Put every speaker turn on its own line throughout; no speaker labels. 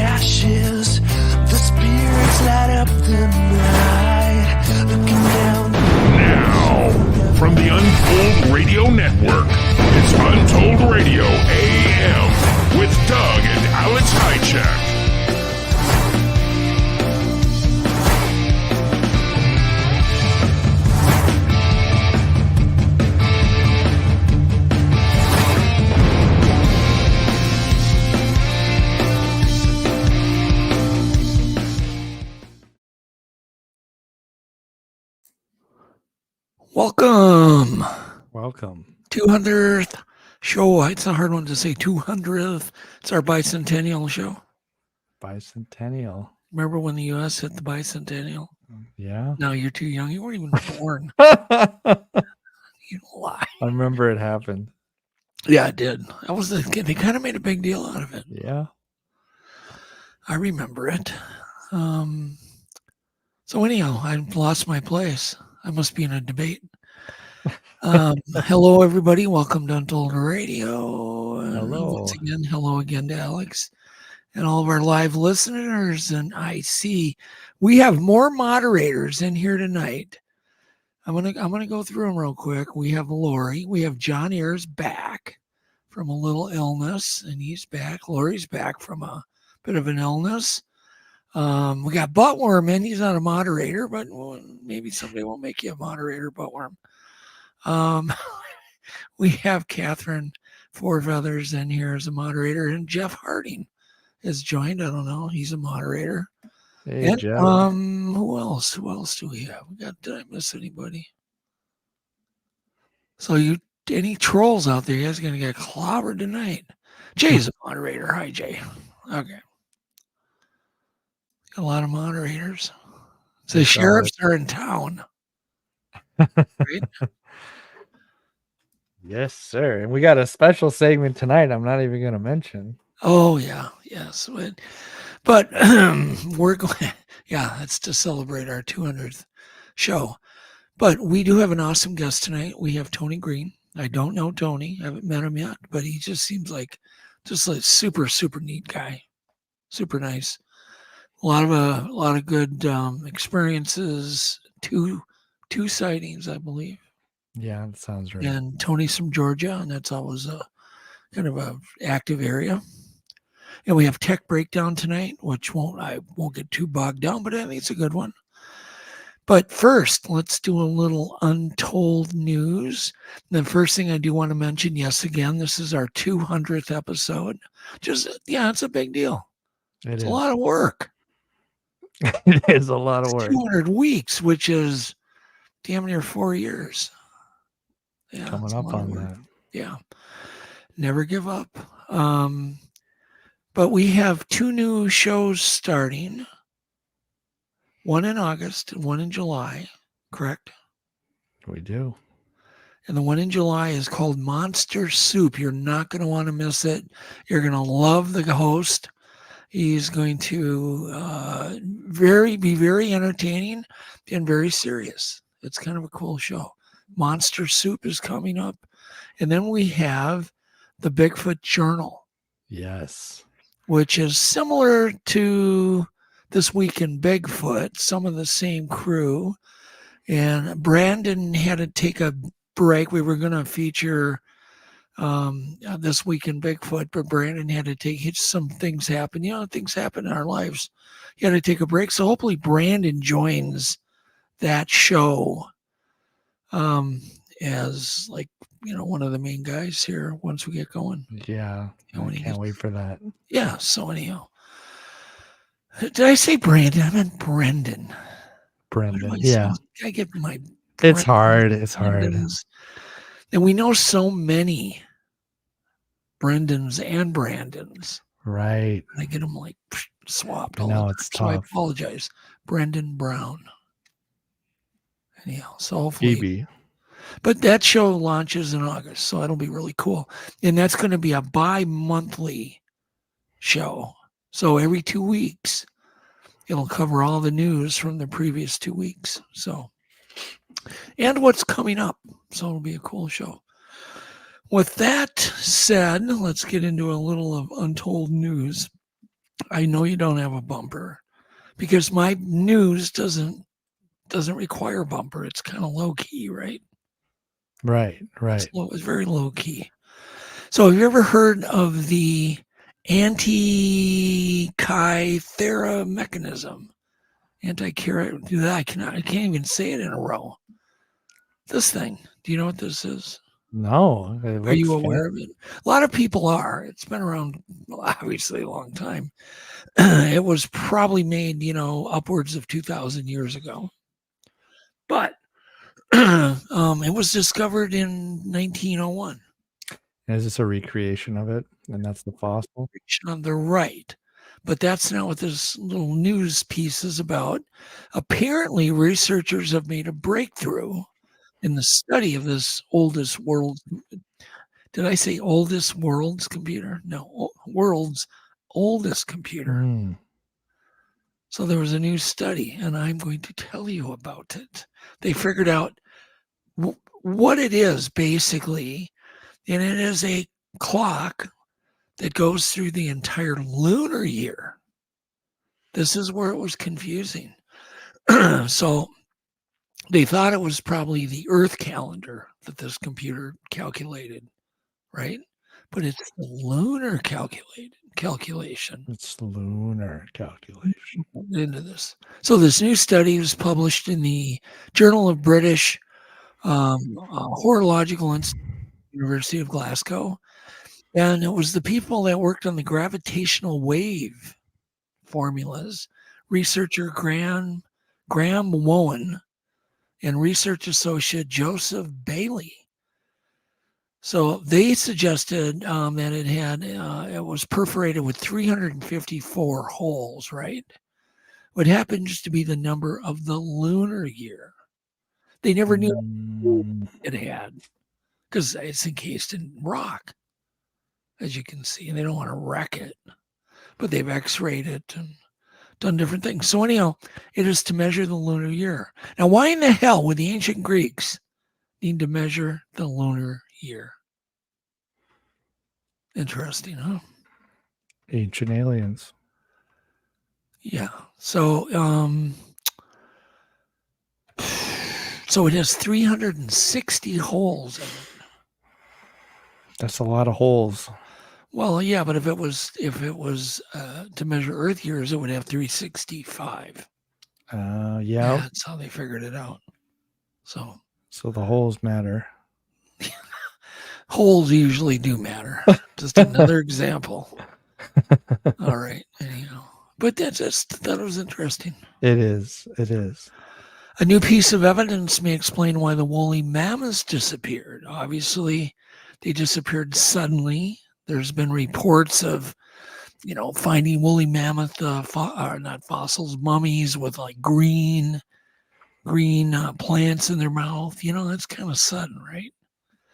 ashes, the spirits light up the night, looking down.
Now, from the Untold Radio Network, it's Untold Radio AM with Doug and Alex Hajicek.
Welcome.
200th show. It's a hard one to say. 200th. It's our bicentennial show.
Bicentennial.
Remember when the U.S. hit the bicentennial?
Yeah.
No, you're too young. You weren't even born. You lie.
I remember it happened.
Yeah, it did. They kind of made a big deal out of it.
Yeah.
I remember it. So anyhow, I lost my place. I must be in a debate. Hello, everybody. Welcome to Untold Radio.
Hello.
Once again, hello again to Alex and all of our live listeners. And I see we have more moderators in here tonight. I'm gonna go through them real quick. We have Lori. We have John Ayers back from a little illness, and he's back. Lori's back from a bit of an illness. We got Buttworm in. He's not a moderator, but maybe someday we'll make you a moderator, Buttworm. We have Catherine Four Feathers in here as a moderator, and Jeff Harding has joined. I don't know. He's a moderator.
Hey,
And,
Jeff.
who else? Who else do we have? Did I miss anybody? So any trolls out there, you guys are going to get clobbered tonight. Jay's a moderator. Hi, Jay. Okay. Got a lot of moderators. So the sheriffs are in town. Right?
Yes, sir. And we got a special segment tonight I'm not even going to mention.
Oh, yeah. Yes. But we're going, yeah, that's to celebrate our 200th show. But we do have an awesome guest tonight. We have Tony Green. I don't know Tony. I haven't met him yet, but he just seems like just a super, super neat guy. Super nice. A lot of good experiences. Two sightings, I believe.
Yeah, that sounds right.
And Tony's from Georgia, and that's always a kind of a active area. And we have Tech Breakdown tonight, which I won't get too bogged down, but I think it's a good one. But first, let's do a little Untold news. The first thing I do want to mention, yes, again, this is our 200th episode. It's a big deal. It's a lot of work.
It is a lot of work.
200 weeks, which is damn near 4 years. Yeah,
coming up on that.
Yeah. Never give up. But we have 2 new shows starting. One in August and one in July, correct?
We do.
And the one in July is called Monster Soup. You're not going to want to miss it. You're going to love the host. He's going to be very entertaining and very serious. It's kind of a cool show. Monster Soup is coming up. And then we have the Bigfoot Journal.
Yes.
Which is similar to This Week in Bigfoot, some of the same crew. And Brandon had to take a break. We were going to feature This Week in Bigfoot, but Brandon had to take some things happen. Things happen in our lives. He had to take a break. So hopefully Brandon joins that show as one of the main guys here once we get going.
Yeah. I can't wait for that.
Yeah. So anyhow, did I say Brandon? I meant Brendan.
Brendan. Yeah.
I get my.
It's hard. It's hard.
And we know so many Brendans and Brandons.
Right.
I get them swapped.
I know it's tough.
So I apologize. Brendan Brown. Anyhow, so hopefully.
Phoebe.
But that show launches in August, so it'll be really cool. And that's going to be a bi-monthly show. So every 2 weeks, it'll cover all the news from the previous 2 weeks. So, and what's coming up. So it'll be a cool show. With that said, let's get into a little of Untold news. I know you don't have a bumper because my news doesn't require a bumper. It's kind of low key, right?
Right.
It's very low key. So have you ever heard of the Antikythera mechanism? Antikythera. I can't even say it in a row. This thing. Do you know what this is?
No.
Are you aware of it? A lot of people are. It's been around, obviously, a long time. It was probably made, upwards of 2,000 years ago. But it was discovered in 1901.
Is this a recreation of it? And that's the fossil?
On the right. But that's not what this little news piece is about. Apparently, researchers have made a breakthrough in the study of this oldest world. Did I say oldest world's computer? No, world's oldest computer.
Mm.
So there was a new study, and I'm going to tell you about it. They figured out what it is, basically, and it is a clock that goes through the entire lunar year. This is where it was confusing. So they thought it was probably the Earth calendar that this computer calculated, right? But it's the lunar calculation.
It's lunar calculation.
Into this. So this new study was published in the Journal of British Horological Institute, University of Glasgow. And it was the people that worked on the gravitational wave formulas, researcher Graham Wowen and research associate Joseph Bailey. So they suggested that it was perforated with 354 holes, right? What happened just to be the number of the lunar year. They never knew what it had because it's encased in rock, as you can see, and they don't want to wreck it. But they've x-rayed it and done different things. So anyhow, it is to measure the lunar year. Now, why in the hell would the ancient Greeks need to measure the lunar year? Interesting, huh?
Ancient aliens.
Yeah. So it has 360 holes in it.
That's a lot of holes.
Well, yeah, but if it was to measure Earth years, it would have 365.
Yeah.
That's how they figured it out. So
the holes matter.
Holes usually do matter. Just another example. All right. Anyhow, but that was interesting.
It is.
A new piece of evidence may explain why the woolly mammoths disappeared. Obviously, they disappeared suddenly. There's been reports of, finding woolly mammoth, not fossils, mummies with like green plants in their mouth. That's kind of sudden, right?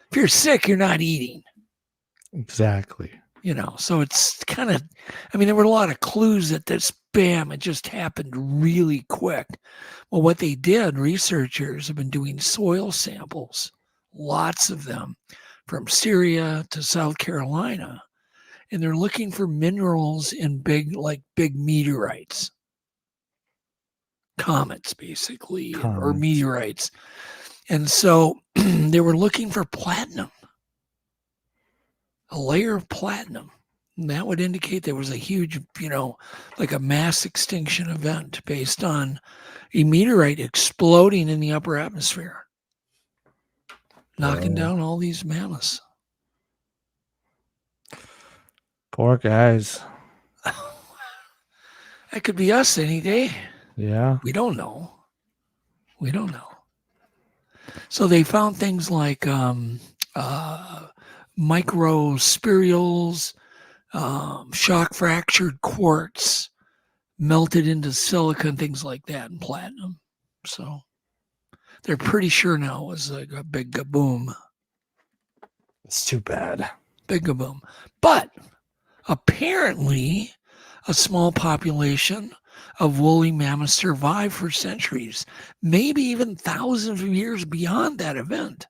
If you're sick, you're not eating.
Exactly.
So it's kind of, there were a lot of clues that this, bam, it just happened really quick. Well, what they did, researchers have been doing soil samples, lots of them, from Syria to South Carolina, and they're looking for minerals in big meteorites, comets, basically, or meteorites. And so they were looking for platinum, a layer of platinum. And that would indicate there was a huge, like a mass extinction event based on a meteorite exploding in the upper atmosphere, knocking down all these mammoths.
Poor guys.
That could be us any day.
Yeah.
We don't know. So they found things like microspherules, shock fractured quartz, melted into silica and things like that, and platinum. So they're pretty sure now it was like a big kaboom.
It's too bad.
Big kaboom. But apparently a small population of woolly mammoths survived for centuries, maybe even thousands of years beyond that event,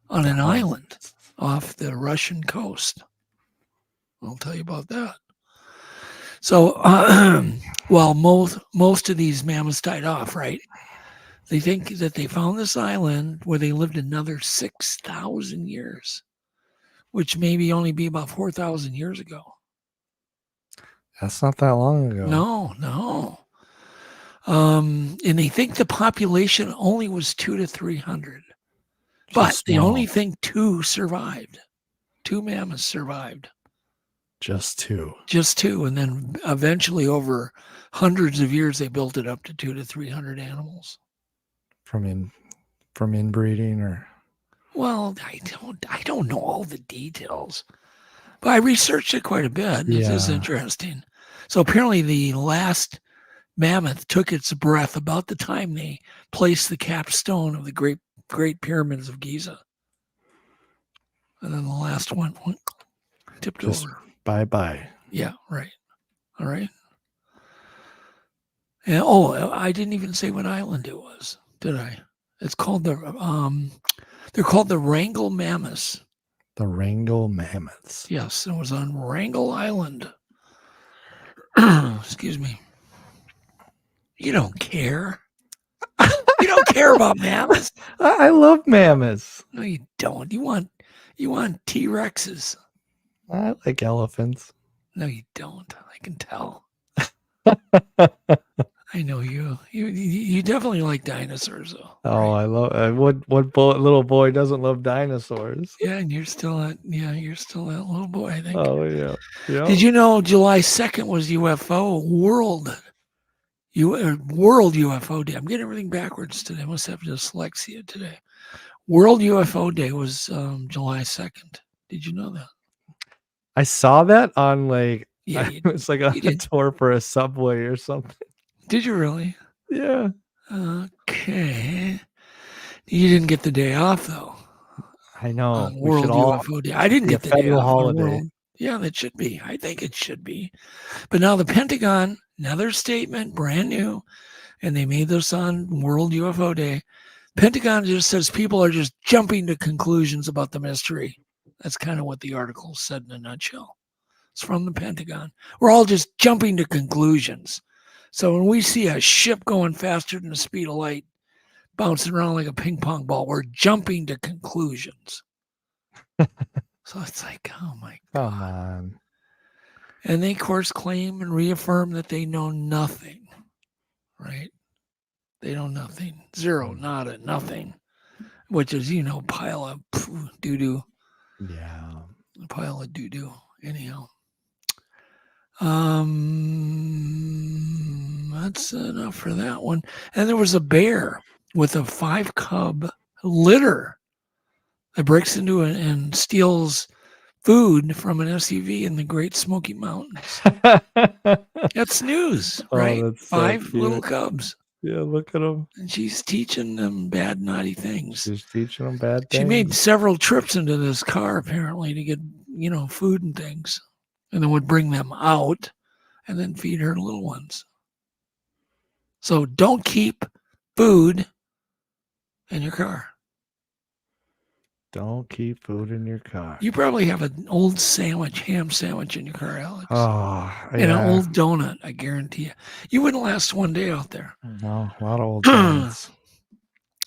on an island off the Russian coast. I'll tell you about that. So, well, most of these mammoths died off, right? They think that they found this island where they lived another 6,000 years, which maybe only be about 4,000 years ago.
That's not that long ago.
No. And they think the population only was 200 to 300. But they only think 2 survived. 2 mammoths survived.
Just 2.
Just 2. And then eventually over hundreds of years, they built it up to 200 to 300 animals.
From inbreeding or?
Well, I don't know all the details, but I researched it quite a bit.
Yeah.
It is interesting. So apparently the last mammoth took its breath about the time they placed the capstone of the Great Pyramids of Giza. And then the last one tipped over.
Bye-bye.
Yeah, right. All right. And I didn't even say what island it was, did I? It's called they're called the Wrangell Mammoths.
The Wrangell Mammoths.
Yes, it was on Wrangell Island. Excuse me. You don't care. You don't care about mammoths.
I love mammoths.
No, you don't. You want T-Rexes.
I like elephants.
No, you don't. I can tell. I know you. You definitely like dinosaurs, though.
Oh,
right?
I love what little boy doesn't love dinosaurs?
Yeah, and you're still that little boy, I think.
Oh yeah.
Did you know July 2nd was UFO World UFO Day? I'm getting everything backwards today. I must have dyslexia today. World UFO Day was July 2nd. Did you know that?
I saw that on
Yeah,
it's like a tour for a Subway or something.
Did you really?
Yeah.
Okay. You didn't get the day off though.
I know.
World UFO Day. I didn't get the day off.
Holiday.
Yeah, that should be. I think it should be. But now the Pentagon, another statement, brand new, and they made this on World UFO Day. Pentagon just says people are just jumping to conclusions about the mystery. That's kind of what the article said in a nutshell. It's from the Pentagon. We're all just jumping to conclusions. So when we see a ship going faster than the speed of light, bouncing around like a ping pong ball, we're jumping to conclusions. So it's like, oh my God.
Come on.
And they, of course, claim and reaffirm that they know nothing, right? They know nothing. Zero, nada, nothing, which is, pile of doo-doo.
Yeah.
A pile of doo-doo. Anyhow. That's enough for that one. And there was a bear with a 5-cub litter that breaks into it and steals food from an SUV in the Great Smoky Mountains. That's news, right?
That's so
5
cute.
little cubs.
Yeah, look at them.
And she's teaching them bad, naughty things.
She's teaching them bad things.
She made several trips into this car, apparently, to get, food and things. And then would bring them out and then feed her little ones. So don't keep food in your car.
Don't keep food in your car.
You probably have an old ham sandwich in your car, Alex.
Oh, yeah.
And an old donut, I guarantee you. You wouldn't last one day out there.
No, a lot of old donuts.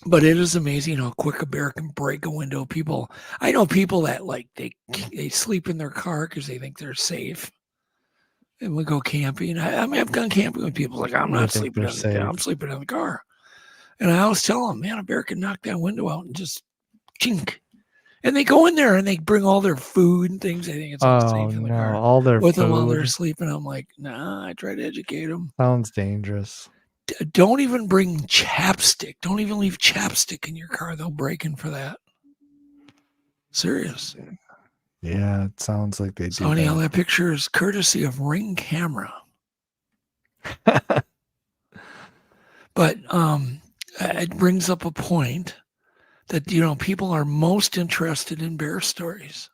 But it is amazing how quick a bear can break a window. I know people that they sleep in their car because they think they're safe. And we go camping. I've gone camping with people like, I'm not sleeping in the car. I'm sleeping in the car. And I always tell them, man, a bear can knock that window out and just chink. And they go in there and they bring all their food and things. They think it's all safe in the car.
All their
with
food.
them while they're sleeping. I'm like, nah, I try to educate them.
Sounds dangerous.
Don't even bring chapstick. Don't even leave chapstick in your car. They'll break in for that. Serious.
Yeah, it sounds like they do.
So anyhow, that picture is courtesy of Ring Camera. But it brings up a point that, people are most interested in bear stories.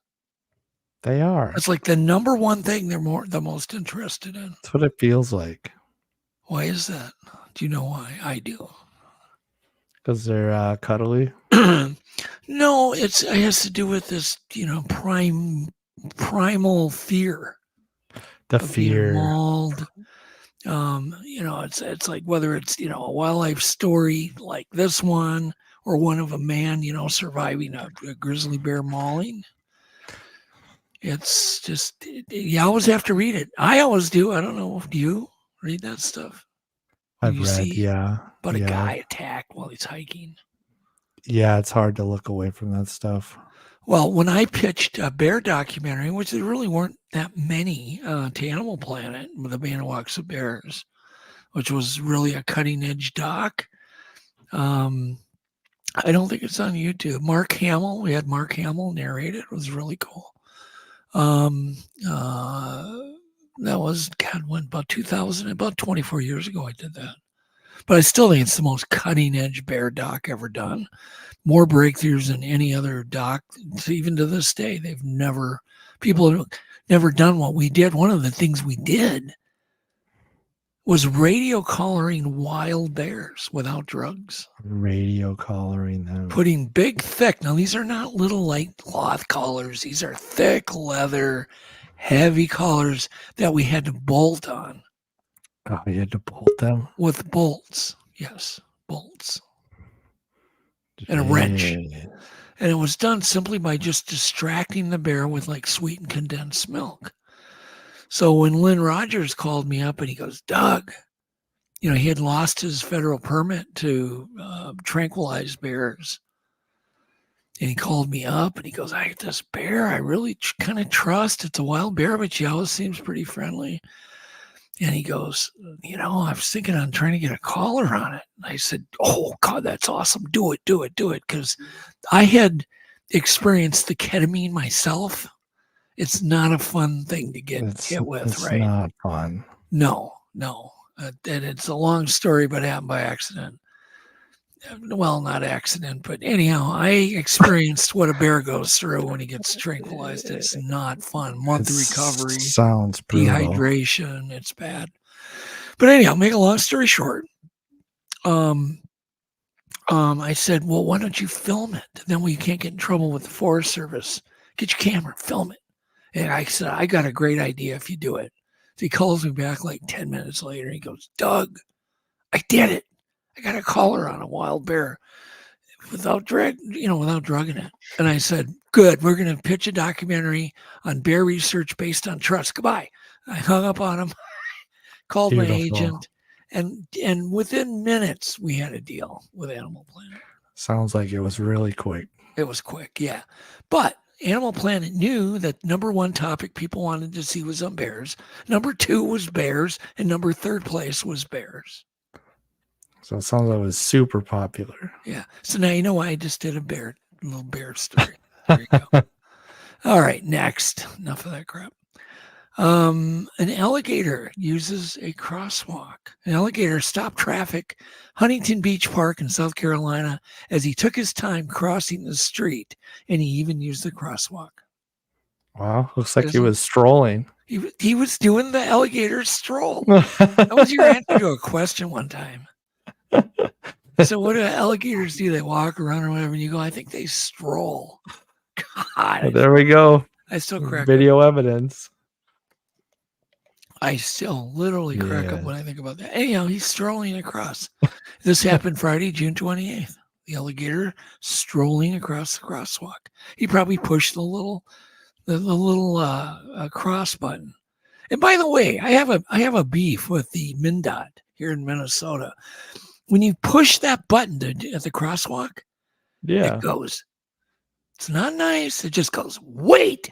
They are.
It's like the number one thing they're the most interested in.
That's what it feels like. Why
is that? Do you know why? I do.
Because they're cuddly?
No, it has to do with this, primal fear.
The
of being
fear.
mauled. It's like whether it's, a wildlife story like this one or one of a man, surviving a grizzly bear mauling. It's just, you always have to read it. I always do. I don't know. Do you read that stuff?
I've read, yeah.
But a
yeah.
guy attacked while he's hiking.
Yeah, it's hard to look away from that stuff.
Well, when I pitched a bear documentary, which there really weren't that many to Animal Planet with the Man Who Walks with Bears, which was really a cutting edge doc. I don't think it's on YouTube. We had Mark Hamill narrate it. It was really cool. That was, when, about 2000, about 24 years ago I did that. But I still think it's the most cutting edge bear doc ever done. More breakthroughs than any other doc. Even to this day, people have never done what we did. One of the things we did was radio collaring wild bears without drugs.
Radio collaring them.
Putting big, thick, now these are not little light cloth collars. These are thick leather, heavy collars that we had to bolt on.
Oh, you had to bolt them?
With bolts. Yes, bolts. And a wrench. And it was done simply by just distracting the bear with like sweetened condensed milk. So when Lynn Rogers called me up and he goes, Doug, he had lost his federal permit to tranquilize bears. And he called me up and he goes, I have this bear I really kind of trust. It's a wild bear, but she always seems pretty friendly. And he goes, I was thinking on trying to get a collar on it. And I said, oh, God, that's awesome. Do it. Because I had experienced the ketamine myself. It's not a fun thing to get hit with, right? It's
not fun.
No. And it's a long story, but it happened by accident. Well, not accident, but anyhow, I experienced what a bear goes through when he gets tranquilized. It's not fun. Month recovery.
Sounds brutal.
Dehydration. It's bad. But anyhow, make a long story short. I said, well, why don't you film it? Then you can't get in trouble with the Forest Service. Get your camera, film it. And I said, I got a great idea if you do it. So he calls me back like 10 minutes later. He goes, Doug, I did it. I got a collar on a wild bear without drugging it. And I said, good, we're going to pitch a documentary on bear research based on trust. Goodbye. I hung up on him, called my agent, and within minutes we had a deal with Animal Planet.
Sounds like it was really quick.
It was quick, yeah. But Animal Planet knew that number one topic people wanted to see was on bears. Number two was bears, and number third place was bears.
So it sounds like it was super popular.
Yeah. So now you know why I just did a little bear story. There you go. All right, next. Enough of that crap. An alligator uses a crosswalk. An alligator stopped traffic, Huntington Beach Park in South Carolina, as he took his time crossing the street, and he even used the crosswalk. Wow,
looks like he was strolling.
He was doing the alligator stroll. That was your answer to a question one time. So what do alligators do? They walk around or whatever, and you go, I think they stroll. God.
Well, there we go.
I still crack
video evidence.
I still literally crack up when I think about that. Anyhow, he's strolling across. This happened Friday, June 28th. The alligator strolling across the crosswalk. He probably pushed the little cross button. And by the way, I have a beef with the MnDOT here in Minnesota. When you push that button at the crosswalk, it goes. It's not nice. It just goes, wait.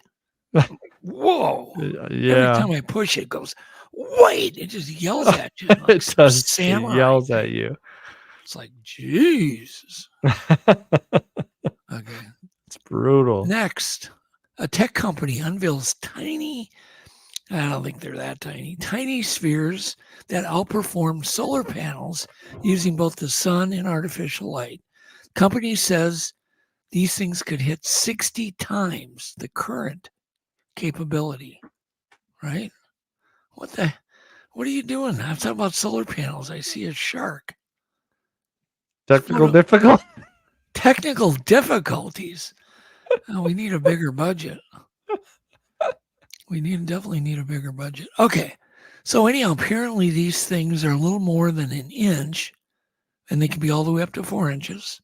Whoa. Every time I push it goes, wait. It just yells at you. Like
it does. It yells at you.
It's like, Jesus. Okay.
It's brutal.
Next, a tech company unveils tiny, I don't think they're that tiny spheres that outperform solar panels using both the sun and artificial light. Company says these things could hit 60 times the current capability, right? What are you doing? I'm talking about solar panels. I see a shark.
Technical
difficulties. Oh, we need a bigger budget. We definitely need a bigger budget. Okay. So anyhow, apparently these things are a little more than an inch, and they can be all the way up to 4 inches,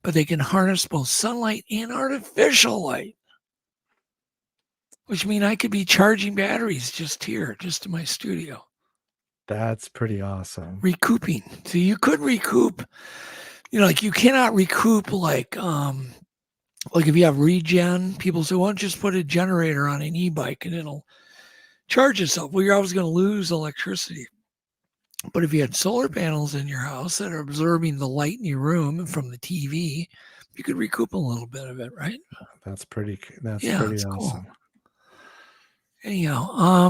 but they can harness both sunlight and artificial light, which means I could be charging batteries just here, just in my studio.
That's pretty awesome.
Recouping. So you could recoup, like you cannot recoup like if you have regen, people say, well, just put a generator on an e-bike and it'll charge itself. Well, you're always going to lose electricity. But if you had solar panels in your house that are absorbing the light in your room from the TV, you could recoup a little bit of it, right?
That's pretty
It's
awesome.
cool. Anyhow,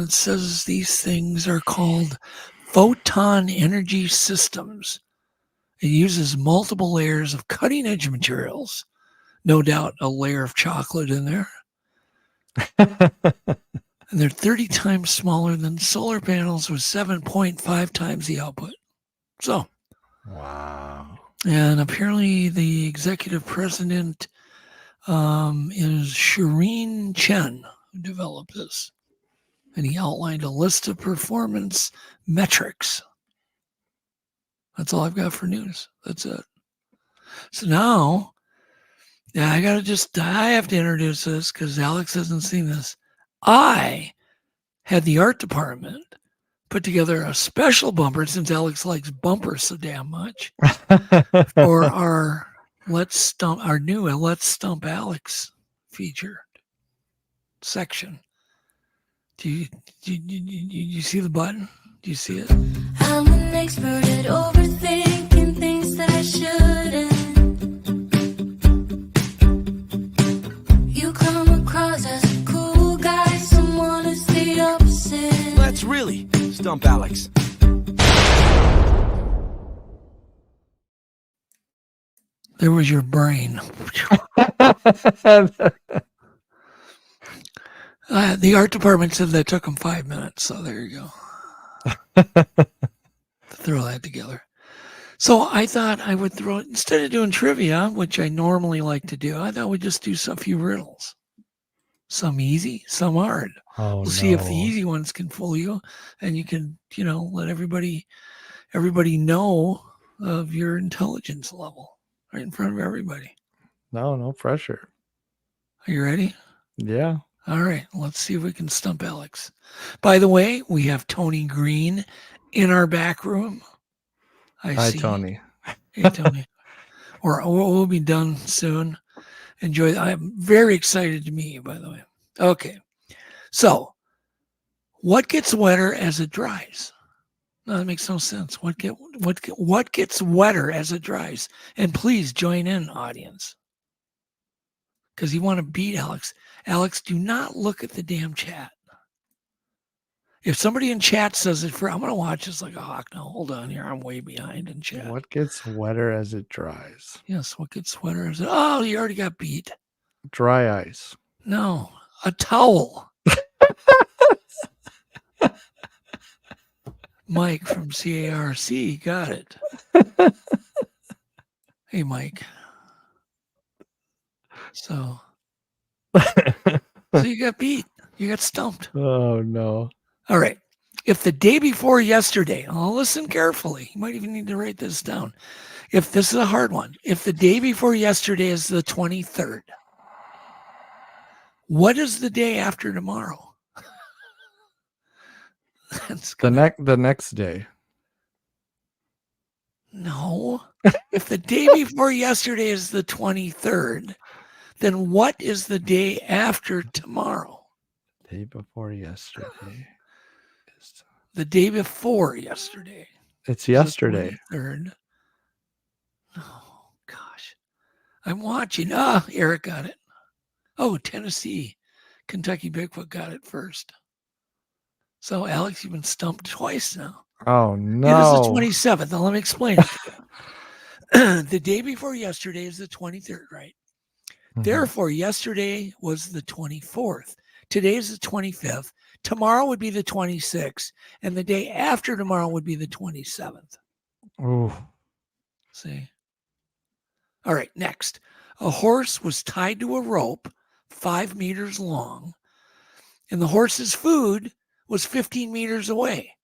it says these things are called photon energy systems. It uses multiple layers of cutting-edge materials. No doubt a layer of chocolate in there. And they're 30 times smaller than solar panels with 7.5 times the output. So,
wow.
And apparently the executive president is Shireen Chen, who developed this. And he outlined a list of performance metrics. That's all I've got for news. That's it. So now, I have to introduce this because Alex hasn't seen this. I had the art department put together a special bumper, since Alex likes bumpers so damn much, for our new Let's Stump Alex feature section. Do you see the button? Do you see it?
I'm an expert at overthinking things that I shouldn't. You come across as a cool guy, someone is the opposite.
Let's really stump Alex.
There was your brain. The art department said that took them 5 minutes, so there you go. Throw that together. So I thought I would instead of doing trivia, which I normally like to do, I thought we'd just do a few riddles. Some easy, some hard. We'll see if the easy ones can fool you, and you can, let everybody know of your intelligence level right in front of everybody.
No pressure.
Are you ready?
Yeah.
All right, let's see if we can stump Alex. By the way, we have Tony Green in our back room.
Hi, Tony.
Hey, Tony. We'll be done soon. Enjoy. I'm very excited to meet you, by the way. Okay. So, what gets wetter as it dries? No, that makes no sense. What gets wetter as it dries? And please join in, audience, because you want to beat Alex. Alex, do not look at the damn chat. If somebody in chat says it I'm going to watch this like a hawk. No, hold on here. I'm way behind in chat.
What gets wetter as it dries?
Yes, what gets wetter as it... Oh, you already got beat.
Dry ice.
No, a towel. Mike from CARC got it. Hey, Mike. So you got beat. You got stumped.
Oh, no.
All right. If the day before yesterday, listen carefully. You might even need to write this down. If this is a hard one, if the day before yesterday is the 23rd, what is the day after tomorrow?
The next day.
No. If the day before yesterday is the 23rd, then what is the day after tomorrow?
Day before yesterday.
The day before yesterday.
It's yesterday.
23rd. Oh, gosh. I'm watching. Eric got it. Oh, Tennessee. Kentucky Bigfoot got it first. So, Alex, you've been stumped twice now.
Oh, no.
It is the 27th. Now, let me explain it to you. The day before yesterday is the 23rd, right? Mm-hmm. Therefore, yesterday was the 24th. Today is the 25th. Tomorrow would be the 26th. And the day after tomorrow would be the 27th.
Ooh.
See? All right, next. A horse was tied to a rope 5 meters long And the horse's food was 15 meters away.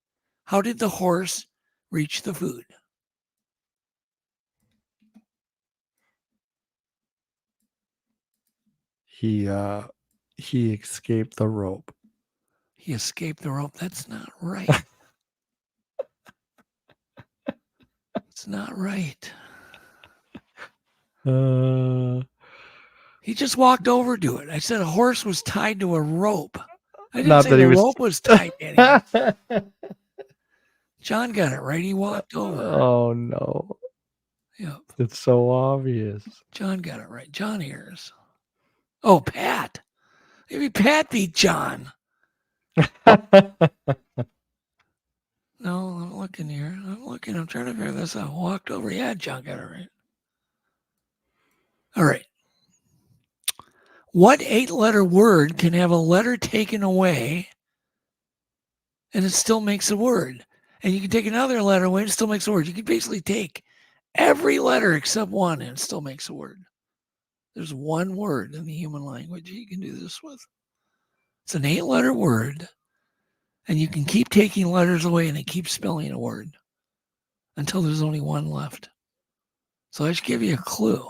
How did the horse reach the food?
He escaped the rope.
He escaped the rope. That's not right. It's not right. He just walked over to it. I said a horse was tied to a rope. I didn't
Not
say
that he
the
was-
rope was tied to anything. John got it right. He walked over.
Oh no.
Yep.
It's so obvious.
John got it right. John hears. Oh, Pat. Maybe Pat beat John. No, I'm looking here. I'm trying to figure this out. Walked over. Yeah, John got it right. All right. What 8-letter word can have a letter taken away and it still makes a word? And you can take another letter away and it still makes a word. You can basically take every letter except one and it still makes a word. There's one word in the human language you can do this with. It's an 8-letter word, and you can keep taking letters away and it keeps spelling a word until there's only one left. So I should give you a clue.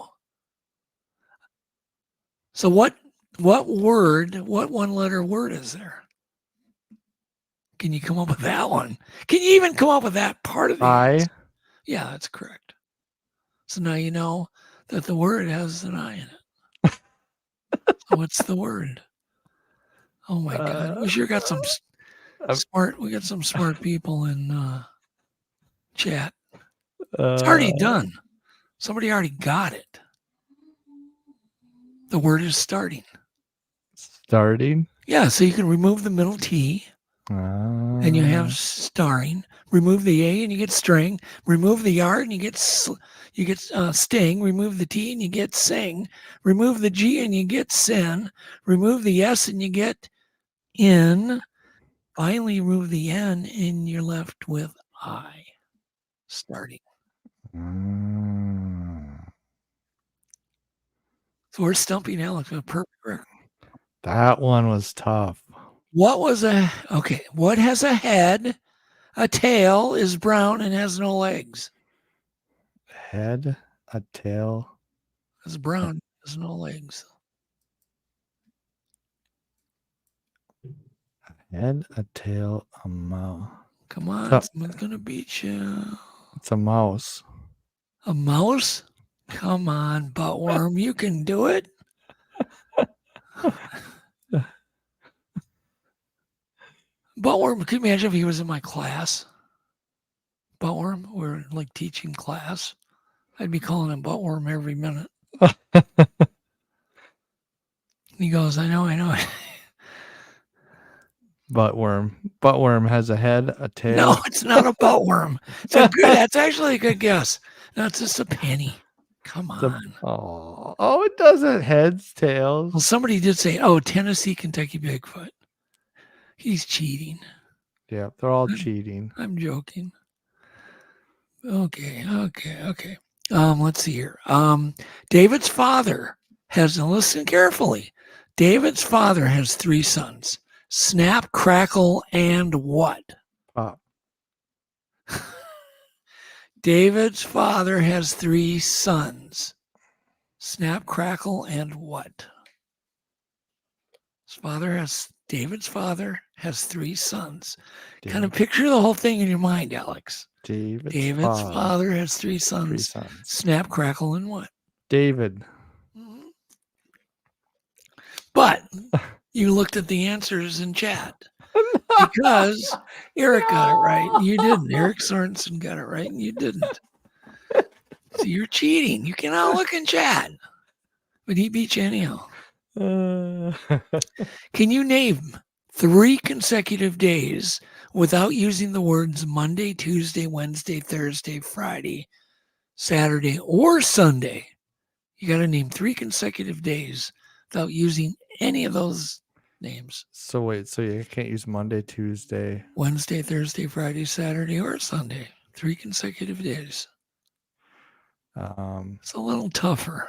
So what one-letter word is there? Can you come up with that one? Can you even come up with that part of the answer? Yeah, that's correct. So now you know that the word has an I in it. So what's the word? Oh my God. We sure got some smart, we got some smart people in chat. It's already done. Somebody already got it. The word is starting.
Starting?
Yeah, so you can remove the middle T and you have starring. Remove the A and you get string. Remove the R and you get sting. Remove the T and you get sing. Remove the G and you get sin. Remove the S and you get in. Finally, remove the N and you're left with I. Starting. So we're stumping Alex with a perfect record.
That one was tough.
What has a head, a tail, is brown, and has no legs?
Head, a tail.
It's brown, has no legs.
Head, a tail, a mouse.
Come on, someone's going to beat you.
It's a mouse.
A mouse? Come on, buttworm, you can do it. Buttworm, could you imagine if he was in my class? Buttworm, we're like teaching class. I'd be calling him buttworm every minute. He goes, I know.
Buttworm has a head, a tail.
No, it's not a buttworm. That's actually a good guess. No, it's just a penny. Come on.
Oh, it doesn't. Heads, tails.
Well, somebody did say, Tennessee, Kentucky Bigfoot. He's cheating.
Yeah, they're all cheating.
I'm joking. Okay. Let's see here. David's father has, now listen carefully. David's father has 3 sons. Snap, Crackle, and what?
Pop.
David's father has 3 sons. Snap, Crackle, and what? David's father has 3 sons. Kind of picture the whole thing in your mind, Alex. David's father has 3 sons. Snap, Crackle, and what?
David.
Mm-hmm. But you looked at the answers in chat because Eric got it right and you didn't. Eric Sorensen got it right and you didn't. So you're cheating. You cannot look in chat. But he beat you anyhow. Can you name 3 consecutive days without using the words Monday, Tuesday, Wednesday, Thursday, Friday, Saturday, or Sunday? You got to name 3 consecutive days without using any of those names.
So wait, so you can't use Monday, Tuesday,
Wednesday, Thursday, Friday, Saturday, or Sunday. 3 consecutive days. It's a little tougher.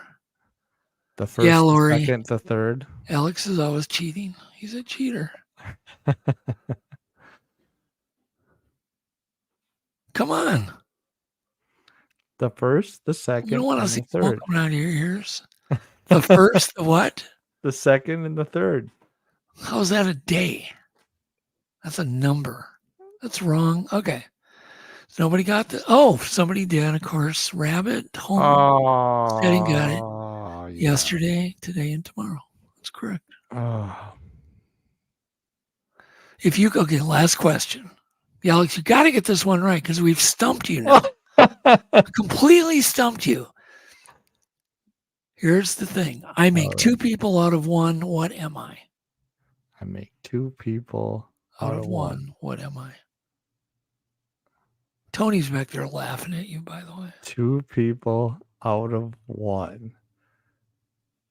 The first,
yeah, Lori.
the second, the third.
Alex is always cheating. He's a cheater. Come on.
The first, the second,
You don't want to
and
see
the third.
smoke coming out of your ears. The first, the what?
The second and the third.
How's that a day? That's a number. That's wrong. Okay. Nobody got the. Oh, somebody did, of course. Rabbit, home.
Oh,
Setting got it.
yeah.
Yesterday, today, and tomorrow. That's correct.
Oh.
If you okay, last question. Alex, you got to get this one right because we've stumped you now. Completely stumped you. Here's the thing. I make two people out of one. What am I?
I make two people
Out of one. What am I? Tony's back there laughing at you, by the way.
Two people out of one.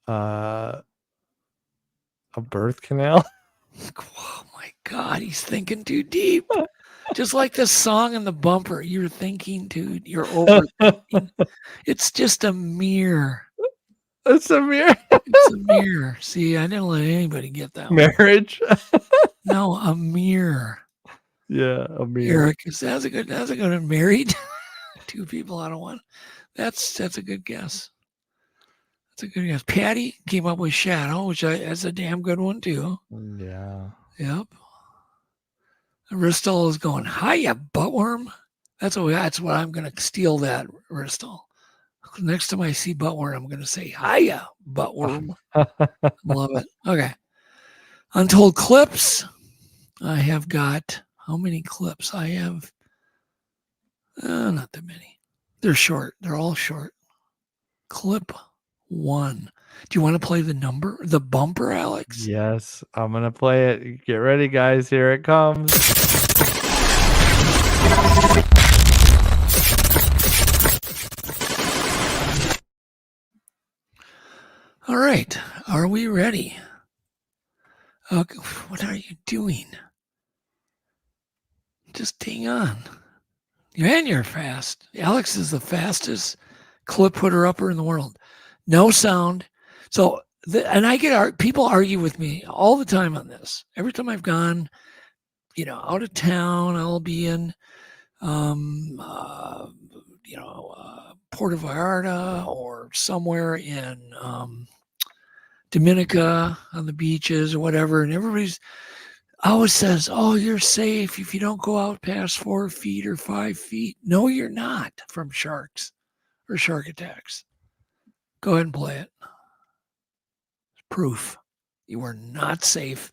A birth canal.
Oh my God, he's thinking too deep. Just like the song in the bumper, you're thinking too. You're overthinking. It's just a mirror.
It's a mirror.
It's a mirror. See, I didn't let anybody get that one.
Marriage.
No, a mirror.
Yeah, a mirror.
Eric, that's a good one. Married. Two people out of one. That's a good guess. That's a good guess. Patty came up with shadow, that's a damn good one too.
Yeah.
Yep. Ristal is going, hiya, buttworm. That's what I'm gonna steal that, Ristal. Next time I see buttworm, I'm gonna say hiya, buttworm. Love it. Okay. Untold clips. I have got how many clips? I have not that many. They're short. They're all short. Clip 1. Do you want to play the bumper, Alex?
Yes, I'm gonna play it. Get ready, guys. Here it comes.
All right. Are we ready? Okay. What are you doing? Just hang on. You're fast. Alex is the fastest clip putter-upper in the world. No sound. So, and I get people argue with me all the time on this. Every time I've gone, out of town, I'll be in, Puerto Vallarta or somewhere in Dominica on the beaches or whatever, and everybody's always says, "Oh, you're safe if you don't go out past 4 feet or 5 feet." No, you're not, from sharks or shark attacks. Go ahead and play it. Proof you are not safe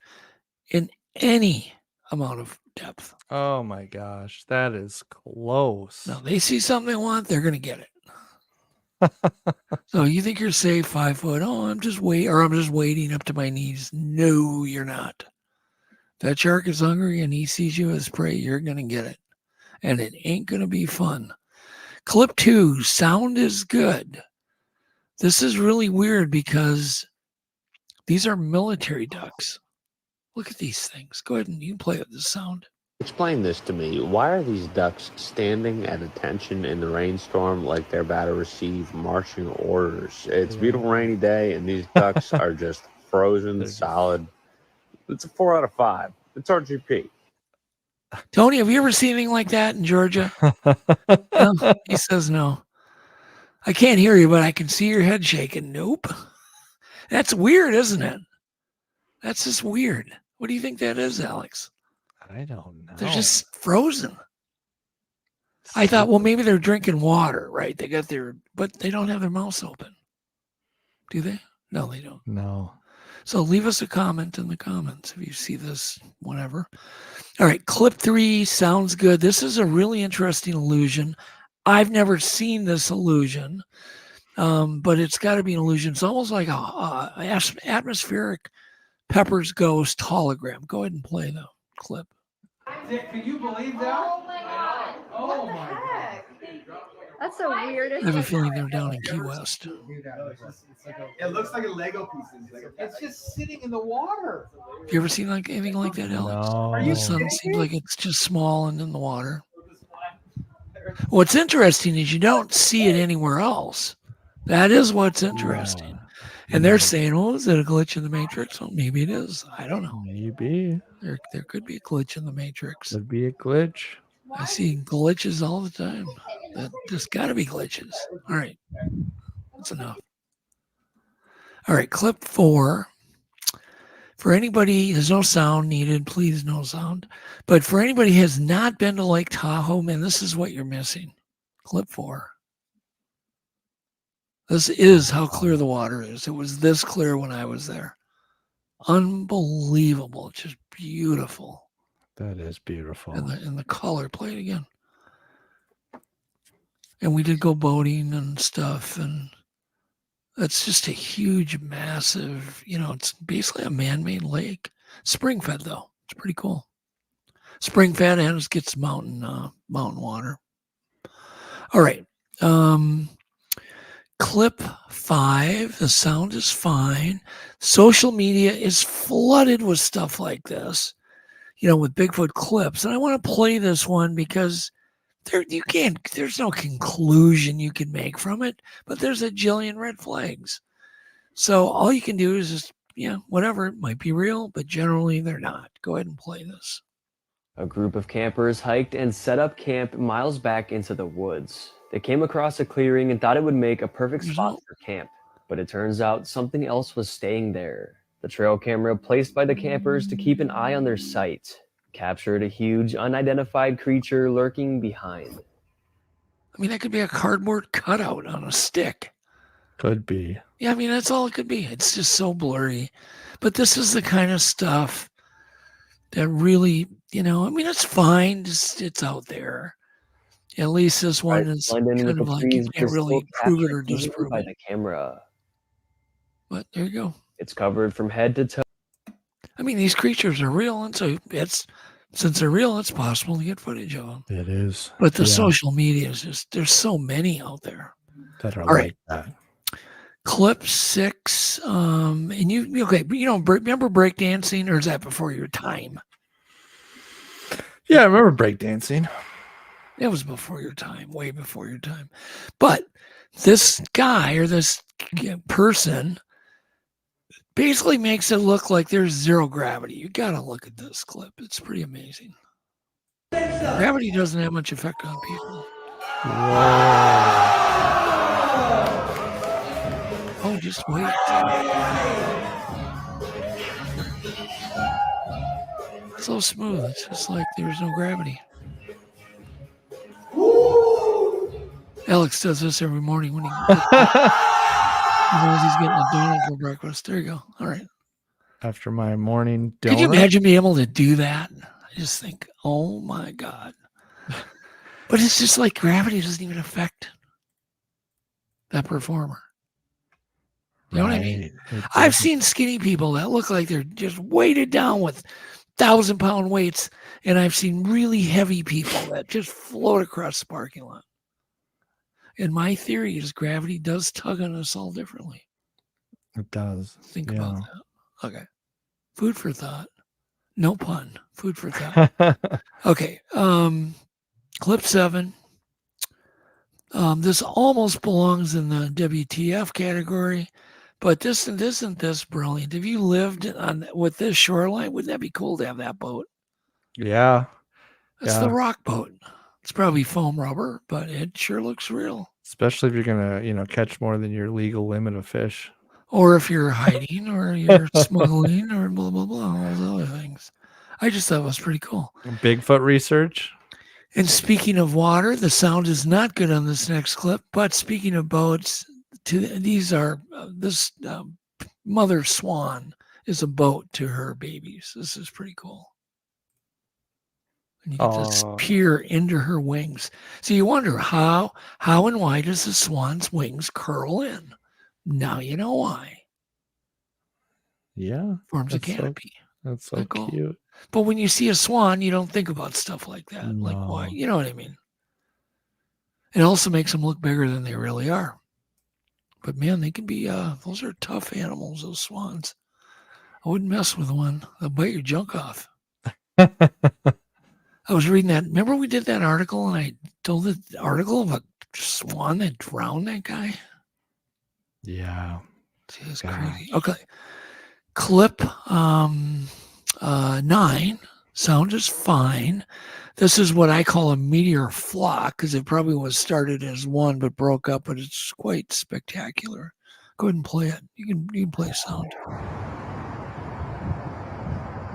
in any amount of depth.
Oh my gosh, that is close.
Now they see something they want, they're gonna get it. So you think you're safe 5 foot? Oh, I'm just wading up to my knees. No, you're not. That shark is hungry and he sees you as prey, you're gonna get it, and it ain't gonna be fun. Clip 2, sound is good. This is really weird because these are military ducks. Look at these things. Go ahead and you can play with the sound.
Explain this to me. Why are these ducks standing at attention in the rainstorm like they're about to receive marching orders? It's a beautiful rainy day, and these ducks are just frozen solid. It's a 4 out of 5. It's RGP.
Tony, have you ever seen anything like that in Georgia? No? He says no. I can't hear you, but I can see your head shaking. Nope. That's weird, isn't it? That's just weird. What do you think that is, Alex?
I don't know.
They're just frozen. I thought, well, maybe they're drinking water, right? But they don't have their mouths open. Do they? No, they don't.
No.
So leave us a comment in the comments if you see this, whatever. All right, clip 3 sounds good. This is a really interesting illusion. I've never seen this illusion, but it's got to be an illusion. It's almost like a atmospheric Pepper's Ghost hologram. Go ahead and play the clip.
Dick, can you believe that?
Oh my God.
Oh
What
my
the heck?
God.
That's the weirdest.
I have a feeling they're down in Key West.
It looks like a Lego pieces. It's just sitting in the water.
Have you ever seen anything like that, Alex?
No.
Are you
The sun
kidding
seems
me?
like it's just small and in the water. What's interesting is you don't see it anywhere else. That is what's interesting. And they're saying, "Oh, is it a glitch in the Matrix?" Well, maybe it is. I don't know.
Maybe.
There could be a glitch in the Matrix.
Could be a glitch.
I see glitches all the time. There's got to be glitches. All right. That's enough. All right. Clip 4. For anybody, there's no sound needed. Please, no sound. But for anybody who has not been to Lake Tahoe, man, this is what you're missing. Clip 4. This is how clear the water is. It was this clear when I was there. Unbelievable. Just beautiful.
That is beautiful.
And the color, play it again. And we did go boating and stuff, and that's just a huge, massive, it's basically a man-made lake. Spring-fed, though. It's pretty cool. Spring-fed, and it gets mountain water. All right. Clip 5, the sound is fine. Social media is flooded with stuff like this, with Bigfoot clips. And I want to play this one because there's no conclusion you can make from it, but there's a jillion red flags. So all you can do is just, whatever, it might be real, but generally they're not. Go ahead and play this.
A group of campers hiked and set up camp miles back into the woods. They came across a clearing and thought it would make a perfect spot for camp, but it turns out something else was staying there. The trail camera placed by the campers to keep an eye on their sight captured a huge unidentified creature lurking behind.
I mean, that could be a cardboard cutout on a stick.
Could be.
Yeah, I mean, that's all it could be. It's just so blurry. But this is the kind of stuff that really, it's fine. It's out there. At least this one is kind of like you can't really prove it or disprove
by
it.
the camera.
But there you go.
It's covered from head to toe.
I mean, these creatures are real, and so since they're real, it's possible to get footage of them.
It is.
But the social media is just, there's so many out there.
That are
all
like
right.
that.
Clip 6. And remember breakdancing, or is that before your time?
Yeah, I remember breakdancing.
It was before your time, way before your time. But this guy or this person basically makes it look like there's zero gravity. You got to look at this clip. It's pretty amazing. Gravity doesn't have much effect on people. Oh, just wait. It's so smooth. It's just like there's no gravity. Alex does this every morning when he knows he's getting a donut for breakfast. There you go. All right.
After my morning donut.
Could you imagine being able to do that? I just think, oh my God. But it's just like gravity doesn't even affect that performer. You know what I mean? I've seen skinny people that look like they're just weighted down with 1,000-pound weights, and I've seen really heavy people that just float across the parking lot. And my theory is gravity does tug on us all differently.
It does.
Think about that. Okay. Food for thought. No pun. Food for thought. Okay. Clip 7. This almost belongs in the WTF category, but this isn't this brilliant. If you lived with this shoreline, wouldn't that be cool to have that boat?
Yeah.
That's the rock boat. It's probably foam rubber, but it sure looks real.
Especially if you're gonna, catch more than your legal limit of fish.
Or if you're hiding, or you're smuggling, or blah blah blah, all those other things. I just thought it was pretty cool.
Bigfoot research.
And speaking of water, the sound is not good on this next clip. But speaking of boats, this mother swan is a boat to her babies. This is pretty cool. And you get this peer into her wings. So you wonder how and why does the swan's wings curl in? Now you know why.
Yeah.
Forms a canopy.
That's so
cool.
cute.
But when you see a swan, you don't think about stuff like that.
No.
Like why? You know what I mean? It also makes them look bigger than they really are. But man, they can be, those are tough animals, those swans. I wouldn't mess with one. They'll bite your junk off. I was reading that. Remember we did that article and I told the article of a swan that drowned that guy?
Yeah.
See, it's crazy. Okay. Clip 9. Sound is fine. This is what I call a meteor flock because it probably was started as one but broke up, but it's quite spectacular. Go ahead and play it. You can play sound.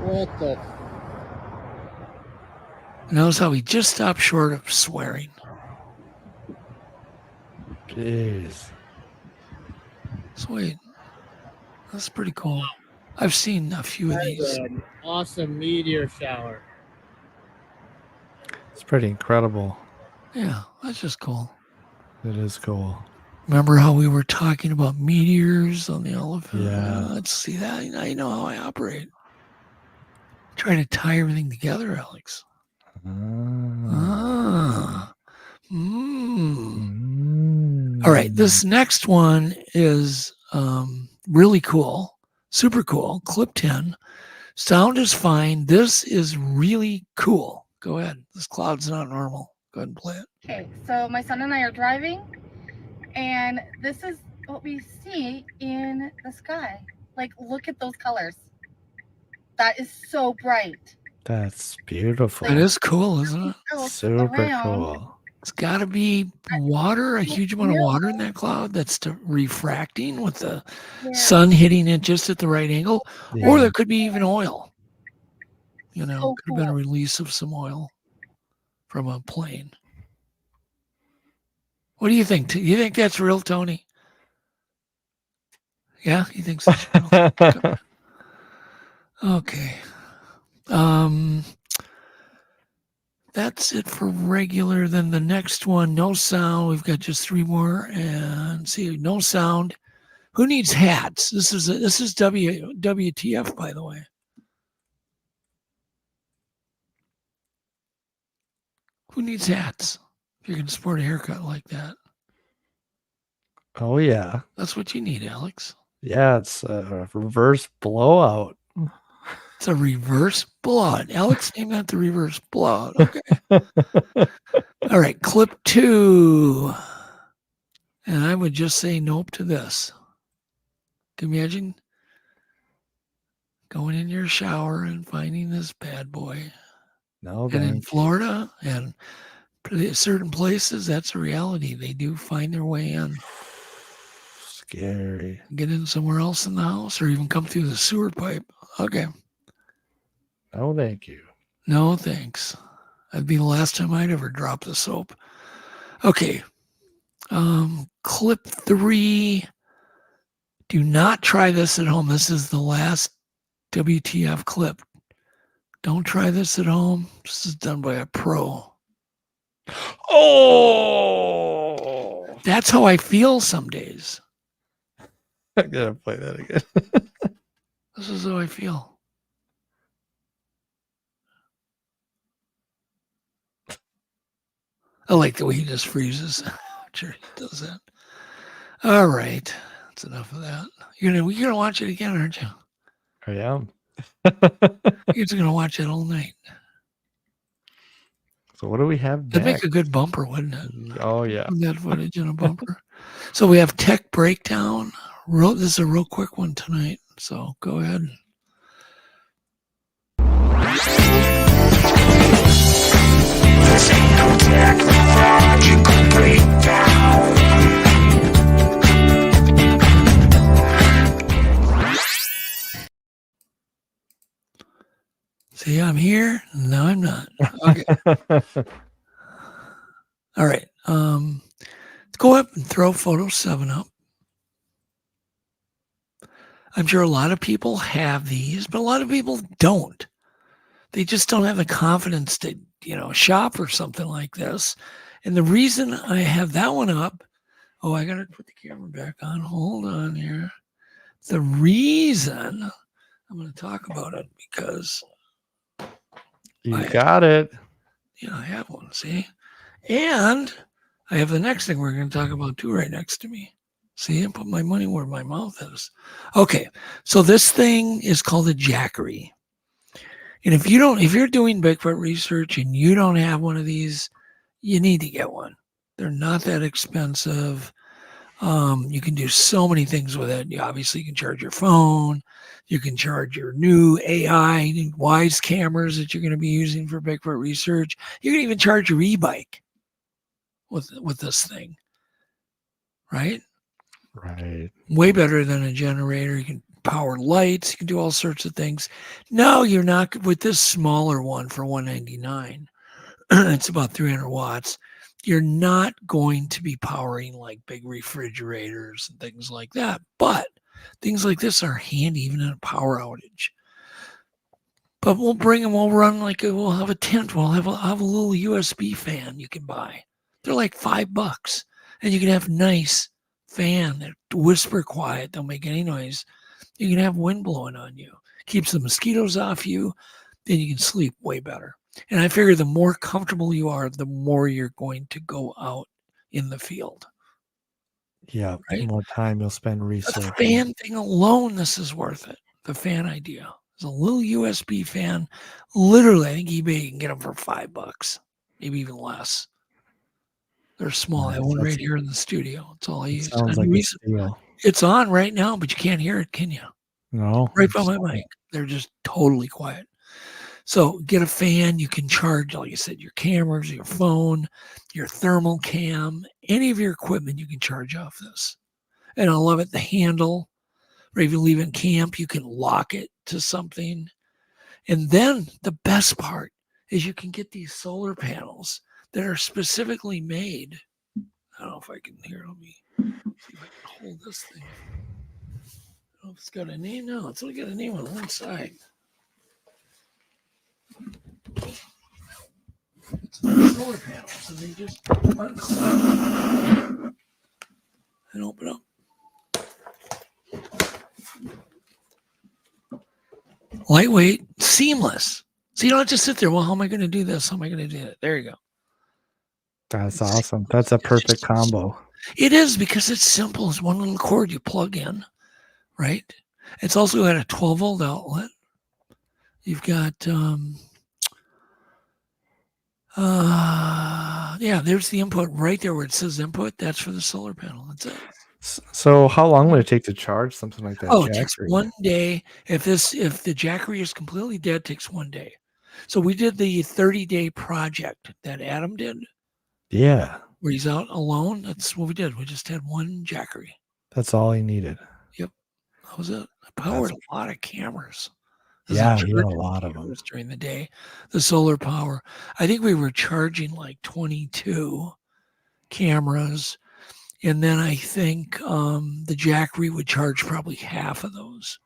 What the?
Notice how he just stopped short of swearing.
Jeez.
Sweet. That's pretty cool. I've seen a few of these.
An awesome meteor shower.
It's pretty incredible.
Yeah, that's just cool.
It is cool.
Remember how we were talking about meteors on the elephant?
Yeah.
Let's see that. Now you know how I operate. Trying to tie everything together, Alex. All right, this next one is really cool, super cool. Clip 10. Sound is fine. This is really cool. Go ahead. This cloud's not normal. Go ahead and play it.
Okay, so my son and I are driving, and this is what we see in the sky. Like, look at those colors. That is so bright.
That's beautiful.
It is cool, isn't it?
Super
around.
cool.
It's got to be water, a huge amount of water in that cloud that's refracting with the sun hitting it just at the right angle.
Yeah.
Or there could be even oil. You know,
So
could have been a
cool.
release of some oil from a plane. What do you think? Do you think that's real, Tony? Yeah, he thinks that's real. Okay. That's it for regular. Then the next one, no sound. We've got just 3 more, and see, no sound. Who needs hats? This is WTF, by the way. Who needs hats? If you're gonna sport a haircut like that,
Oh, yeah.
that's what you need, Alex.
Yeah, it's a reverse blowout.
It's a reverse blowout. Alex named that the reverse blowout. Okay. All right, clip 2. And I would just say nope to this. Can you imagine going in your shower and finding this bad boy?
No,
And in
thank you.
Florida and certain places, that's a reality. They do find their way in.
Scary.
Get in somewhere else in the house or even come through the sewer pipe. Okay.
No, thank you.
No, thanks. That'd be the last time I'd ever drop the soap. Okay. Clip 3. Do not try this at home. This is the last WTF clip. Don't try this at home. This is done by a pro.
Oh!
That's how I feel some days.
I gotta play that again.
This is how I feel. I like the way he just freezes. Sure, he does that. All right, that's enough of that. You're gonna watch it again, aren't you?
I am.
You're just gonna watch it all night.
So what do we have
That'd
next?
make a good bumper, wouldn't it?
Oh, yeah.
Put that footage in a bumper. So we have tech breakdown. This is a real quick one tonight. So go ahead. See, I'm here. No, I'm not. Okay. All right. Let's go up and throw photo 7 up. I'm sure a lot of people have these, but a lot of people don't. They just don't have the confidence to, shop for something like this. And the reason I have that one up, I got to put the camera back on. Hold on here. The reason I'm going to talk about it because
You got it.
I have one, see? And I have the next thing we're going to talk about too right next to me. See, I put my money where my mouth is. Okay, so this thing is called a jackery. And if you're doing Bigfoot research and you don't have one of these, you need to get one. They're not that expensive. You can do so many things with it. Obviously, you can charge your phone. You can charge your new AI wise cameras that you're going to be using for Bigfoot research. You can even charge your e-bike with this thing, right?
Right.
Way better than a generator. You can power lights. You can do all sorts of things. No, you're not with this smaller one for $199. It's about 300 watts. You're not going to be powering like big refrigerators and things like that. But things like this are handy even in a power outage. But we'll bring them, we'll run we'll have a tent. We'll have a little USB fan you can buy. They're like $5. And you can have nice fan that whisper quiet, don't make any noise. You can have wind blowing on you. Keeps the mosquitoes off you. Then you can sleep way better. And I figure the more comfortable you are, the more you're going to go out in the field.
Yeah,
right?
more time you'll spend
The
researching.
fan thing alone, this is worth it. The fan idea. There's a little USB fan. Literally, I think eBay you can get them for $5, maybe even less. They're small. I have
Nice.
one
That's-
right here in the studio. That's all I use.
Sounds like a steal.
It's on right now, but you can't hear it, can you?
No.
Right by my mic. They're just totally quiet. So get a fan. You can charge, like I said, your cameras, your phone, your thermal cam, any of your equipment you can charge off this. And I love it. The handle, or if you leave it in camp, you can lock it to something. And then the best part is you can get these solar panels that are specifically made. I don't know if I can hear. Let me see if I can hold this thing. I don't know if it's got a name. No, it's only got a name on one side. It's solar panels, and they just unclip and open up. Lightweight, seamless. So you don't have to sit there. Well, how am I going to do this? How am I going to do it? There you go.
That's awesome. That's a perfect combo.
It is because it's simple. It's one little cord you plug in, right? It's also got a 12-volt outlet. You've got, yeah, there's the input right there where it says input. That's for the solar panel. That's it.
So how long would it take to charge something like that?
Oh, it takes
Jackery?
1 day. If the Jackery is completely dead, it takes 1 day. So we did the 30-day project that Adam did,
Yeah,
where he's out alone. That's what we did. We just had one Jackery.
that's all he needed.
Yep, that was it. I powered a lot of cameras.
Yeah, he had a
charging
lot of them.
cameras during the day. The solar power. I think we were charging like 22 cameras. And then I think the Jackery would charge probably half of those.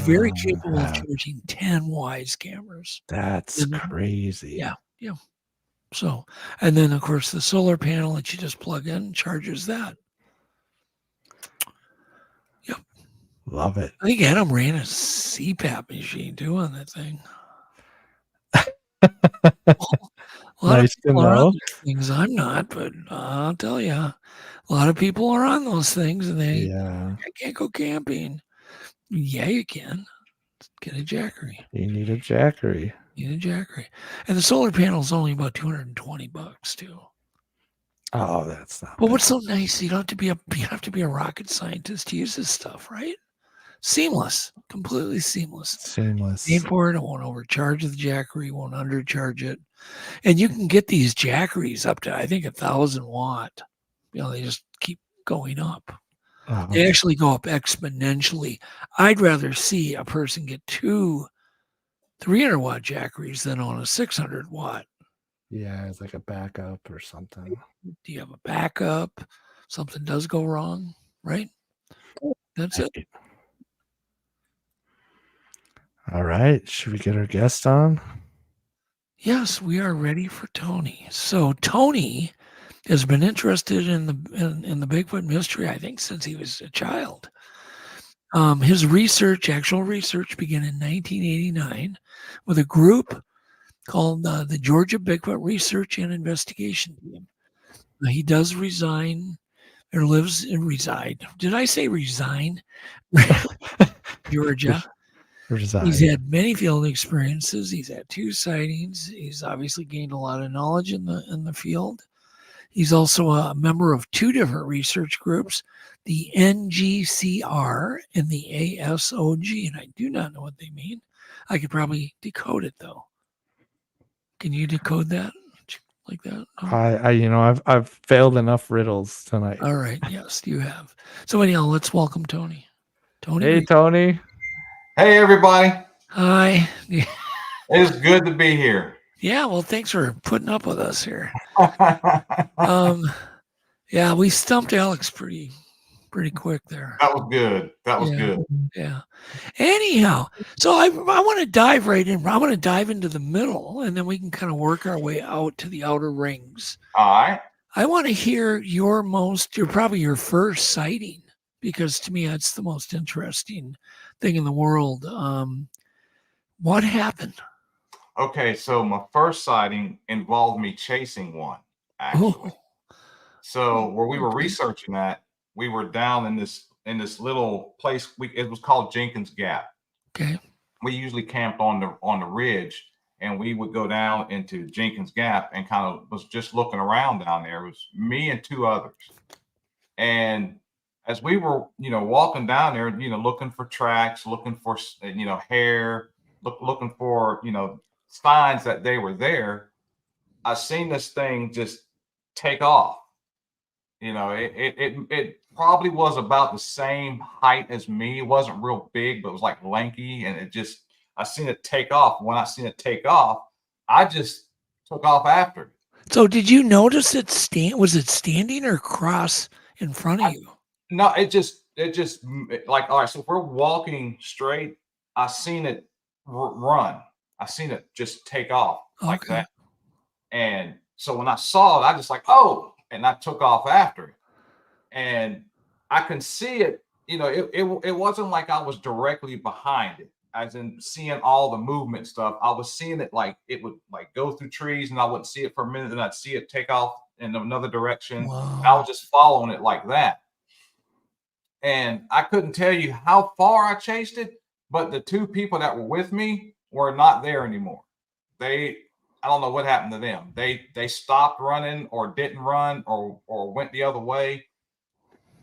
Very capable of charging 10 wise cameras.
That's
And then-
crazy.
Yeah, yeah. So, and then of course the solar panel that you just plug in charges that. Yep.
Love it.
I think Adam ran a CPAP machine too on that thing. A lot
Nice
of
to
people are on
know.
those things. I'm not, but I'll tell you, a lot of people are on those things, and they
Yeah,
I can't go camping. Yeah, you can. Get a Jackery.
you need a Jackery.
Get a Jackery, and the solar panel is only about $220 too.
Oh, that's not.
But what's so nice? You don't have to be a rocket scientist to use this stuff, right? Seamless, completely seamless.
Seamless.
Pay for it. It won't overcharge the Jackery. Won't undercharge it. And you can get these Jackeries up to, I think, 1,000 watt. You know, they just keep going up.
Oh,
They actually go up exponentially. I'd rather see a person get 2 300 watt Jackeries than on a 600 watt.
yeah, it's like a backup or something.
Do you have a backup? Something does go wrong, right? That's it.
Right. All right. Should we get our guest on?
Yes, we are ready for Tony. So Tony has been interested in the Bigfoot mystery, I think, since he was a child. His actual research, began in 1989 with a group called the Georgia Bigfoot Research and Investigation Team. He does reside. Did I say resign? Georgia. He's had many field experiences. He's had 2 sightings. He's obviously gained a lot of knowledge in the field. He's also a member of 2 different research groups, the NGCR and the ASOG, and I do not know what they mean. I could probably decode it though. Can you decode that like that? No?
I've failed enough riddles tonight.
All right. Yes, you have. So anyhow, let's welcome Tony. Tony.
Hey, Tony.
Hey, everybody.
Hi.
It's good to be here.
Yeah, well, thanks for putting up with us here. Yeah, we stumped Alex pretty quick there.
That was good. That was good.
Yeah. Anyhow, so I want to dive right in. I want to dive into the middle, and then we can kind of work our way out to the outer rings.
All right.
I want to hear your probably your first sighting, because to me that's the most interesting thing in the world. What happened?
Okay, so my first sighting involved me chasing one, actually. So where we were researching that, we were down in this little place. It was called Jenkins Gap.
Okay.
We usually camped on the ridge, and we would go down into Jenkins Gap and kind of was just looking around down there. It was me and 2 others. And as we were, walking down there, looking for tracks, looking for, hair, looking for, signs that they were there, I seen this thing just take off. It probably was about the same height as me. It wasn't real big, but it was like lanky, and I seen it take off. When I seen it take off, I just took off after it.
So did you notice it was it standing or cross in front of you?
No, it just like, all right, so if we're walking straight, I seen it run. I seen it just take off like that. And so when I saw it, I just like, oh, and I took off after it. And I can see it, it wasn't like I was directly behind it, as in seeing all the movement stuff. I was seeing it like it would like go through trees, and I wouldn't see it for a minute, and I'd see it take off in another direction.
Wow.
I was just following it like that. And I couldn't tell you how far I chased it, but the 2 people that were with me were not there anymore. I don't know what happened to them. They stopped running, or didn't run, or went the other way.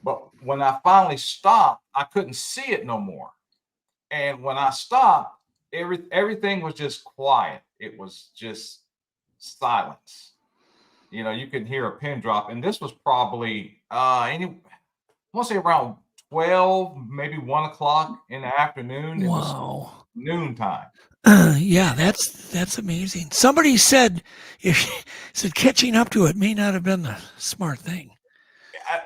But when I finally stopped, I couldn't see it no more. And when I stopped, everything was just quiet. It was just silence. You could hear a pin drop. And this was probably I want to say around 12, maybe 1 o'clock in the afternoon.
Wow.
It was noontime.
Yeah, that's amazing. Somebody said catching up to it may not have been the smart thing.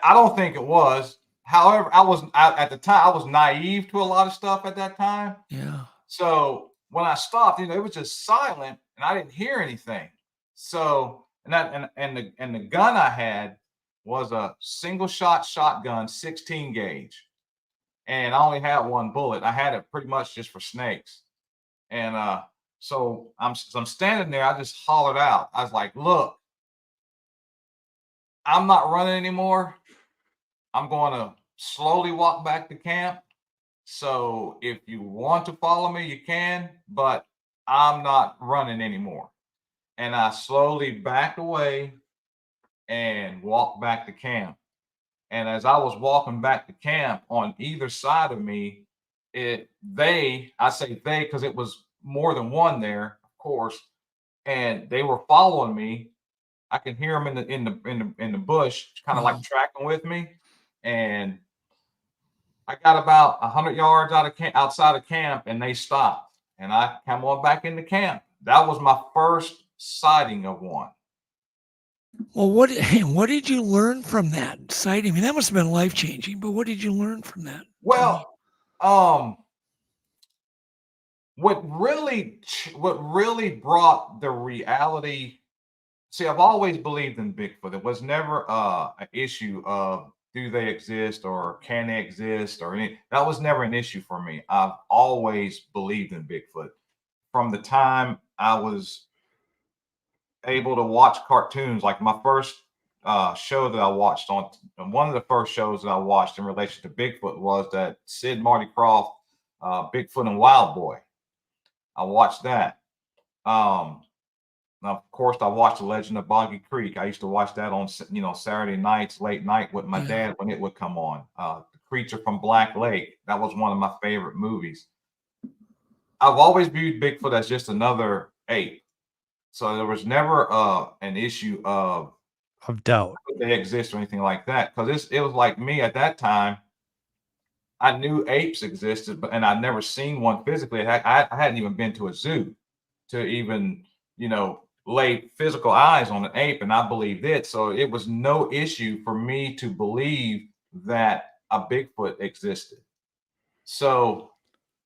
I don't think it was. However, at the time, I was naive to a lot of stuff at that time.
Yeah.
So when I stopped, it was just silent, and I didn't hear anything. So and the gun I had was a single shot shotgun, 16 gauge, and I only had 1 bullet. I had it pretty much just for snakes. And so I'm standing there. I just hollered out. I was like, "Look, I'm not running anymore. I'm going to slowly walk back to camp. So if you want to follow me, you can, but I'm not running anymore." And I slowly backed away and walked back to camp. And as I was walking back to camp, on either side of me, I say they because it was more than one there, of course, and they were following me. I can hear them in the bush, kind of like tracking with me. And I got about 100 yards outside of camp, and they stopped. And I came on back into camp. That was my first sighting of one.
Well, what did you learn from that sighting? I mean, that must have been life-changing, but what did you learn from that?
Well, what really brought the reality. See, I've always believed in Bigfoot. It was never an issue of do they exist or can they exist or any. That was never an issue for me. I've always believed in Bigfoot from the time I was able to watch cartoons. Like my first show that I watched one of the first shows that I watched in relation to Bigfoot was that Sid Marty Krofft, Bigfoot and Wild Boy. I watched that. of course, I watched The Legend of Boggy Creek. I used to watch that on, Saturday nights, late night with my dad when it would come on. The Creature from Black Lake. That was one of my favorite movies. I've always viewed Bigfoot as just another ape. So there was never an issue of
doubt
they exist or anything like that. Because it was like me at that time. I knew apes existed, and I'd never seen one physically. I hadn't even been to a zoo to even, lay physical eyes on an ape, and I believed it. So it was no issue for me to believe that a Bigfoot existed. So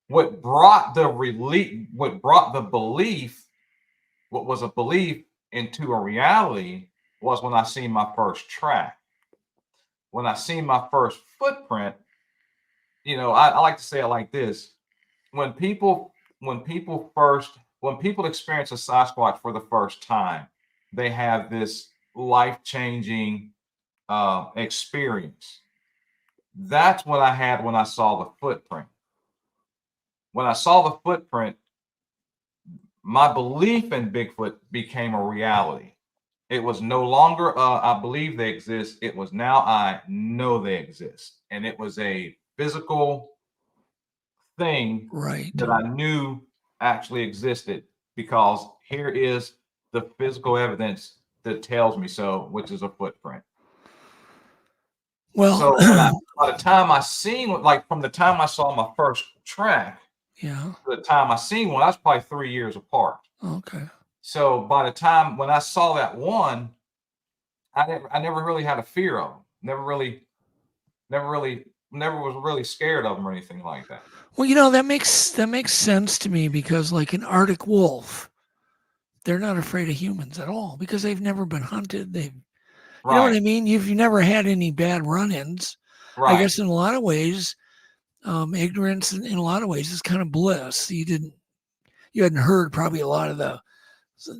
what was a belief into a reality was when I seen my first track. When I seen my first footprint, I like to say it like this. When people experience a Sasquatch for the first time, they have this life-changing experience. That's what I had when I saw the footprint. When I saw the footprint, my belief in Bigfoot became a reality. It was no longer, I believe they exist. It was now I know they exist. And it was a physical thing that I knew actually existed, because here is the physical evidence that tells me so, which is a footprint.
Well,
so by the time I seen, from the time I saw my first track, to the time I seen one, I was probably 3 years apart.
Okay.
So by the time when I saw that one, I never really had a fear of them. Never was really scared of them or anything like that.
Well, that makes sense to me, because like an Arctic wolf, they're not afraid of humans at all because they've never been hunted. You know what I mean? You've never had any bad run-ins. Right. I guess in a lot of ways, ignorance in a lot of ways is kind of bliss. You hadn't heard probably a lot of the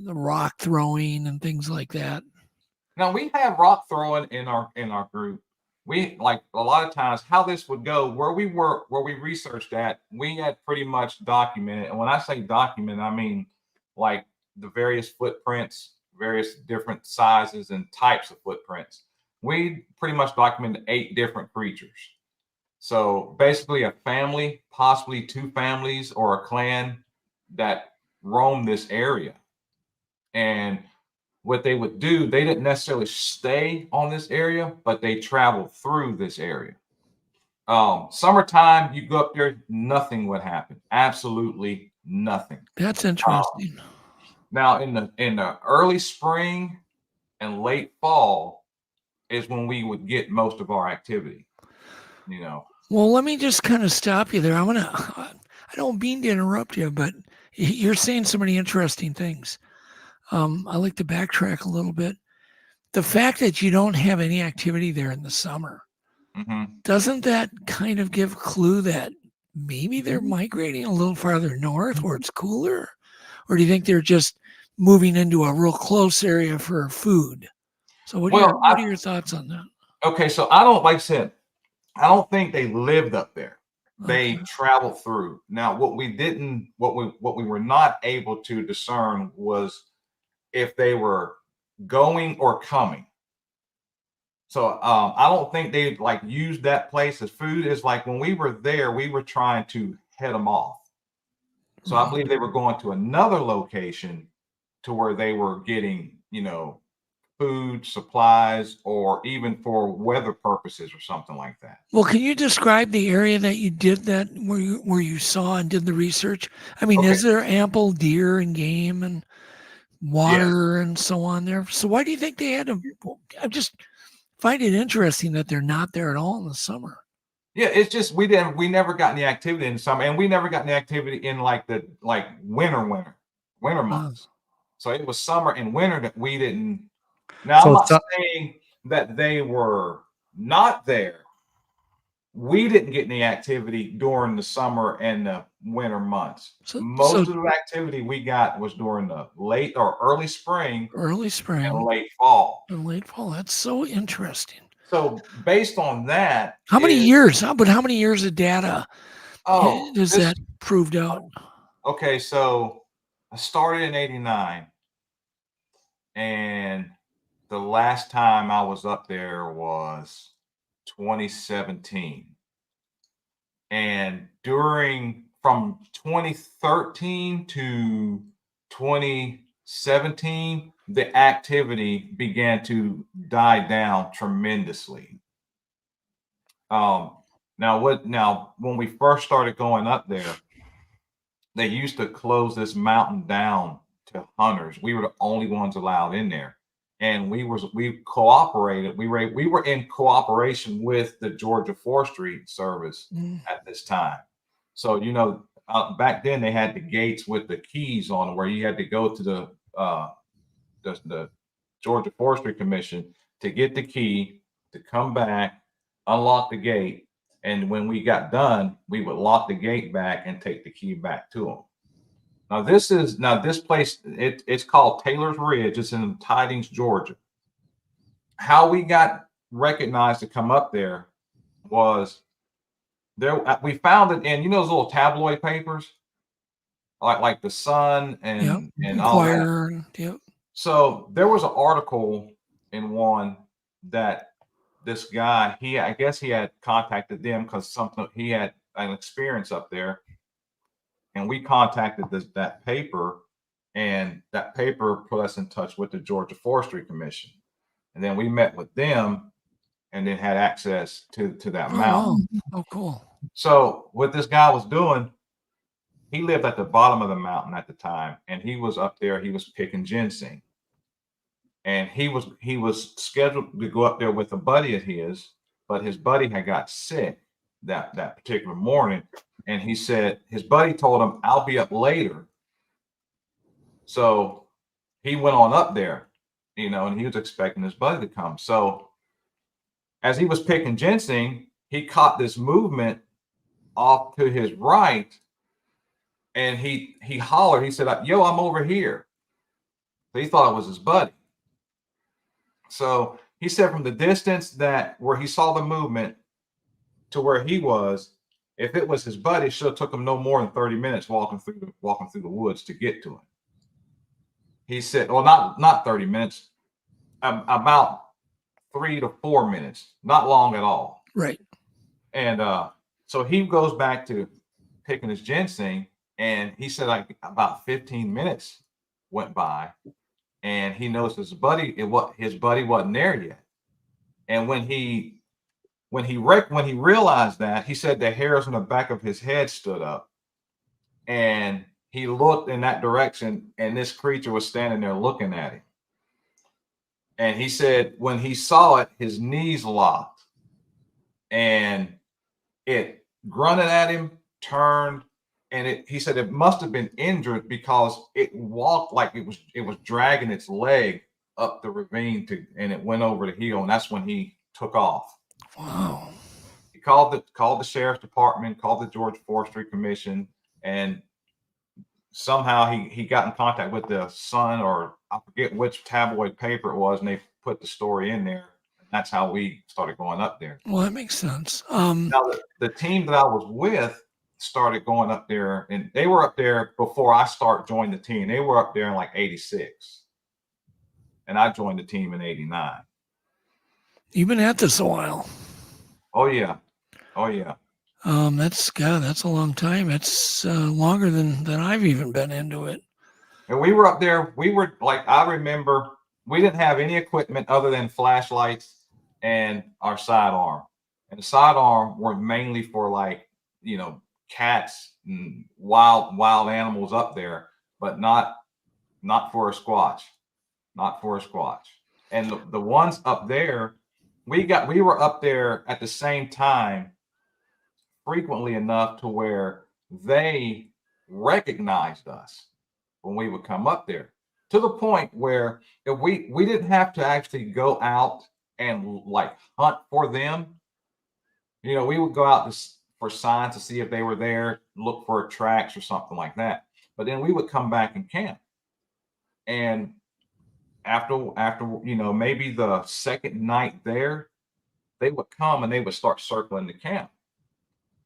rock throwing and things like that.
Now we have rock throwing in our group. We, like, a lot of times how this would go, where we researched that, we had pretty much documented. And when I say document, I mean like the various footprints, various different sizes and types of footprints. We pretty much documented 8 different creatures. So basically a family, possibly 2 families or a clan that roam this area. And what they would do, they didn't necessarily stay on this area, but they traveled through this area. Summertime, you go up there, nothing would happen. Absolutely nothing.
That's interesting.
Now in the early spring and late fall is when we would get most of our activity.
Well, let me just kind of stop you there. I don't mean to interrupt you, but you're saying so many interesting things. I like to backtrack a little bit. The fact that you don't have any activity there in the summer, doesn't that kind of give a clue that maybe they're migrating a little farther north where it's cooler? Or do you think they're just moving into a real close area for food? So what are your thoughts on that?
Okay, so I don't think they lived up there. They traveled through. Now, what we were not able to discern was if they were going or coming. So I don't think they used that place as food. It's like when we were there, we were trying to head them off. So I believe they were going to another location to where they were getting, food, supplies, or even for weather purposes or something like that.
Well, can you describe the area that you did that, where you saw and did the research? I mean, is there ample deer and game and water and so on there? So why do you think they had to? I just find it interesting that they're not there at all in the summer.
Yeah, it's just we never got any activity in the summer, and we never got any activity in winter months. So it was summer and winter that we didn't. Now I'm not saying that they were not there. We didn't get any activity during the summer and the winter months. Most of the activity we got was during the late or early spring and late fall.
That's so interesting.
So based on that,
how many years of data is that proved out?
Okay, so I started in 89. And the last time I was up there was 2017. And from 2013 to 2017, the activity began to die down tremendously. Now when we first started going up there, they used to close this mountain down to hunters. We were the only ones allowed in there. And we cooperated. We were in cooperation with the Georgia Forestry Service at this time. So, back then they had the gates with the keys on them where you had to go to the Georgia Forestry Commission to get the key, to come back, unlock the gate. And when we got done, we would lock the gate back and take the key back to them. This place, it's called Taylor's Ridge. It's in Tidings, Georgia. How we got recognized to come up there was we found it in, those little tabloid papers, like the Sun and all that.
Yep.
So there was an article in one that this guy, I guess he had contacted them because he had an experience up there. And we contacted that paper, and that paper put us in touch with the Georgia Forestry Commission. And then we met with them and then had access to that mountain.
Oh, cool.
So what this guy was doing, he lived at the bottom of the mountain at the time, and he was up there, he was picking ginseng. And he was scheduled to go up there with a buddy of his, but his buddy had got sick that particular morning. And he said, his buddy told him, I'll be up later. So he went on up there, and he was expecting his buddy to come. So as he was picking ginseng, he caught this movement off to his right. And he hollered, he said, yo, I'm over here. So he thought it was his buddy. So he said from the distance where he saw the movement to where he was, if it was his buddy, it should have took him no more than 30 minutes walking through the woods to get to him. He said, well, not 30 minutes, about 3 to 4 minutes, not long at all.
Right.
And so he goes back to picking his ginseng, and he said like about 15 minutes went by, and he noticed his buddy wasn't there yet. And when he realized that, he said the hairs on the back of his head stood up, and he looked in that direction, and this creature was standing there looking at him. And he said when he saw it, his knees locked, and it grunted at him, turned, and he said it must have been injured because it walked like it was dragging its leg up the ravine and it went over the hill, and that's when he took off.
Wow.
He called the sheriff's department, called the Georgia Forestry Commission, and somehow he got in contact with the Sun, or I forget which tabloid paper it was, and they put the story in there. That's how we started going up there.
Well, that makes sense.
Now the team that I was with started going up there, and they were up there before I joined the team. They were up there in like 86, and I joined the team in 89.
You've been at this a while.
Oh yeah.
That's a long time. It's longer than I've even been into it.
And we were up there. We were like, I remember we didn't have any equipment other than flashlights and our sidearm. And the sidearm were mainly for like, cats and wild animals up there, but not for a squatch. Not for a squatch. And the ones up there, we were up there at the same time frequently enough to where they recognized us when we would come up there, to the point where if we didn't have to actually go out and like hunt for them. We would go out for signs to see if they were there, look for tracks or something like that. But then we would come back and camp. And after maybe the second night there, they would come and they would start circling the camp,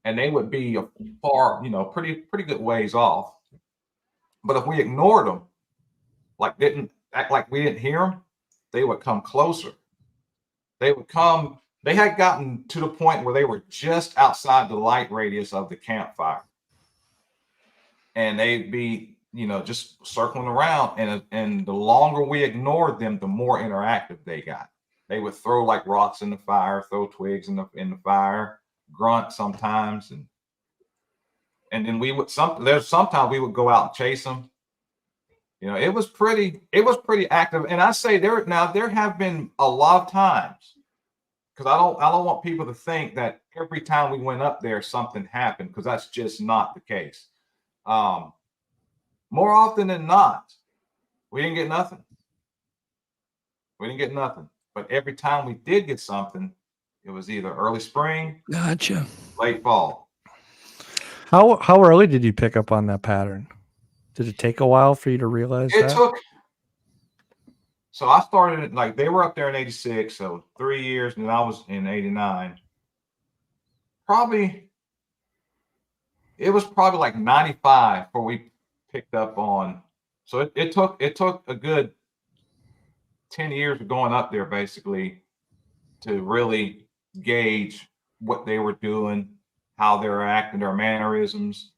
and they would be far, pretty good ways off. But if we ignored them, like didn't act like we didn't hear them, they would come closer. They had gotten to the point where they were just outside the light radius of the campfire. And they'd be, just circling around. And the longer we ignored them, the more interactive they got. They would throw like rocks in the fire, throw twigs in the fire, grunt sometimes. And then sometimes we would go out and chase them. It was pretty active. And I say there have been a lot of times, because I don't want people to think that every time we went up there something happened, because that's just not the case. More often than not, we didn't get nothing. But every time we did get something, it was either early spring,
gotcha,
late fall.
How early did you pick up on that pattern? Did it take a while for you to realize that?
So I started like they were up there in 86, so 3 years, and I was in 89. It was probably like 95 before we picked up on. So it took a good 10 years of going up there basically to really gauge what they were doing, how they were acting, their mannerisms.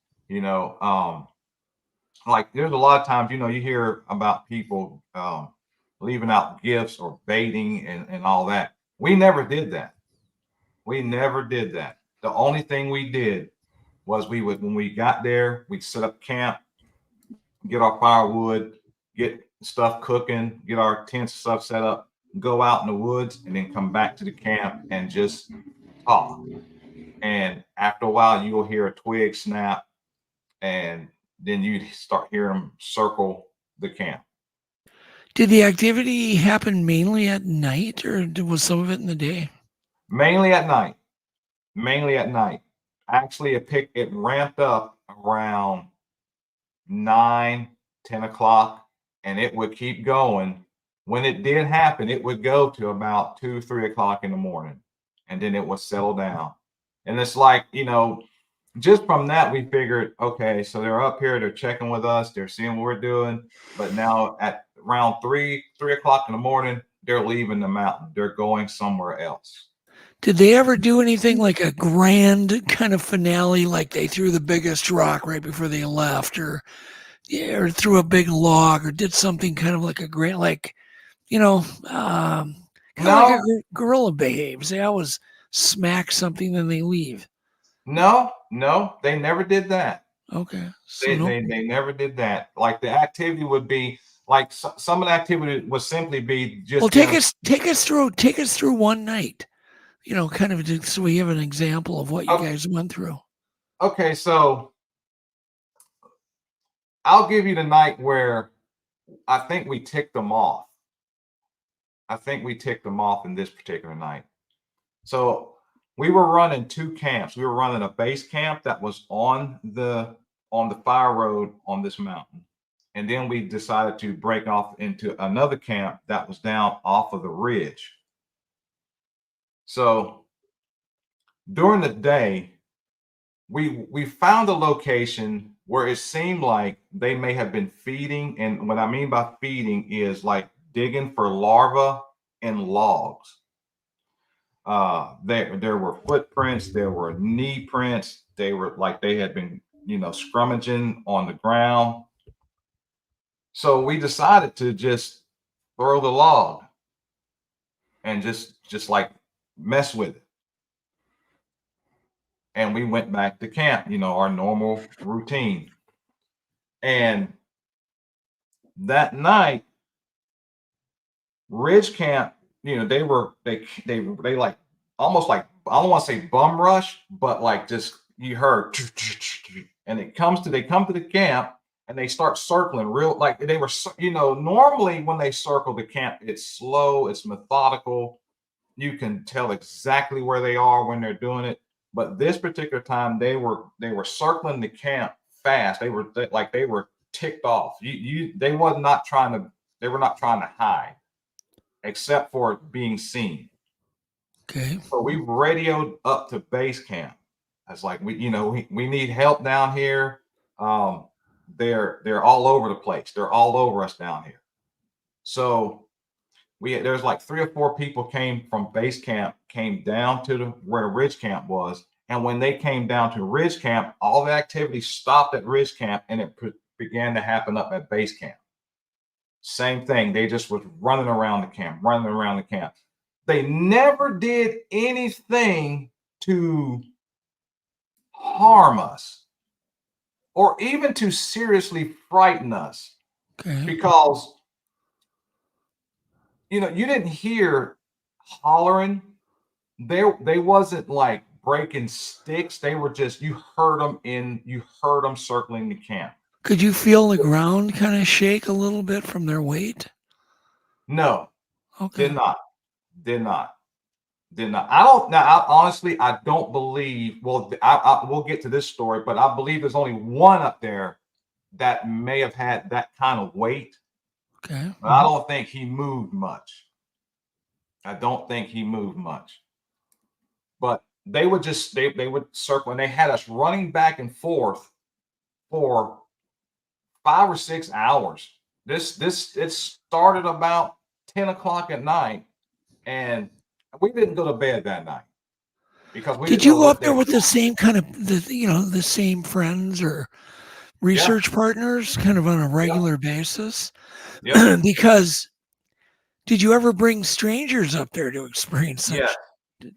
Like there's a lot of times, you hear about people leaving out gifts or baiting and all that. We never did that. The only thing we did was when we got there, we'd set up camp, get our firewood, get stuff cooking, get our tents and stuff set up, go out in the woods, and then come back to the camp and just talk. And after a while, you'll hear a twig snap, and then you'd start hearing them circle the camp.
Did the activity happen mainly at night, or was some of it in the day?
Mainly at night. Actually, it ramped up around 9, 10 o'clock, and it would keep going. When it did happen, it would go to about 2, 3 o'clock in the morning, and then it would settle down. And it's like, just from that, we figured, okay, so they're up here, they're checking with us, they're seeing what we're doing. But now at around 3 o'clock in the morning, they're leaving the mountain. They're going somewhere else.
Did they ever do anything like a grand kind of finale, like they threw the biggest rock right before they left, or threw a big log, or did something kind of like a grand, like, kind of like a gorilla behaves? They always smack something, then they leave.
No, they never did that.
Okay. So
they never did that. Like the activity would be like some of the activity would simply be just.
Well, take us through one night. Kind of so we have an example of what you guys went through.
Okay, so I'll give you the night where I think we ticked them off. In this particular night. So we were running 2 camps. We were running a base camp that was on the fire road on this mountain. And then we decided to break off into another camp that was down off of the ridge. So during the day, we found a location where it seemed like they may have been feeding. And what I mean by feeding is like digging for larvae in logs. There were footprints, there were knee prints. They were like they had been, scrummaging on the ground. So we decided to just throw the log and just like mess with it. And we went back to camp, our normal routine. And that night, Ridge Camp, they like almost like, I don't want to say bum rush, but like just you heard, and they come to the camp and they start circling real, like they were, normally when they circle the camp, it's slow, it's methodical. You can tell exactly where they are when they're doing it. But this particular time, they were circling the camp fast. They were ticked off. They were not trying to hide, except for being seen.
Okay.
So we radioed up to base camp. It's like we need help down here. They're all over the place. They're all over us down here. So there's like 3 or 4 people came from base camp, came down to where the ridge camp was. And when they came down to ridge camp, all the activity stopped at ridge camp and it began to happen up at base camp. Same thing. They just was running around the camp. They never did anything to harm us or even to seriously frighten us.
Okay.
Because, you didn't hear hollering. They wasn't like breaking sticks. They were just, you heard them circling the camp.
Could you feel the ground kind of shake a little bit from their weight?
No.
Okay.
Did not. Honestly, I don't believe, we'll get to this story, but I believe there's only one up there that may have had that kind of weight.
Okay.
But I don't think he moved much. But they would circle, and they had us running back and forth for 5 or 6 hours. It started about 10 o'clock at night, and we didn't go to bed that night because we
did you go up there with the same kind of the same friends or research partners kind of on a regular basis?
Yeah.
Because did you ever bring strangers up there to experience such?
Yes.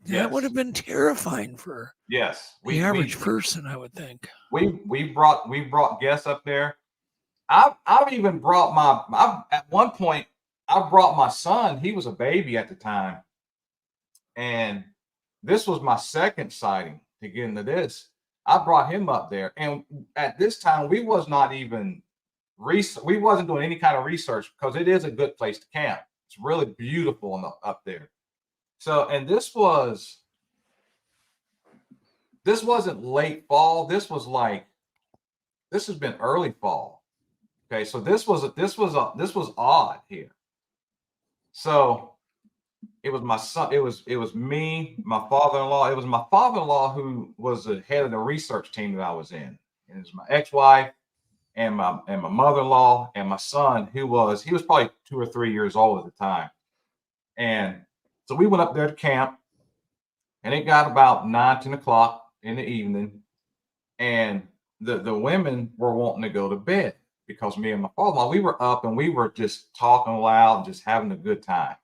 That would have been terrifying for the average person, I would think.
We brought guests up there. I've even brought at one point I brought my son. He was a baby at the time, and this was my second sighting to get into this. I brought him up there, and at this time we wasn't doing any kind of research because it is a good place to camp. It's really beautiful up there. So, and this wasn't late fall. This has been early fall. Okay, so this was odd here. So it was my son. It was me, my father-in-law. It was my father-in-law who was the head of the research team that I was in. And it was my ex-wife and my mother-in-law and my son, he was probably 2 or 3 years old at the time. And so we went up there to camp, and it got about 9, 10 o'clock in the evening, and the women were wanting to go to bed because me and my father-in-law, we were up and we were just talking loud, just having a good time.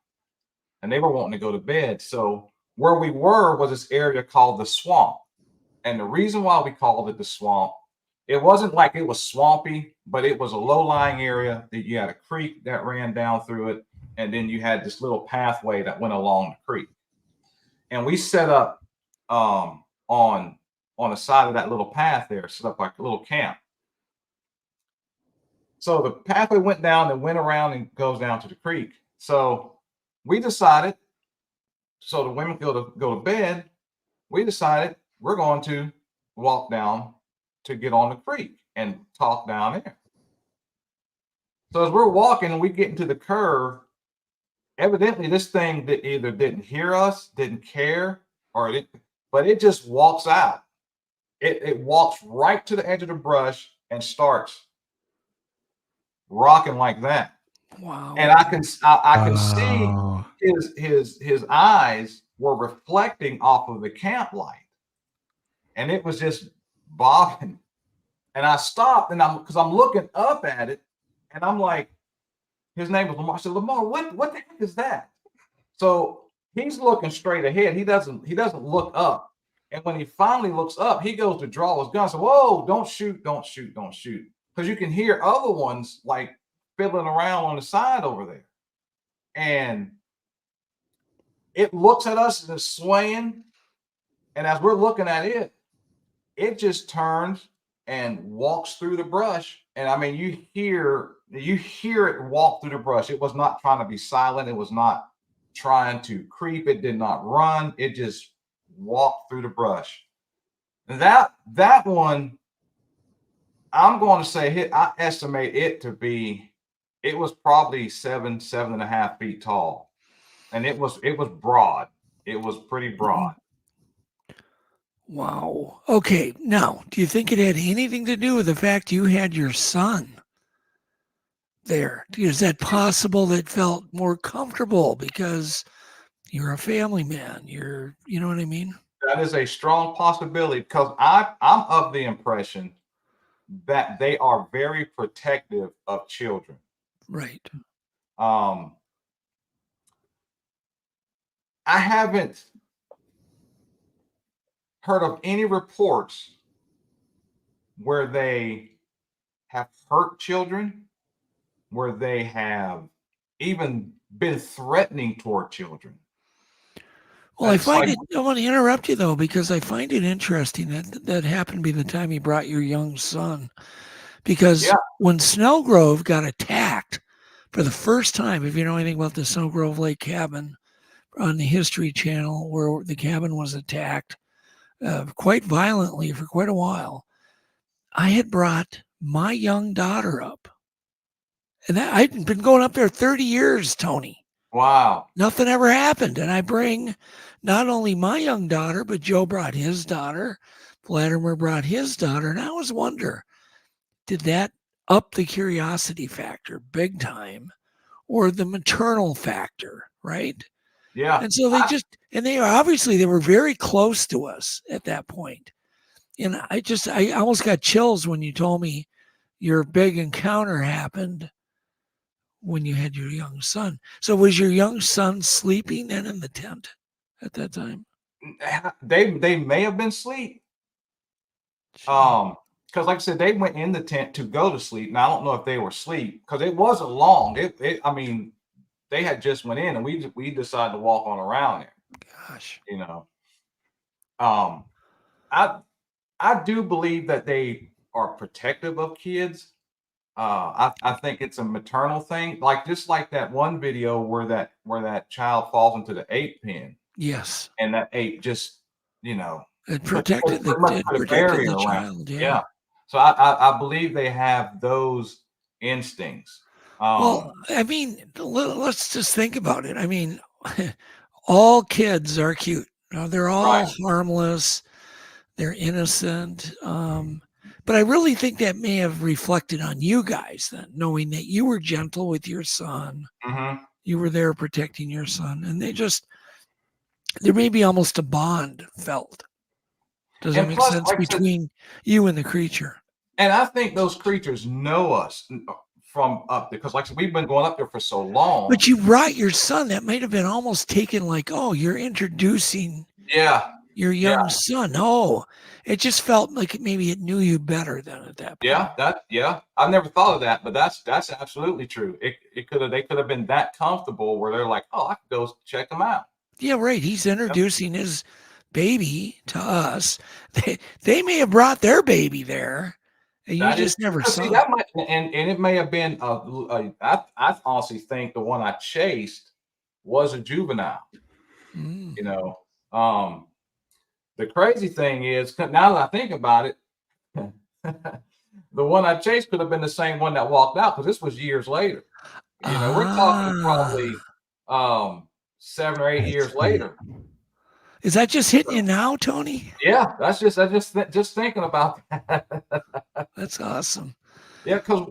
And they were wanting to go to bed. So where we were was this area called the swamp. And the reason why we called it the swamp, it wasn't like it was swampy, but it was a low-lying area that you had a creek that ran down through it. And then you had this little pathway that went along the creek. And we set up on the side of that little path there, set up like a little camp. So the pathway went down and went around and goes down to the creek. So we decided, so the women go to bed, we decided we're going to walk down to get on the creek and talk down there. So as we're walking and we get into the curve, evidently this thing that either didn't hear us, didn't care, but it just walks out. It walks right to the edge of the brush and starts rocking like that.
Wow.
And I can see his eyes were reflecting off of the camp light. And it was just bobbing. And I stopped because I'm looking up at it, and I'm like, his name was Lamar. I said, Lamar, what the heck is that? So he's looking straight ahead. He doesn't look up. And when he finally looks up, he goes to draw his gun. So, whoa, don't shoot. Because you can hear other ones like fiddling around on the side over there. And it looks at us and it's swaying. And as we're looking at it, it just turns and walks through the brush. And I mean, you hear it walk through the brush. It was not trying to be silent. It was not trying to creep. It did not run. It just walked through the brush. And that one, I'm going to say, I estimate it to be, it was probably 7.5 feet tall. And it was broad. It was pretty broad.
Wow. Okay. Now, do you think it had anything to do with the fact you had your son there? Is that possible that felt more comfortable because you're a family man? You know what I mean?
That is a strong possibility because I'm of the impression that they are very protective of children.
Right.
I haven't heard of any reports where they have hurt children, where they have even been threatening toward children.
Well, I want to interrupt you though, because I find it interesting that happened to be the time you brought your young son. Because when Snellgrove got attacked for the first time, if you know anything about the Snellgrove Lake cabin on the History Channel, where the cabin was attacked quite violently for quite a while, I had brought my young daughter up. And I'd been going up there 30 years, Tony.
Wow.
Nothing ever happened. And I bring not only my young daughter, but Joe brought his daughter. Vladimir brought his daughter. And I always wonder, did that up the curiosity factor big time or the maternal factor, right?
Yeah.
And so they were very close to us at that point. And I almost got chills when you told me your big encounter happened when you had your young son. So was your young son sleeping then in the tent at that time?
They may have been asleep. Because like I said, they went in the tent to go to sleep. Now I don't know if they were asleep because it wasn't long. I mean, they had just went in and we decided to walk on around there.
Gosh.
You know. I do believe that they are protective of kids. I think it's a maternal thing, just like that one video where that child falls into the ape pen.
Yes.
And that ape just,
it protected the child.
Yeah. So I believe they have those instincts.
Well, I mean, let's just think about it. I mean, all kids are cute. They're all harmless. They're innocent. But I really think that may have reflected on you guys then, knowing that you were gentle with your son.
Mm-hmm.
You were there protecting your son. And there may be almost a bond felt. Does that make sense between you and the creature?
And I think those creatures know us from up there because we've been going up there for so long.
But you brought your son. That might have been almost taken like, oh, you're introducing your young son. Oh, it just felt like maybe it knew you better than at that point.
I've never thought of that, but that's absolutely true. They could have been that comfortable where they're like, oh, I could go check them out.
Yeah, right. He's introducing his baby to us. They may have brought their baby there, and you just never saw.
That might, and it may have been. I honestly think the one I chased was a juvenile.
Mm.
The crazy thing is, now that I think about it, the one I chased could have been the same one that walked out because this was years later. We're talking probably 7 or 8 years later.
Is that just hitting you now, Tony?
Yeah, that's just thinking about that.
That's awesome.
Yeah, because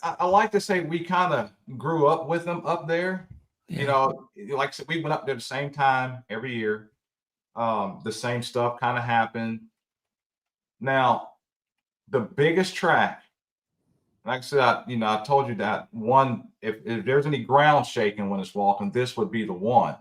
I like to say we kind of grew up with them up there.
Yeah.
Like I said, we went up there the same time every year. The same stuff kind of happened. Now, the biggest track, like I said, I told you that one, if there's any ground shaking when it's walking, this would be the one.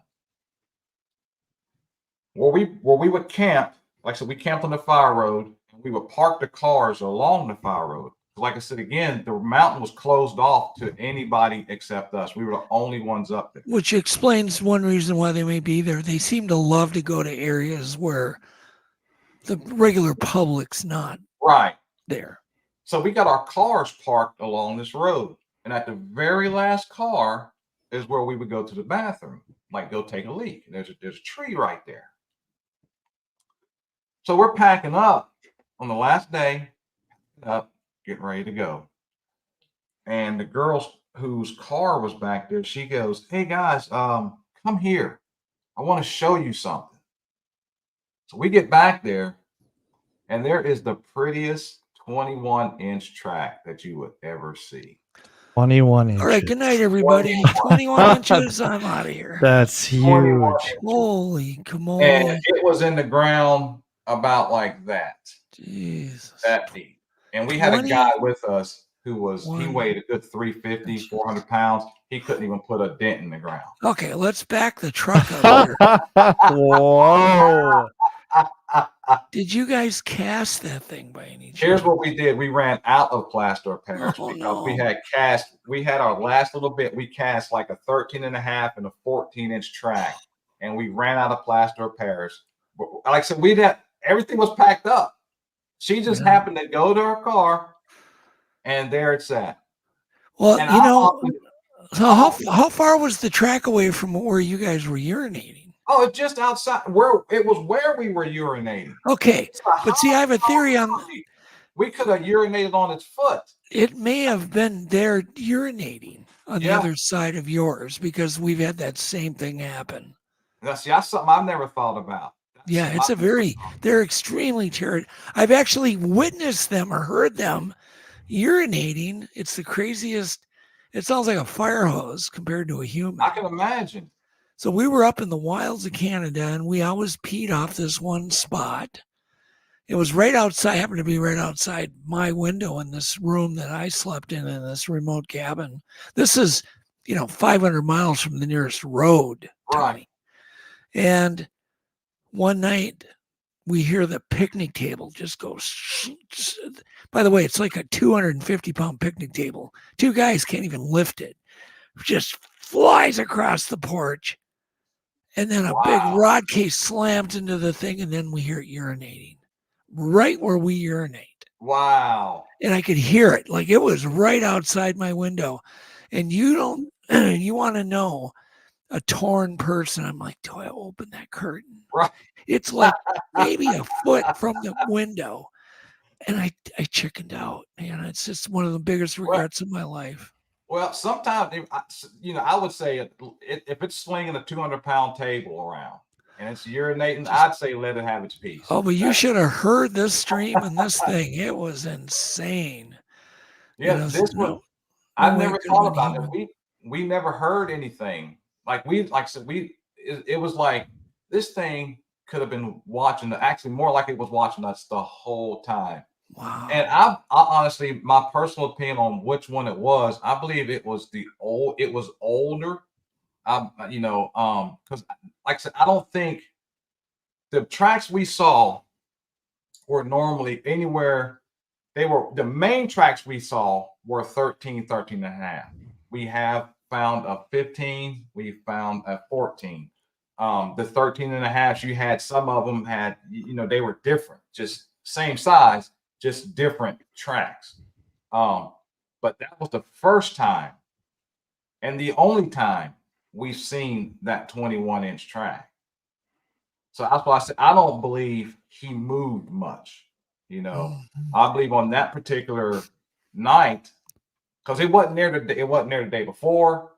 Where we would camp, like I said, we camped on the fire road, and we would park the cars along the fire road. Like I said, again, the mountain was closed off to anybody except us. We were the only ones up there.
Which explains one reason why they may be there. They seem to love to go to areas where the regular public's not there.
So we got our cars parked along this road. And at the very last car is where we would go to the bathroom, like go take a leak. There's a tree right there. So we're packing up on the last day, getting ready to go. And the girl whose car was back there, she goes, "Hey guys, come here. I want to show you something." So we get back there, and there is the prettiest 21-inch track that you would ever see.
21 inches.
All right, good night, everybody. 21 inches, I'm out of here.
That's huge.
Holy camole.
And it was in the ground about like that.
Jesus.
That deep. And we had a guy with us who he weighed a good 350, 400 pounds. He couldn't even put a dent in the ground.
Okay, let's back the truck up here.
Whoa.
Did you guys cast that thing by any chance?
Here's what we did. We ran out of plaster of Paris because we had our last little bit. We cast like a 13 and a half and a 14-inch track, and we ran out of plaster of Paris. But like I said, everything was packed up. She just happened to go to her car, and there it's at.
Well, so how far was the track away from where you guys were urinating?
Oh, it's just outside where we were urinating.
Okay, but see, I have a theory on.
We could have urinated on its foot.
It may have been there urinating on the other side of yours because we've had that same thing happen.
That's something I've never thought about.
They're extremely terrible. I've actually witnessed them or heard them urinating. It's the craziest. It sounds like a fire hose compared to a human.
I can imagine.
So we were up in the wilds of Canada, and we always peed off this one spot. It was right outside, happened to be right outside my window in this room that I slept in this remote cabin. This is, 500 miles from the nearest road.
Right.
And one night, we hear the picnic table just go. By the way, it's like a 250-pound picnic table. Two guys can't even lift it. Just flies across the porch. And then a big rod case slams into the thing, and then we hear it urinating right where we urinate.
Wow.
And I could hear it. Like it was right outside my window. And you want to know a torn person. I'm like, do I open that curtain?
Right.
It's like maybe a foot from the window. And I chickened out, man. It's just one of the biggest regrets of my life.
Well, sometimes, I would say if it's slinging a 200-pound table around and it's urinating, I'd say let it have its piece.
Oh, but you should have heard this stream and this thing. It was insane.
Yeah, I've never thought about it. We never heard anything. It was like this thing could have been watching, actually more like it was watching us the whole time.
Wow.
And I honestly, my personal opinion on which one it was, I believe it was older. Because like I said, I don't think the tracks we saw were normally anywhere. The main tracks we saw were 13 and a half. We have found a 15, we found a 14. The 13 and a half, you had some of them had, they were different, just same size, just different tracks. But that was the first time and the only time we've seen that 21-inch track. So that's why I said I don't believe he moved much. I believe on that particular night, because it wasn't there the day before,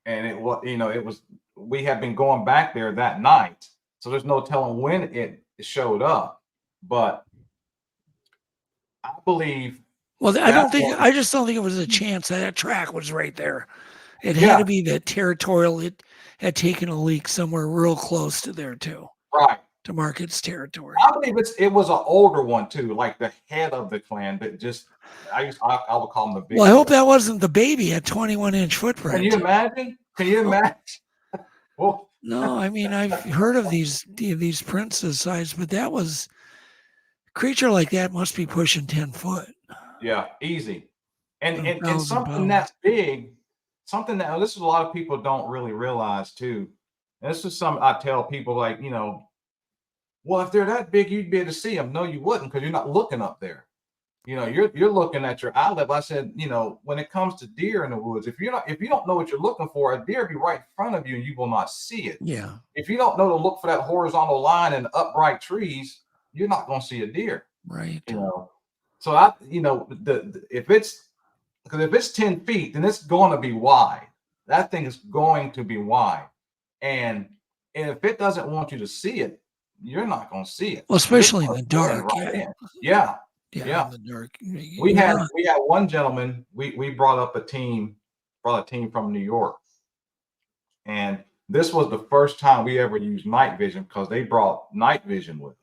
and it was we had been going back there that night, so there's no telling when it showed up. But I believe.
Well, I just don't think it was a chance that track was right there. It had to be that territorial. It had taken a leak somewhere real close to there too.
Right.
To mark its territory.
I believe it was an older one too, like the head of the clan that just I would call him the big.
Well, I hope that wasn't the baby at 21-inch footprint.
Can you imagine? Well,
no, I mean I've heard of these prints this size, but that was a creature like that must be pushing 10 foot.
Yeah, easy. And something that's big, something that this is a lot of people don't really realize too. And this is something I tell people well, if they're that big, you'd be able to see them. No, you wouldn't, because you're not looking up there. You're looking at your eye level. I said, when it comes to deer in the woods, if you don't know what you're looking for, a deer will be right in front of you and you will not see it.
Yeah.
If you don't know to look for that horizontal line in upright trees, you're not going to see a deer.
Right.
So if it's 10 feet, then it's going to be wide. That thing is going to be wide. And if it doesn't want you to see it, you're not going to see it.
Well, especially in the dark.
Yeah. Yeah.
in the dark.
We had one gentleman. We brought a team from New York, and this was the first time we ever used night vision because they brought night vision with them.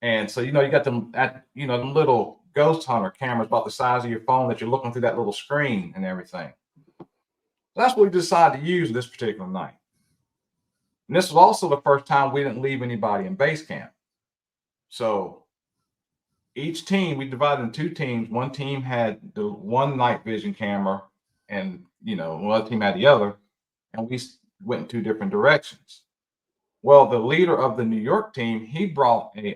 And so, you got them them little ghost hunter cameras about the size of your phone that you're looking through that little screen and everything. That's what we decided to use this particular night. And this was also the first time we didn't leave anybody in base camp. So each team, we divided in two teams. One team had the one night vision camera, and one other team had the other, and we went in two different directions. Well, the leader of the New York team, he brought a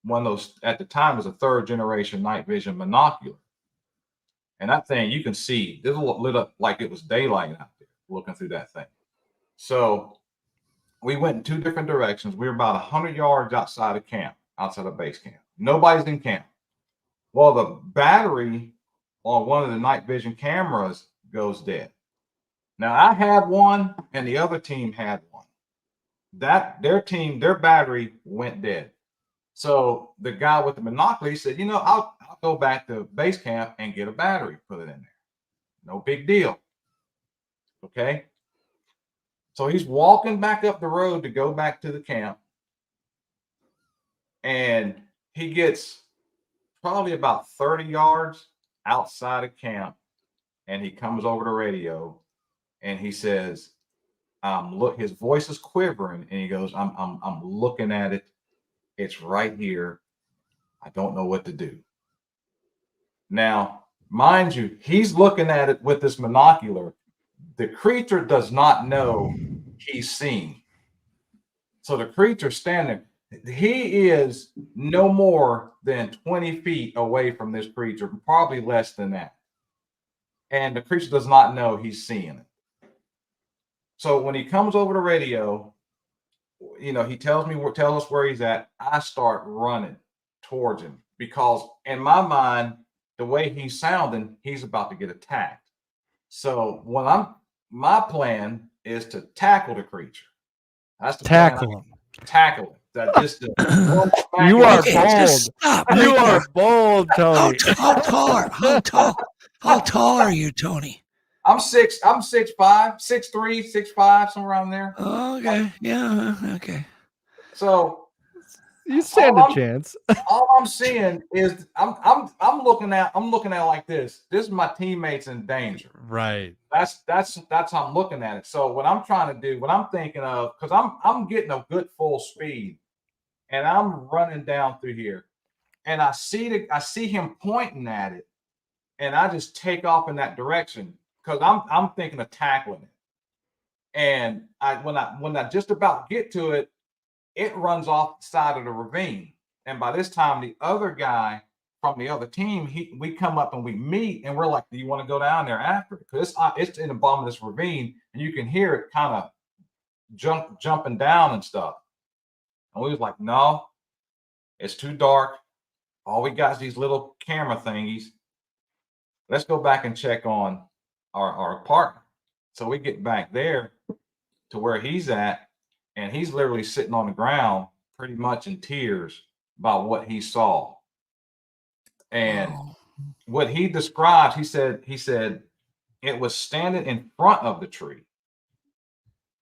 one of those, at the time, was a third generation night vision monocular. And that thing, you can see, it lit up like it was daylight out there looking through that thing. So we went in two different directions. We were about 100 yards outside of camp, outside of base camp. Nobody's in camp. Well, the battery on one of the night vision cameras goes dead. Now, I had one and the other team had one. Their battery went dead. So the guy with the monocular, he said, I'll go back to base camp and get a battery, put it in there. No big deal. Okay. So he's walking back up the road to go back to the camp. And he gets probably about 30 yards outside of camp. And he comes over the radio and he says, his voice is quivering, and he goes, I'm looking at it. It's right here. I don't know what to do. Now, mind you, he's looking at it with this monocular. The creature does not know he's seeing. So the creature standing, he is no more than 20 feet away from this creature, probably less than that. And the creature does not know he's seeing it. So when he comes over the radio, he tells us where he's at. I start running towards him because in my mind, the way he's sounding, he's about to get attacked. So my plan is to tackle the creature. That's the
tackle him.
Tackle him. That just
you are bold. You are bold, Tony.
How tall are you, Tony?
I'm 6'5", 6'3", 6'5", somewhere around there.
Oh, okay. Yeah. Okay.
So
you stand a chance.
All I'm seeing is I'm looking at like this. This is my teammates in danger.
Right.
That's how I'm looking at it. So what I'm trying to do, what I'm thinking of, because I'm getting a good full speed, and I'm running down through here, and I see him pointing at it, and I just take off in that direction. Because I'm thinking of tackling it, and when I just about get to it, it runs off the side of the ravine. And by this time, the other guy from the other team, we come up and we meet, and we're like, "Do you want to go down there after it?" Because it's in the bottom of this ravine, and you can hear it kind of jumping down and stuff. And we was like, "No, it's too dark. All we got is these little camera thingies. Let's go back and check on our partner." So we get back there to where he's at, and he's literally sitting on the ground pretty much in tears about what he saw. And what he described, he said it was standing in front of the tree.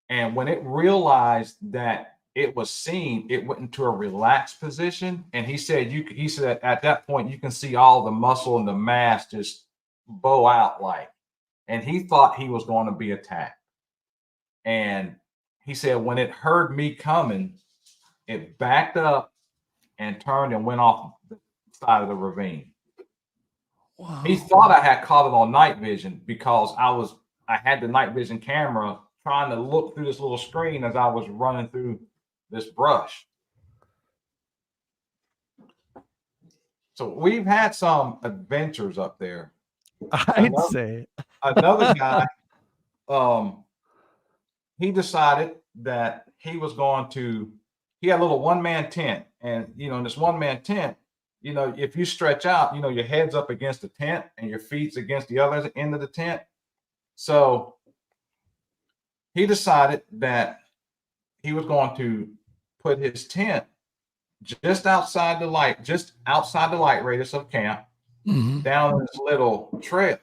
And when it realized that it was seen, it went into a relaxed position. And he said at that point you can see all the muscle and the mass just bow out like. And he thought he was going to be attacked. And he said when it heard me coming, it backed up and turned and went off the side of the ravine. Wow. He thought I had caught it on night vision because I had the night vision camera trying to look through this little screen as I was running through this brush. So we've had some adventures up there.
I'd say
another guy, he decided that he was going to, he had a little one-man tent. And, in this one-man tent, if you stretch out, your head's up against the tent and your feet's against the other end of the tent. So he decided that he was going to put his tent just outside the light radius of camp, down this little trail.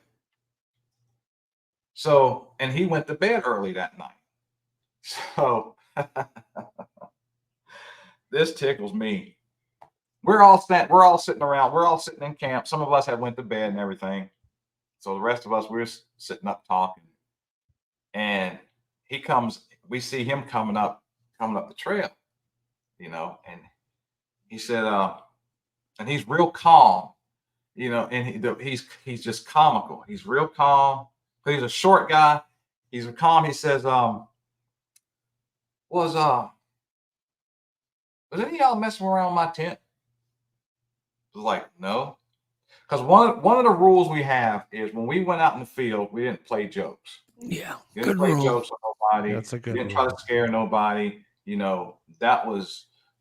So, and he went to bed early that night. So this tickles me. We're all sitting in camp. Some of us have went to bed and everything. So the rest of us, we're sitting up talking. And we see him coming up the trail, and he said, and he's real calm, and he's just comical. He's real calm. But he's a short guy. He's calm. He says, was any of y'all messing around my tent? I was like, no. Because one of the rules we have is when we went out in the field, we didn't play jokes.
Yeah,
we didn't play jokes on nobody.
That's a good
we didn't
rule.
try to scare nobody. There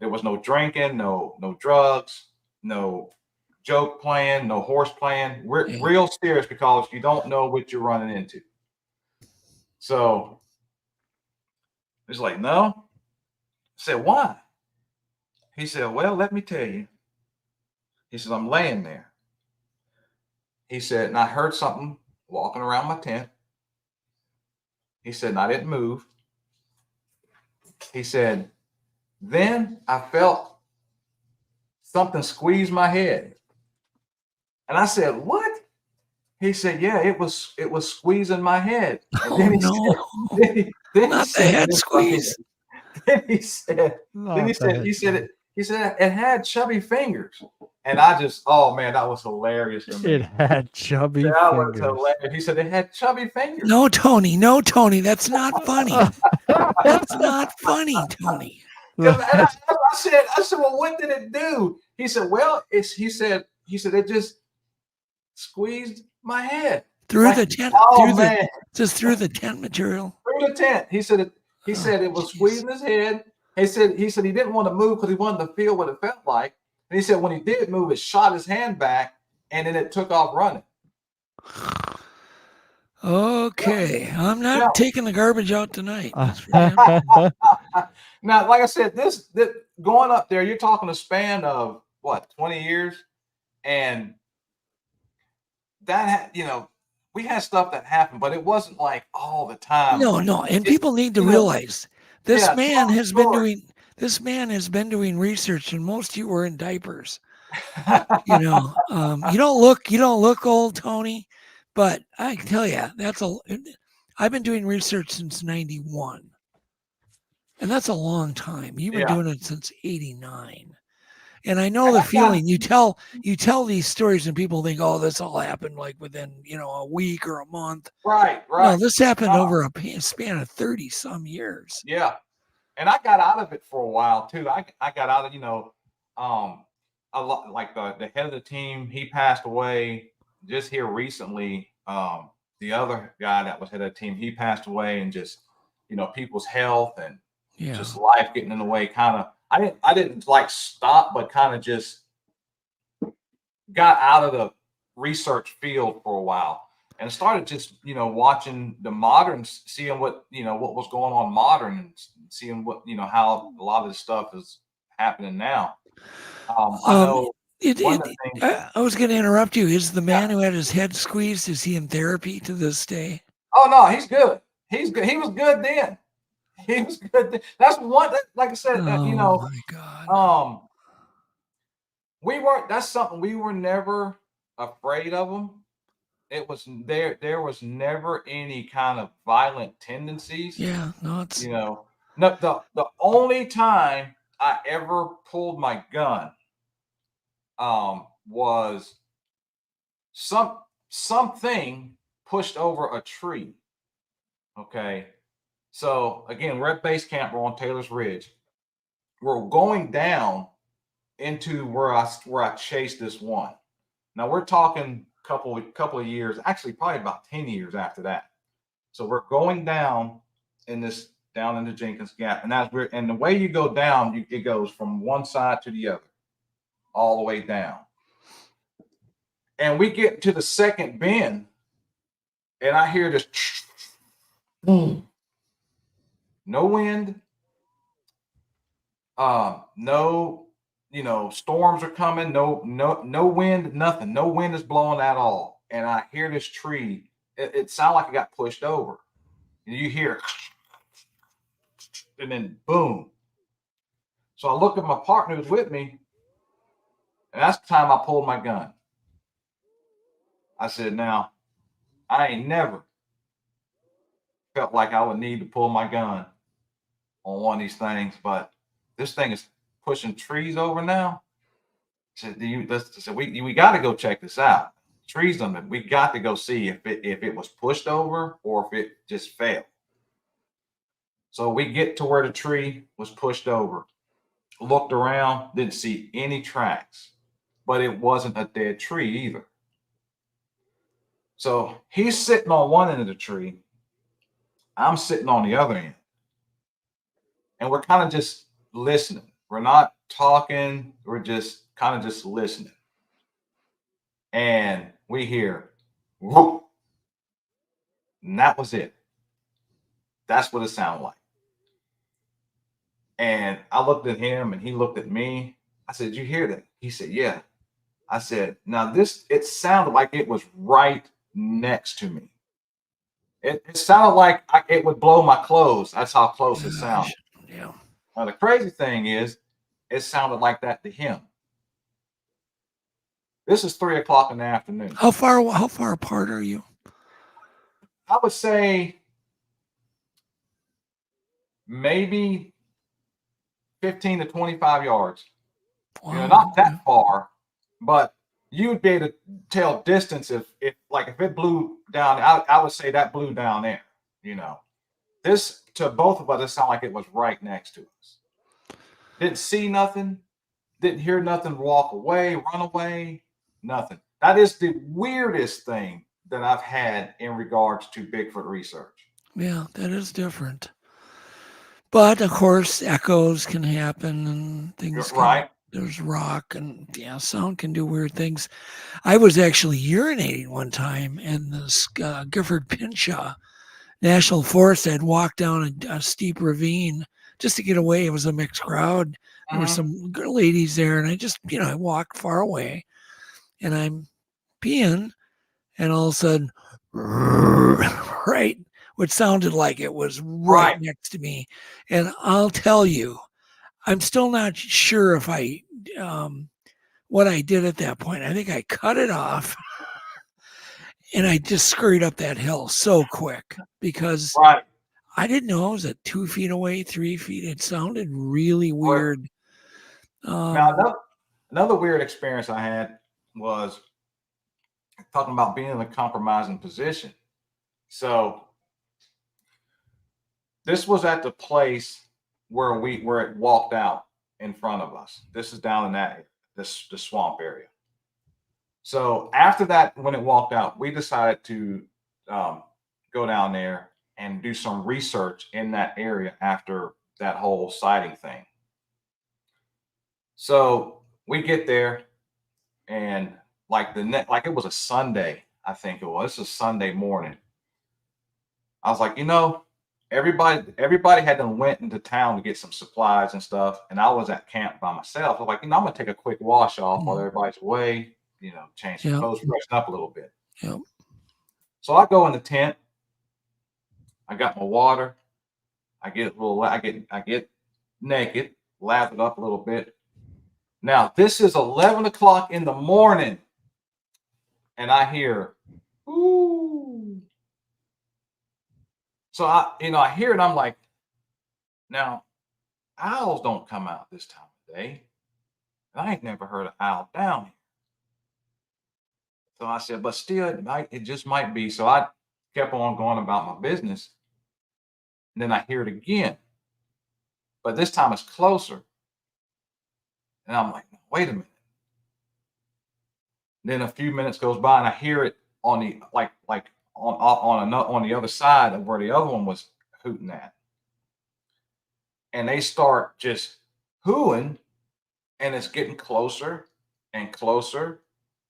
was no drinking, no drugs, no joke playing, no horse playing. We're real serious because you don't know what you're running into. So he's like, no. I said, why? He said, well, let me tell you. He said, I'm laying there. He said, and I heard something walking around my tent. He said, and I didn't move. He said, then I felt something squeeze my head. And I said, what? He said, yeah, it was squeezing my head. And then
Not the head squeeze.
He said it had chubby fingers. And I just, oh man, that was hilarious to me.
It had chubby
That
fingers.
was hilarious. He said it had chubby fingers.
No, Tony, that's not funny. That's not funny, Tony.
And I said, well, what did it do? He said, well, he said it just squeezed my head
through the tent. Through the tent material.
Through the tent. He said it was squeezing his head. He said he didn't want to move because he wanted to feel what it felt like. And he said when he did move, it shot his hand back and then it took off running.
Okay, I'm not taking the garbage out tonight.
Now, like I said, this going up there, you're talking a span of what, 20 years, and that we had stuff that happened, but it wasn't like all the time.
No, and people need to realize this man has been doing research, and most of you were in diapers. You don't look old, Tony, but I can tell you I've been doing research since '91, and that's a long time. You've been doing it since '89, and I know the feeling. You tell these stories, and people think, "Oh, this all happened like within a week or a month."
Right.
No, this happened over a span of 30 some years.
Yeah. And I got out of it for a while too. I got out of, a lot, like the head of the team, he passed away just here recently. The other guy that was head of the team, he passed away, and just, people's health and just life getting in the way. Kind of, I didn't like stop, but kind of just got out of the research field for a while and started just, watching the moderns, seeing what was going on modern, and seeing what, how a lot of this stuff is happening now. I know
I was going to interrupt you. Is the man who had his head squeezed, is he in therapy to this day?
Oh no, he's good. He's good. He was good then. He was good then. That's one, like I said,
my God.
That's something we were never afraid of him. It was there was never any kind of violent tendencies.
Yeah, no, it's
no, the only time I ever pulled my gun was something pushed over a tree. Okay. So again, we're at base camp, we're on Taylor's Ridge. We're going down into where I chased this one. Now we're talking couple of years, actually probably about 10 years after that. So we're going down into Jenkins Gap, and the way you go down, it goes from one side to the other, all the way down. And we get to the second bend, and I hear this boom. No wind, no storms are coming, no wind, nothing. No wind is blowing at all. And I hear this tree. It sounded like it got pushed over. And you hear, and then boom. So I look at my partner who's with me, and that's the time I pulled my gun. I said, now, I ain't never felt like I would need to pull my gun on one of these things, but this thing is pushing trees over now. I said, we got to go check this out. Trees on it. We got to go see if it was pushed over or if it just fell. So we get to where the tree was pushed over. Looked around, didn't see any tracks, but it wasn't a dead tree either. So he's sitting on one end of the tree. I'm sitting on the other end. And we're kind of just listening. We're not talking. We're just kind of just listening. And we hear, whoop. And that was it. That's what it sounded like. And I looked at him and he looked at me. I said, did you hear that? He said, yeah. I said, now it sounded like it was right next to me. It sounded like it would blow my clothes. That's how close it sounded.
Yeah.
Now, the crazy thing is, it sounded like that to him. This is 3 o'clock in the afternoon.
How far apart are you?
I would say maybe 15 to 25 yards.
Wow.
Not that far, but you would be able to tell distance if it blew down. I would say that blew down there. This to both of us, it sounded like it was right next to us. Didn't see nothing, didn't hear nothing. Walk away, run away, nothing. That is the weirdest thing that I've had in regards to Bigfoot research.
Yeah, that is different. But of course, echoes can happen and things.
Right.
There's rock and sound can do weird things. I was actually urinating one time in this Gifford Pinchot National Forest. I'd walked down a steep ravine just to get away. It was a mixed crowd. There were some good ladies there, and I just, I walked far away, and I'm peeing, and all of a sudden, right, which sounded like it was right next to me. And I'll tell you, I'm still not sure if what I did at that point. I think I cut it off and I just scurried up that hill so quick because I didn't know I was at 2 feet away, 3 feet. It sounded really weird.
Now, another weird experience I had was talking about being in a compromising position. So this was at the place where it walked out in front of us. This is down in the swamp area. So after that, when it walked out, we decided to go down there and do some research in that area after that whole sighting thing. So we get there, and it was a Sunday, I think it was. It's a Sunday morning. I was like, everybody had done went into town to get some supplies and stuff, and I was at camp by myself. I was like, I'm gonna take a quick wash off while everybody's away, change some clothes, freshen up a little bit.
Yep.
So I go in the tent. I got my water. I get naked, lather up a little bit. Now this is 11 o'clock in the morning, and I hear, ooh. So I hear it. I'm like, now, owls don't come out this time of day. I ain't never heard of owl down here. So I said, but still, it just might be. So I kept on going about my business. And then I hear it again, but this time it's closer. And I'm like, wait a minute. Then a few minutes goes by, and I hear it on the on the other side of where the other one was hooting at. And they start just hooing, and it's getting closer and closer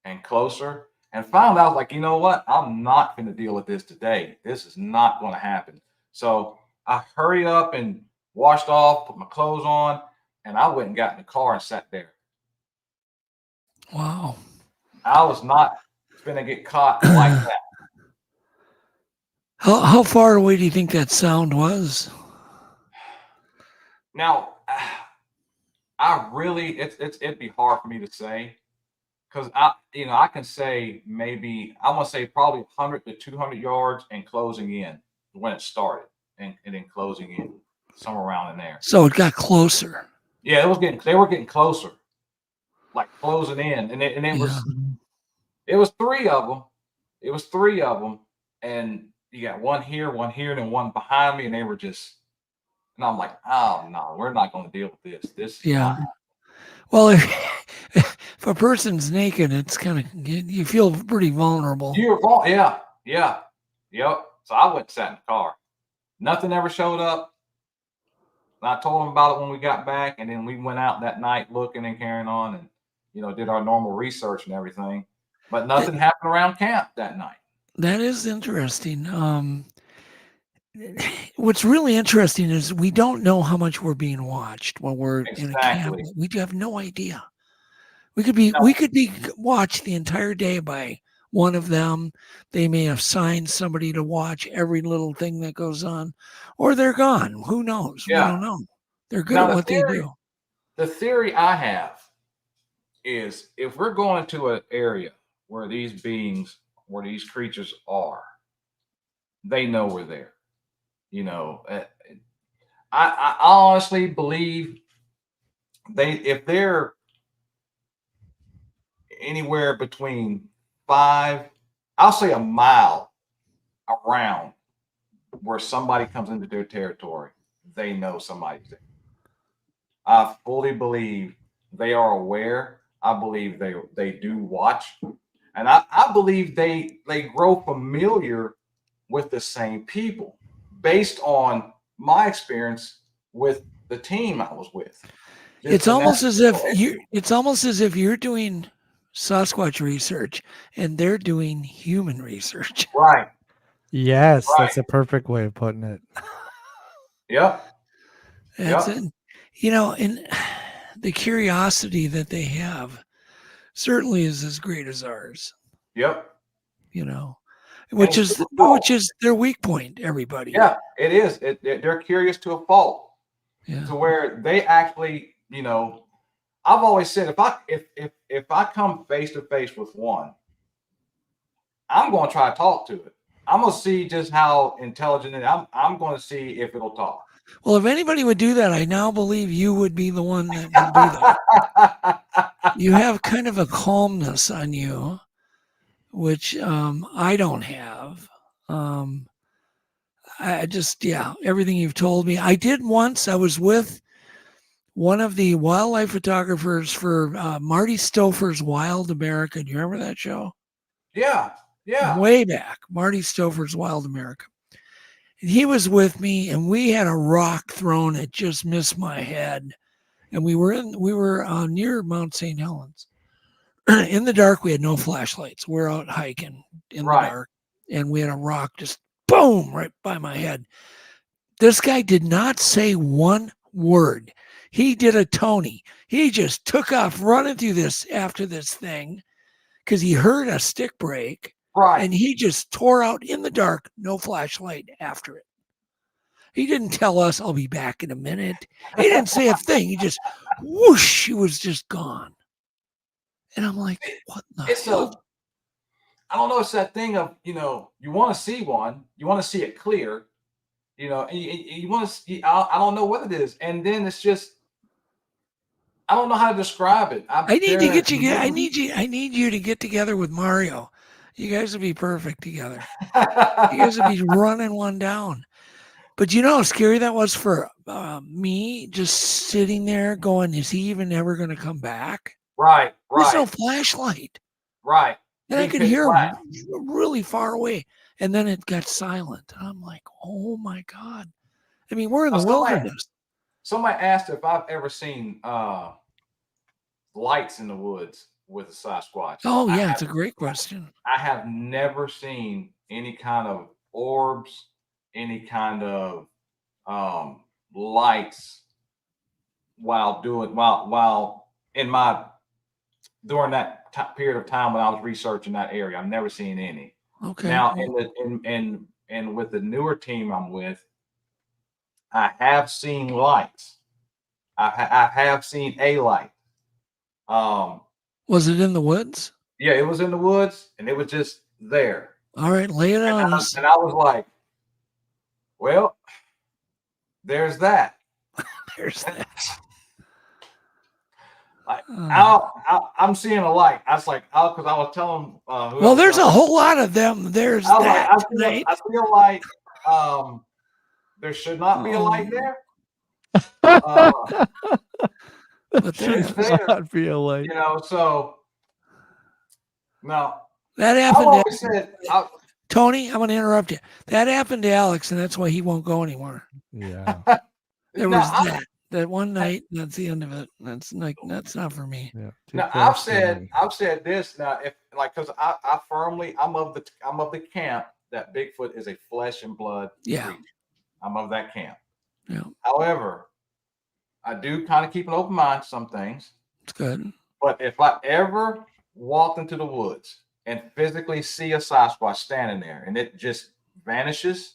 and closer. And finally, I was like, you know what? I'm not going to deal with this today. This is not going to happen. So I hurried up and washed off, put my clothes on, and I went and got in the car and sat there
Wow.
I was not going to get caught like that.
How far away do you think that sound was?
Now, I really, it'd be hard for me to say, because I can say maybe, I want to say probably 100 to 200 yards and closing in when it started, and then closing in somewhere around in there.
So it got closer.
Yeah, they were getting closer, like closing in, and it was three of them. It was three of them, and you got one here, and then one behind me, and they were just, and I'm like, oh no, we're not going to deal with this. This,
yeah. Well, if a person's naked, it's kind of, you feel pretty vulnerable.
Yeah. Yep. So I went and sat in the car. Nothing ever showed up. I told them about it when we got back, and then we went out that night looking and carrying on, and did our normal research and everything. But nothing happened around camp that night.
That is interesting. What's really interesting is we don't know how much we're being watched when we're in a camp. We have no idea. We could be watched the entire day by one of them. They may have signed somebody to watch every little thing that goes on, or they're gone. Who knows?
Yeah.
We don't know. They're good at what they do.
The theory I have is, if we're going to an area where these creatures are, they know we're there. I honestly believe if they're anywhere between I'll say a mile around where somebody comes into their territory, they know somebody's there. I fully believe they are aware. I believe they do watch, and I believe they grow familiar with the same people based on my experience with the team I was with.
It's almost as if you're doing Sasquatch research and they're doing human research.
Right.
Yes, that's a perfect way of putting it.
Yep.
That's it. And the curiosity that they have certainly is as great as ours.
Yep.
Which is their weak point, everybody.
Yeah, it is. They're curious to a fault.
Yeah.
To where they actually, I've always said, if I come face to face with one, I'm going to try to talk to it. I'm going to see just how intelligent it is. I'm going to see if it'll talk.
Well, if anybody would do that, I now believe you would be the one that would do that. You have kind of a calmness on you, which I don't have. I just, everything you've told me. I did once. I was with one of the wildlife photographers for Marty Stouffer's Wild America. Do you remember that show?
Yeah.
Way back, Marty Stouffer's Wild America. And he was with me, and we had a rock thrown that just missed my head. And we were near Mount St. Helens. In the dark, we had no flashlights. We're out hiking in the dark, and we had a rock just boom right by my head. This guy did not say one word. He did a Tony. He just took off running through this after this thing because he heard a stick break.
Right.
And he just tore out in the dark, no flashlight after it. He didn't tell us, I'll be back in a minute. He didn't say a thing. He just whoosh, he was just gone. And I'm like, what the hell?
I don't know. It's that thing of, you want to see one, you want to see it clear, and you want to see, I don't know what it is. And then it's just, I don't know how to describe it.
I need you to get together with Mario. You guys would be perfect together. You guys would be running one down. But you know how scary that was for me, just sitting there going, is he even ever going to come back?
Right.
There's no flashlight.
Right.
And I could hear him really far away. And then it got silent. And I'm like, oh my God. I mean, we're in the wilderness.
Somebody asked if I've ever seen lights in the woods with a Sasquatch.
Oh, yeah, it's a great question.
I have never seen any kind of orbs, any kind of lights while in my during that period of time when I was researching that area. I've never seen any.
Okay.
Now, and with the newer team I'm with, I have seen lights. I have seen a light.
Was it in the woods?
Yeah, it was in the woods, and it was just there.
All right, lay it on us.
And I was like, well, there's that.
There's that.
I'm seeing a light. I was like, because I was telling.
Well, there's a whole lot of them. There's that.
I feel like there should not be a light there.
But
there's not be a light.
You know, so no.
That happened.
Tony,
I'm going to interrupt you. That happened to Alex, and that's why he won't go anymore.
Yeah.
There was that one night. That's the end of it. That's not for me.
Yeah.
Now I've said this now, because I'm of the camp that Bigfoot is a flesh and blood creature. I'm of that camp.
Yeah.
However, I do kind of keep an open mind to some things.
It's good.
But if I ever walked into the woods and physically see a Sasquatch standing there and it just vanishes,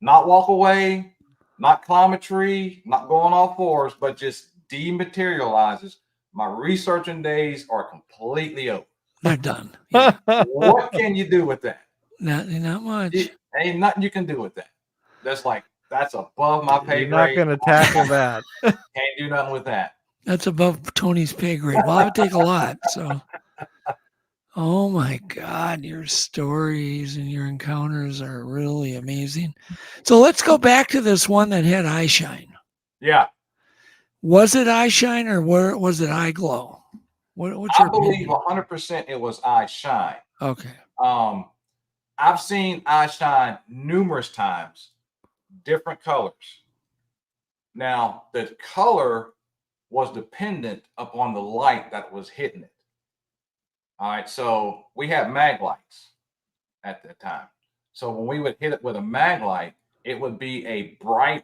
not walk away, not climb a tree, not go on all fours, but just dematerializes, my researching days are completely over.
They're done.
Yeah. What can you do with that?
Not much.
Ain't nothing you can do with that. That's above my pay grade.
You're not going to tackle that.
Can't do nothing with that.
That's above Tony's pay grade. Well, it would take a lot. So, oh my God, your stories and your encounters are really amazing. So let's go back to this one that had eye shine.
Yeah.
Was it eye shine or was it eye glow? What's your
opinion? 100% it was eye shine.
Okay.
I've seen eye shine numerous times, different colors. Now, the color was dependent upon the light that was hitting it. All right, so we had mag lights at that time. So when we would hit it with a mag light, it would be a bright,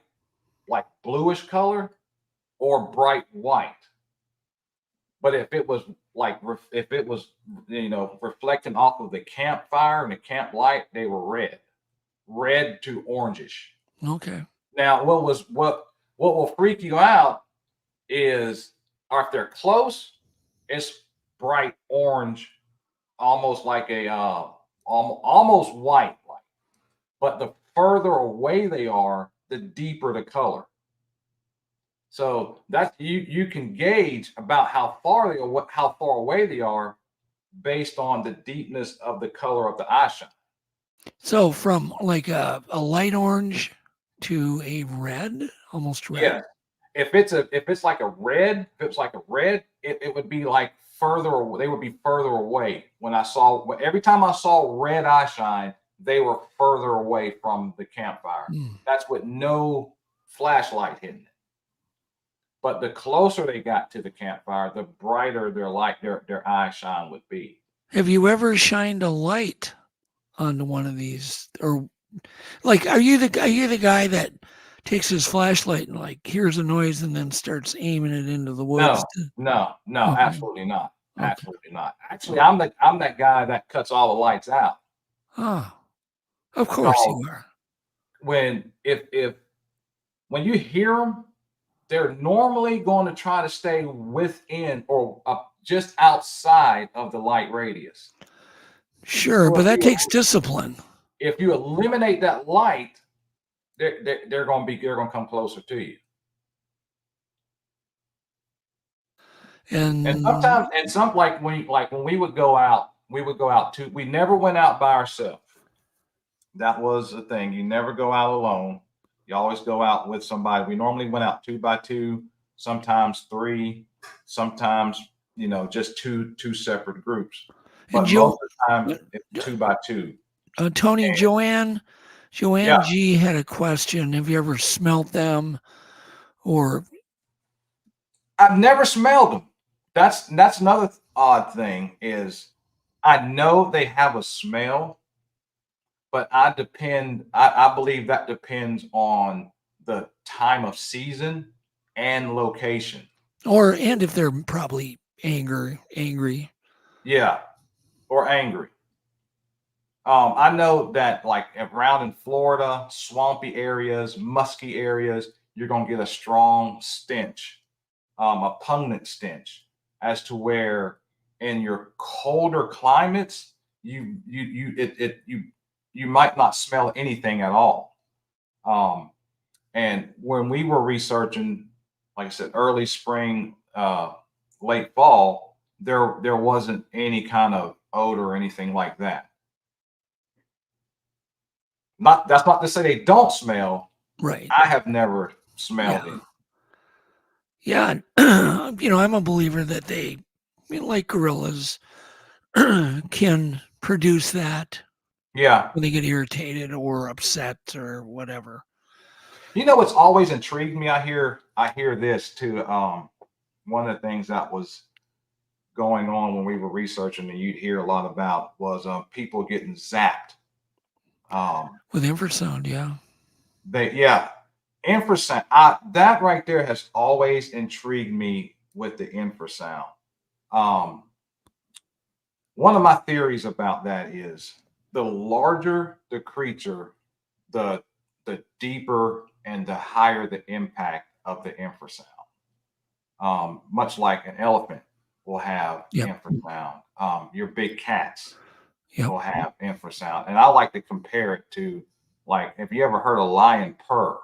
like bluish color or bright white. But if it was reflecting off of the campfire and the camp light, they were red to orangish.
Okay.
Now, what will freak you out is, or if they're close, it's bright orange, almost like a almost white light. But the further away they are, the deeper the color. So that you can gauge about how far away they are based on the deepness of the color of the eye shine.
So from like a light orange to a red, almost red.
Yeah. If it's like a red, it would be like they would be further away. Every time I saw red eye shine, they were further away from the campfire. That's with no flashlight hitting it. But the closer they got to the campfire, the brighter their eye shine would be.
Have you ever shined a light onto one of these, or like, are you the guy that takes his flashlight and like hears a noise and then starts aiming it into the woods?
No,
Okay.
absolutely not. Okay. Absolutely not. Actually, I'm that guy that cuts all the lights out.
Oh, of course you are.
When you hear them, they're normally going to try to stay within or just outside of the light radius.
Sure, but that takes discipline.
If you eliminate that light, they're going to come closer to you. And sometimes, when we would go out, we never went out by ourselves. That was the thing. You never go out alone. You always go out with somebody. We normally went out 2 by 2, sometimes 3, sometimes, just two separate groups. But most of the time, it's 2 by 2.
Tony, Joanne G had a question. Have you ever smelt them? Or
I've never smelled them. That's another odd thing is I know they have a smell, but I believe that depends on the time of season and location.
And if they're probably angry.
Yeah, or angry. I know that like around in Florida, swampy areas, musky areas, you're gonna get a strong stench, a pungent stench, as to where in your colder climates, you might not smell anything at all. And when we were researching, like I said, early spring, late fall, there wasn't any kind of odor or anything like that. That's not to say they don't smell.
Right.
I have never smelled it.
Yeah. I'm a believer that they, like gorillas, can produce that.
Yeah.
When they get irritated or upset or whatever.
What's always intrigued me? I hear this too. One of the things that was going on when we were researching, and you'd hear a lot about, was people getting zapped.
With infrasound, yeah.
Infrasound. That right there has always intrigued me with the infrasound. One of my theories about that is the larger the creature, the deeper and the higher the impact of the infrasound. Much like an elephant will have infrasound. Your big cats will have infrasound. And I like to compare it to, like, if you ever heard a lion purr,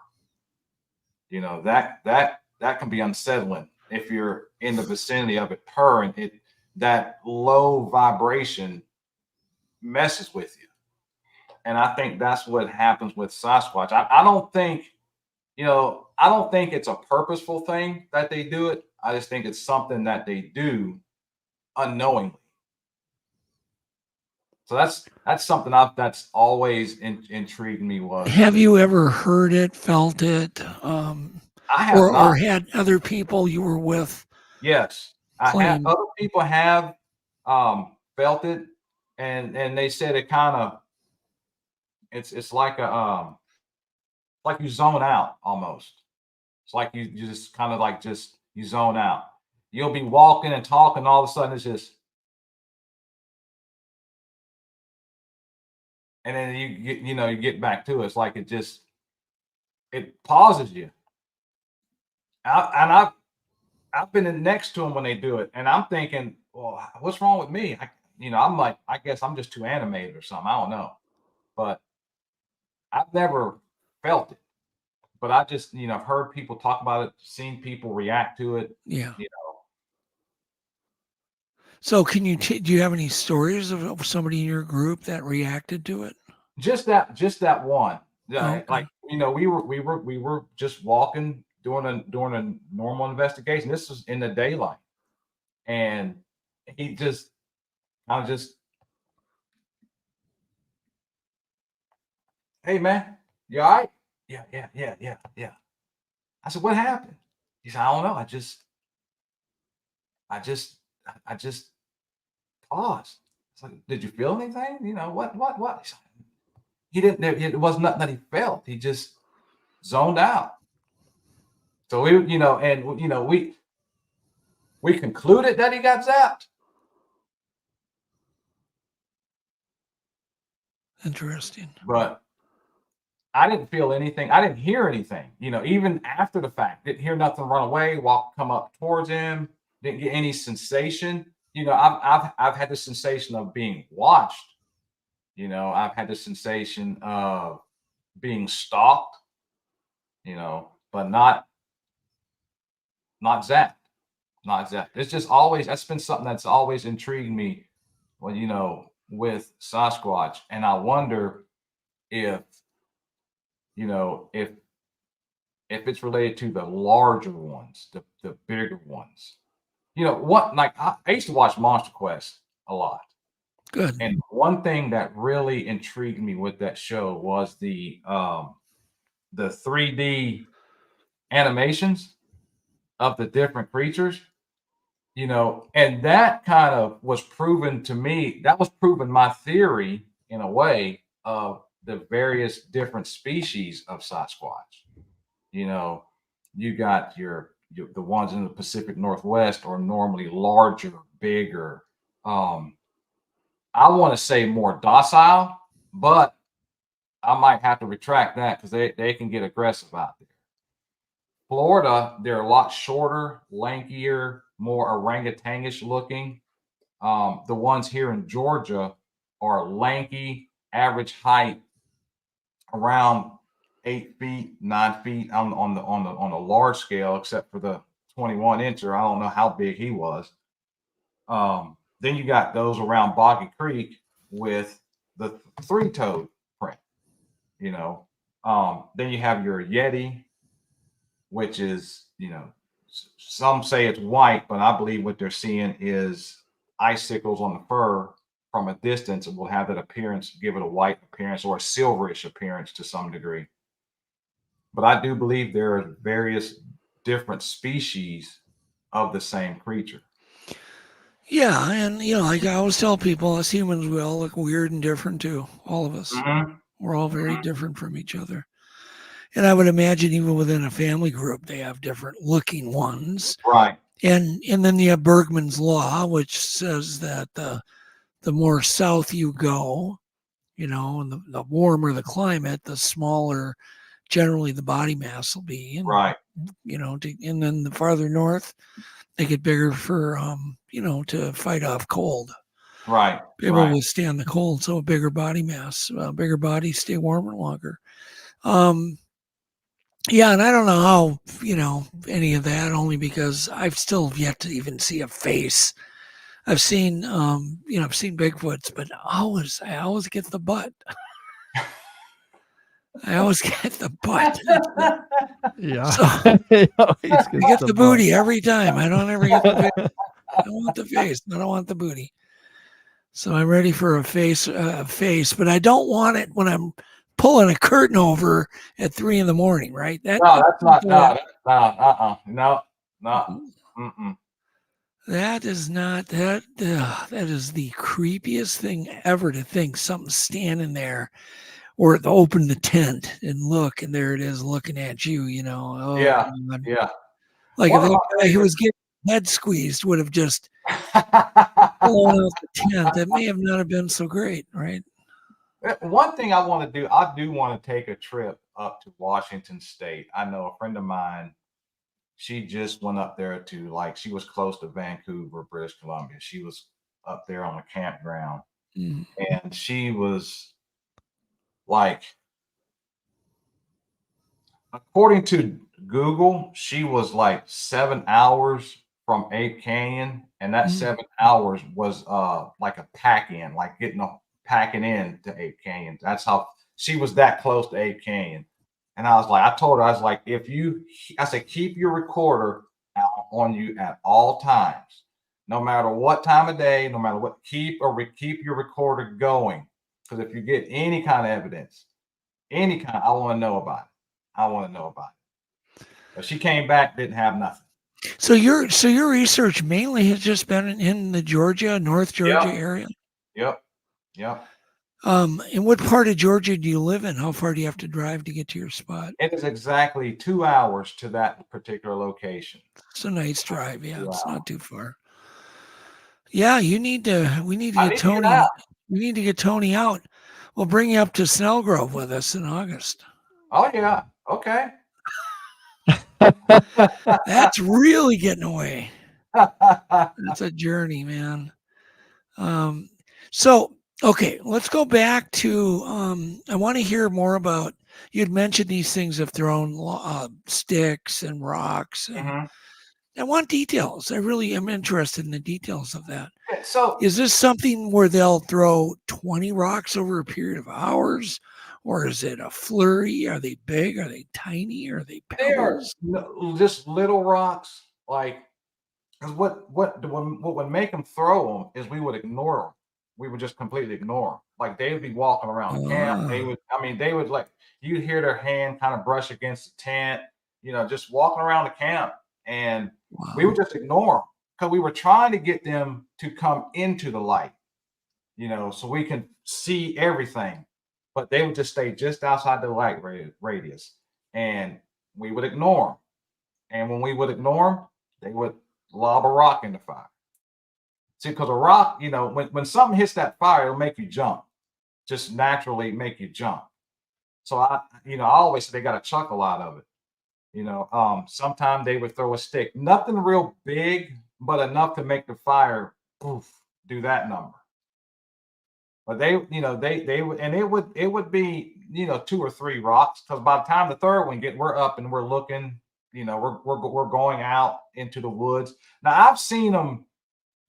that can be unsettling if you're in the vicinity of it purring. That low vibration messes with you. And I think that's what happens with Sasquatch. I don't think it's a purposeful thing that they do it. I just think it's something that they do unknowingly. So that's something that's always intrigued me.
Have you ever heard it, felt it?
I have
or had other people you were with?
Yes, I have. Other people have felt it, and they said it kind of, it's like like you zone out almost. It's like you just kind of like you zone out. You'll be walking and talking, all of a sudden it's just, and then you get back to it. It's like it pauses you. I've been next to them when they do it, and I'm thinking, well, what's wrong with me? I'm like, I guess I'm just too animated or something. I don't know, but I've never felt it. But I just, I've heard people talk about it, seen people react to it.
Yeah. So do you have any stories of somebody in your group that reacted to it?
Just that one. Yeah.
Okay.
Like, we were just walking, doing a normal investigation. This was in the daylight. And I was just, hey man, you all right? Yeah. I said, what happened? He said, I don't know. I just paused. It's like, did you feel anything? What? He didn't. It wasn't nothing that he felt. He just zoned out. So we concluded that he got zapped.
Interesting.
But I didn't feel anything. I didn't hear anything. Even after the fact, didn't hear nothing run away, come up towards him. Didn't get any sensation. I've had the sensation of being watched. I've had the sensation of being stalked. But not zapped. Not zapped. It's just that's been something that's always intrigued me. Well, with Sasquatch, and I wonder if it's related to the larger ones, the bigger ones. I used to watch MonsterQuest a lot.
Good.
And one thing that really intrigued me with that show was the 3D animations of the different creatures. And that kind of was proven to me. That was proven my theory in a way of the various different species of Sasquatch. You got the ones in the Pacific Northwest are normally larger, bigger, I want to say more docile, but I might have to retract that because they can get aggressive out there. Florida, they're a lot shorter, lankier, more orangutangish looking. The ones here in Georgia are lanky, average height around 8 feet, 9 feet on the large scale, except for the 21 incher. I don't know how big he was. Then you got those around Boggy Creek with the 3-toed print, you know. Then you have your Yeti, which is, you know, some say it's white, but I believe what they're seeing is icicles on the fur from a distance. It will have that appearance, give it a white appearance or a silverish appearance to some degree. But I do believe there are various different species of the same creature.
Yeah, and you know, like I always tell people, us humans, we all look weird and different too. All of us. We're all very different from each other. And I would imagine even within a family group, they have different looking ones.
Right.
And then you have Bergman's law, which says that the more south you go, you know, and the warmer the climate, the smaller generally the body mass will be. And,
right.
You know, and then the farther north, they get bigger for, you know, to fight off cold.
Right.
Be able to withstand the cold. So a bigger body mass, bigger bodies stay warmer longer. Yeah, and I don't know how, you know, any of that, only because I've still yet to even see a face. I've seen, you know, I've seen Bigfoots, but I always get the butt. I always get the butt.
Yeah.
So, I get the booty every time. I don't ever get the face. I don't want the face. I don't want the booty. So I'm ready for a face, but I don't want it when I'm pulling a curtain over at 3 a.m, right?
No, that's not. No. Mm-mm.
That is not that. That is the creepiest thing ever, to think something's standing there, or to open the tent and look, and there it is looking at you. You know. Oh,
yeah.
God.
Yeah.
Like if that guy who was getting head squeezed would have just blown out the tent, that may have not have been so great, right?
One thing I want to do, I do want to take a trip up to Washington State. I know a friend of mine, she just went up there to, like, she was close to Vancouver, British Columbia. She was up there on a campground. And she was like, according to Google, she was like 7 hours from Ape Canyon. And that 7 hours was like a pack-in, like packing in to Ape Canyon. That's how she was that close to Ape Canyon. And I was like, I told her, I was like, I said, keep your recorder on you at all times, no matter what time of day, no matter what, keep your recorder going. Because if you get any kind of evidence, I want to know about it. But she came back, didn't have nothing.
So your research mainly has just been in the North Georgia area?
Yep.
In what part of Georgia do you live in? How far do you have to drive to get to your spot?
It is exactly 2 hours to that particular location.
It's a nice drive. Yeah, it's not too far. Yeah, we need to get Tony. We need to get Tony out. We'll bring you up to Snellgrove with us in August.
Oh yeah. Okay.
That's really getting away. That's a journey, man. So, okay, let's go back to, I want to hear more about, you'd mentioned these things have thrown sticks and rocks. And I want details. I really am interested in the details of that.
So
is this something where they'll throw 20 rocks over a period of hours? Or is it a flurry? Are they big? Are they tiny? Are they pebbles?
They are just little rocks. Like, because what would make them throw them is we would ignore them. We would just completely ignore them. Like, they would be walking around the camp. They would like, you'd hear their hand kind of brush against the tent, you know, just walking around the camp. And we would just ignore them because we were trying to get them to come into the light, you know, so we can see everything. But they would just stay just outside the light radius, and we would ignore them. And when we would ignore them, they would lob a rock in the fire. See, because a rock, when something hits that fire, it'll make you jump, just naturally make you jump. So I always say they got to chuck a lot of it. Sometimes they would throw a stick, nothing real big, but enough to make the fire poof, do that number. But they would, and it would be 2 or 3 rocks, because by the time the third one we're up and we're looking, we're going out into the woods. Now I've seen them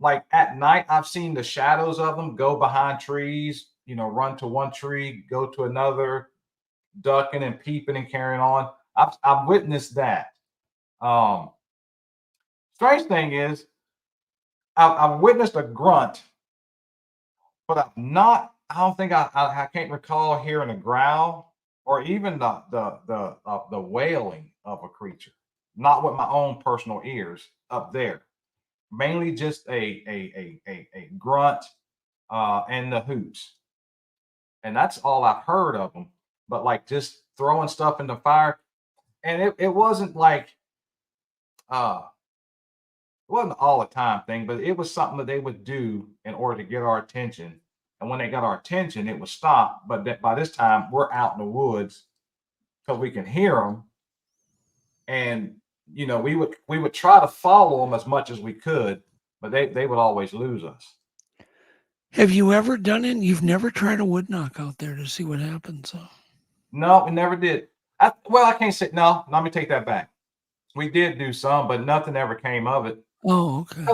like at night. I've seen the shadows of them go behind trees, run to one tree, go to another, ducking and peeping and carrying on. I've witnessed that. Strange thing is, I've witnessed a grunt, but I don't think I can't recall hearing a growl or even the wailing of a creature. Not with my own personal ears up there. Mainly just a grunt and the hoots, and that's all I've heard of them. But like just throwing stuff in the fire, and it wasn't like it wasn't all the time thing, but it was something that they would do in order to get our attention. And when they got our attention, it would stop. But by this time, we're out in the woods because we can hear them, and we would try to follow them as much as we could, but they would always lose us.
Have you ever done it? You've never tried a wood knock out there to see what happens?
No, we never did. I can't say no. Let me take that back. We did do some, but nothing ever came of it.
Oh, okay.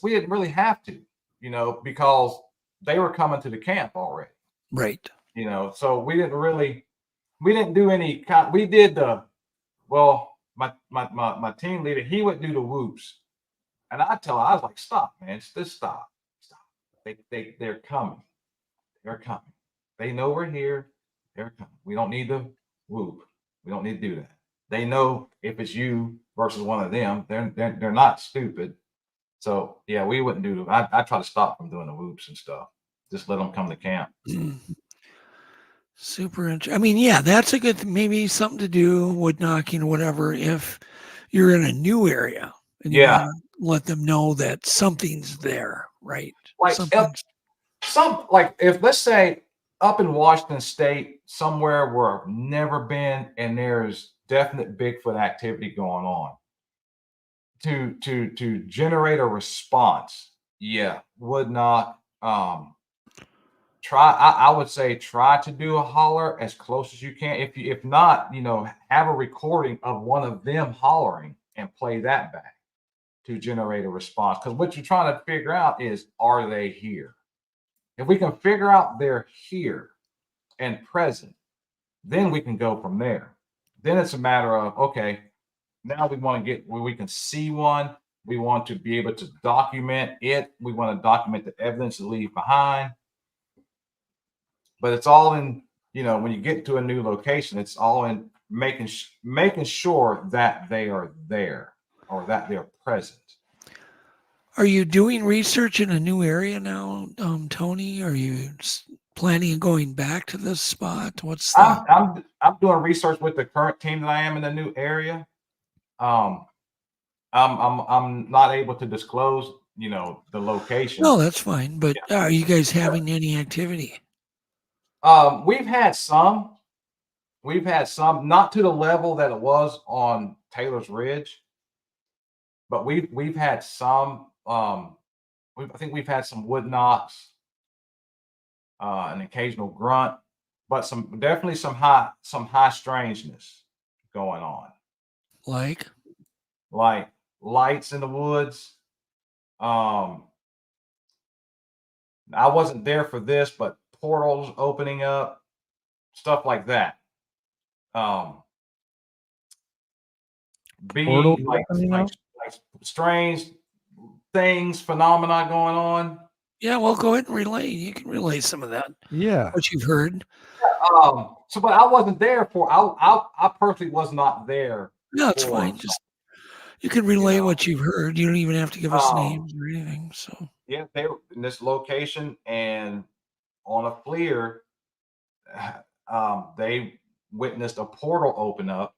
We didn't really have to, because they were coming to the camp already.
Right.
So we didn't do any kind. We did my team leader, he would do the whoops, and I was like, stop, man, just stop. They're coming. They're coming. They know we're here. They're coming. We don't need to whoop. We don't need to do that. They know if it's you versus one of them, they're not stupid. So yeah, we wouldn't do that. I try to stop from doing the whoops and stuff. Just let them come to camp.
Super interesting. I mean, yeah, that's a good, maybe something to do, wood knocking or whatever, if you're in a new area and you let them know that something's there, right?
Like if let's say up in Washington State, somewhere where I've never been, and there's definite Bigfoot activity going on, to generate a response, would not try. I would say try to do a holler as close as you can. If not, have a recording of one of them hollering and play that back to generate a response. Because what you're trying to figure out is, are they here? If we can figure out they're here and present, then we can go from there. Then it's a matter of, okay, now we want to get where we can see one. We want to be able to document it. We want to document the evidence to leave behind. But it's all in, when you get to a new location, it's all in making sure that they are there or that they're present.
Are you doing research in a new area now, Tony? Are you planning on going back to this spot? What's that?
I'm doing research with the current team that I am in the new area. I'm not able to disclose, the location.
No, that's fine. But are you guys having any activity?
We've had some, not to the level that it was on Taylor's Ridge, but we've had some. I think we've had some wood knocks, an occasional grunt, but definitely some high strangeness going on.
Like
lights in the woods. I wasn't there for this, but portals opening up, stuff like that. Like strange things, phenomena going on.
Yeah, well, go ahead and relay. You can relay some of that.
Yeah,
what you've heard.
But I wasn't there for. I personally was not there.
No, it's fine. Just you can relay what you've heard. You don't even have to give us names or anything. So
yeah, they were in this location, and on a FLIR, they witnessed a portal open up.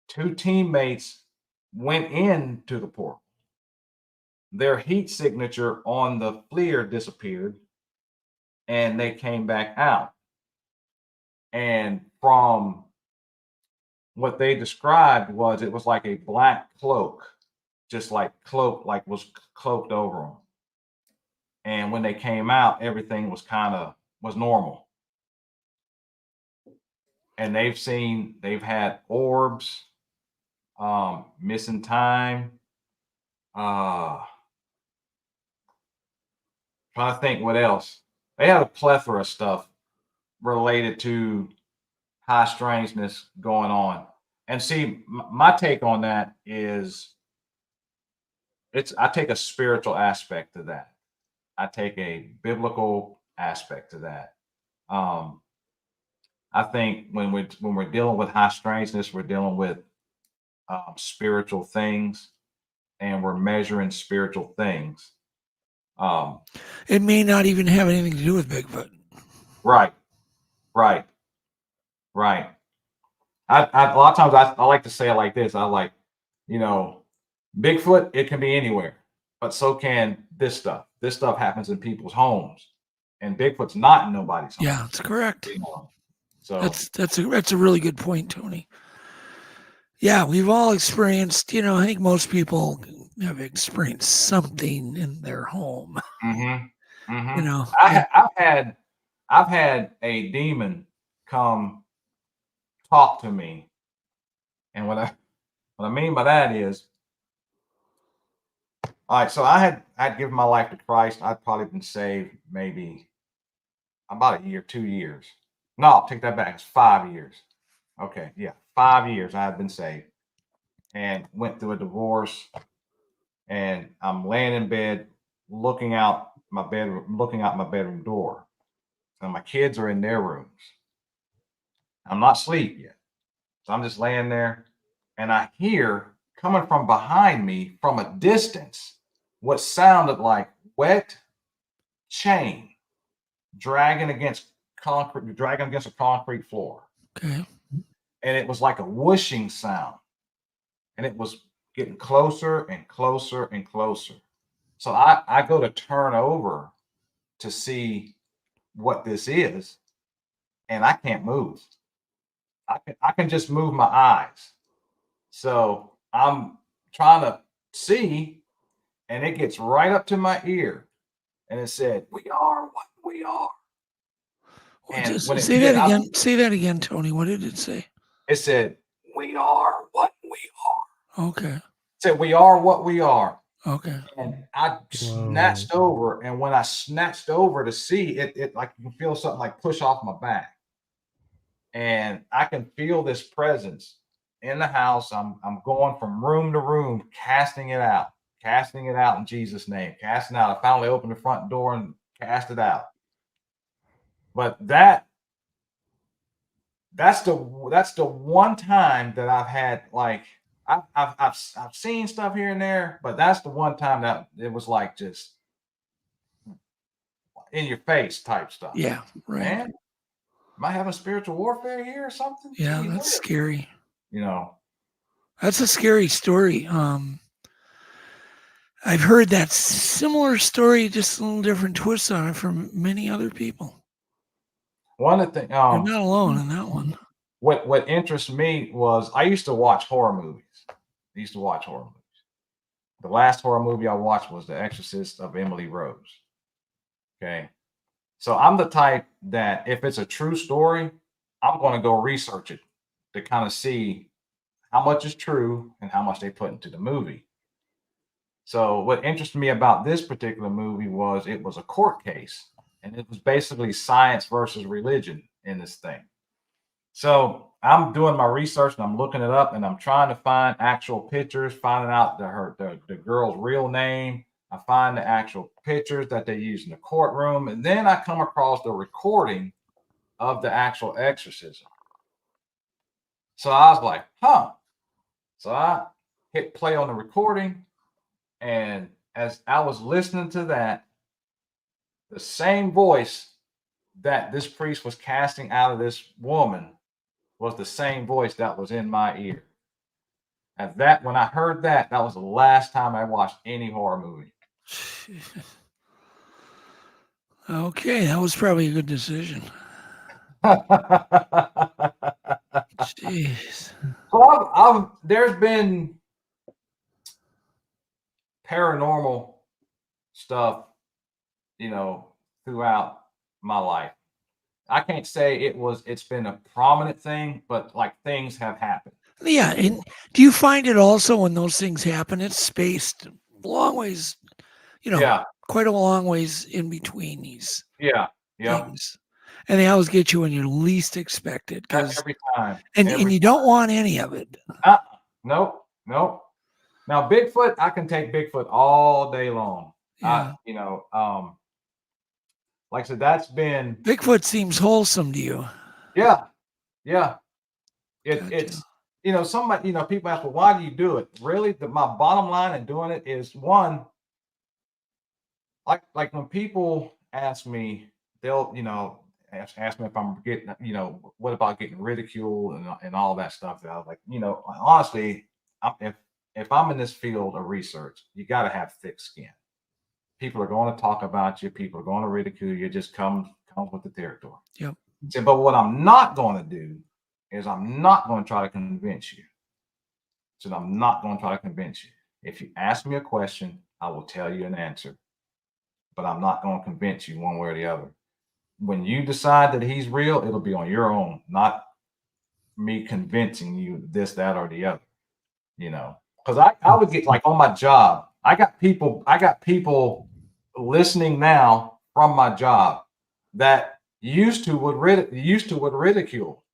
2 teammates went into the portal. their heat signature on the FLIR disappeared and they came back out. And from what they described was it was like a black cloak, just like was cloaked over them. And when they came out, everything was was normal. And they've had orbs, missing time, trying to think what else. They had a plethora of stuff related to high strangeness going on. And see, my take on that is I take a spiritual aspect to that. I take a biblical aspect to that. I think when we're dealing with high strangeness, we're dealing with spiritual things, and we're measuring spiritual things.
It may not even have anything to do with Bigfoot.
Right. A lot of times I like to say it like this. I like, Bigfoot, it can be anywhere, but so can this stuff. This stuff happens in people's homes, and Bigfoot's not in nobody's home.
Yeah, that's correct.
So
that's a really good point, Tony. Yeah, we've all experienced, I think most people have experienced something in their home.
Mm-hmm.
Mm-hmm.
I've had a demon come talk to me, and what I mean by that is, all right. So I'd given my life to Christ. I'd probably been saved maybe about a year, 2 years. No, I'll take that back. It's 5 years. Okay, yeah, 5 years I had been saved, and went through a divorce. And I'm laying in bed, looking out my bedroom door. And my kids are in their rooms. I'm not asleep yet. So I'm just laying there, and I hear coming from behind me from a distance what sounded like wet chain dragging against a concrete floor.
Okay.
And it was like a whooshing sound. And it was getting closer and closer and closer. So I go to turn over to see what this is, and I can't move. I can just move my eyes. So I'm trying to see, and it gets right up to my ear, and it said, "We are what we are."
And say that again. Say that again, Tony. What did it say?
It said, "We are what we are."
Okay.
It said, "We are what we are."
Okay.
And I snatched over, and when I snatched over to see it like you can feel something like push off my back, and I can feel this presence in the house. I'm going from room to room, casting it out in Jesus' name, casting out. I finally opened the front door and cast it out. But that's the one time that I've had, like, I've seen stuff here and there, but that's the one time that it was like just in your face type stuff.
Yeah, right.
Man, am I having spiritual warfare here or something?
Yeah, that's scary.
That's
a scary story. I've heard that similar story, just a little different twist on it from many other people.
One of the things,
you're not alone in that one.
What interests me was I used to watch horror movies. The last horror movie I watched was The Exorcist of Emily Rose. Okay. So I'm the type that if it's a true story, I'm going to go research it to kind of see how much is true and how much they put into the movie. So what interested me about this particular movie was it was a court case, and it was basically science versus religion in this thing. So I'm doing my research and I'm looking it up, and I'm trying to find actual pictures, finding out the girl's real name. I find the actual pictures that they use in the courtroom, and then I come across the recording of the actual exorcism. So I was like, huh. So I hit play on the recording, and as I was listening to that, the same voice that this priest was casting out of this woman was the same voice that was in my ear. And that, when I heard that, that was the last time I watched any horror movie.
Okay, that was probably a good decision. Jeez.
So there's been paranormal stuff, throughout my life. I can't say it's been a prominent thing, but like things have happened.
Yeah, and do you find it also when those things happen, it's spaced a long ways, quite a long ways in between these things. And they always get you when you least expect it.
Every time.
And you don't want any of it.
Nope. Now Bigfoot, I can take Bigfoot all day long.
Yeah.
Like I said, that's been
Bigfoot seems wholesome to you.
Yeah. It's somebody, people ask, well, why do you do it? Really, my bottom line in doing it is one, like when people ask me, they'll, ask me if I'm getting, what about getting ridiculed and all that stuff. That I was like, honestly, if I'm in this field of research, you got to have thick skin. People are going to talk about you. People are going to ridicule you. It just comes with the territory.
Yep.
But what I'm not going to do is I'm not going to try to convince you. So I'm not going to try to convince you. If you ask me a question, I will tell you an answer. But I'm not going to convince you one way or the other. When you decide that he's real, it'll be on your own, not me convincing you this, that, or the other. Because I would get like on my job, I got people listening now from my job that used to would ridicule,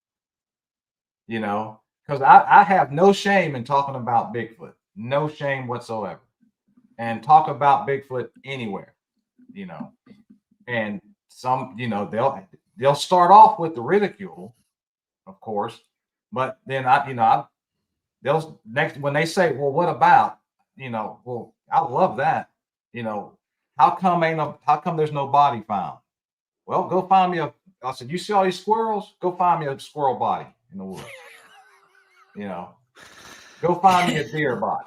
because I have no shame in talking about Bigfoot, no shame whatsoever, and talk about Bigfoot anywhere, and some, they'll start off with the ridicule, of course, but then they'll next when they say, well, what about, well, I love that, how come there's no body found? Well, go find me I said, you see all these squirrels? Go find me a squirrel body in the woods. Go find me a deer body.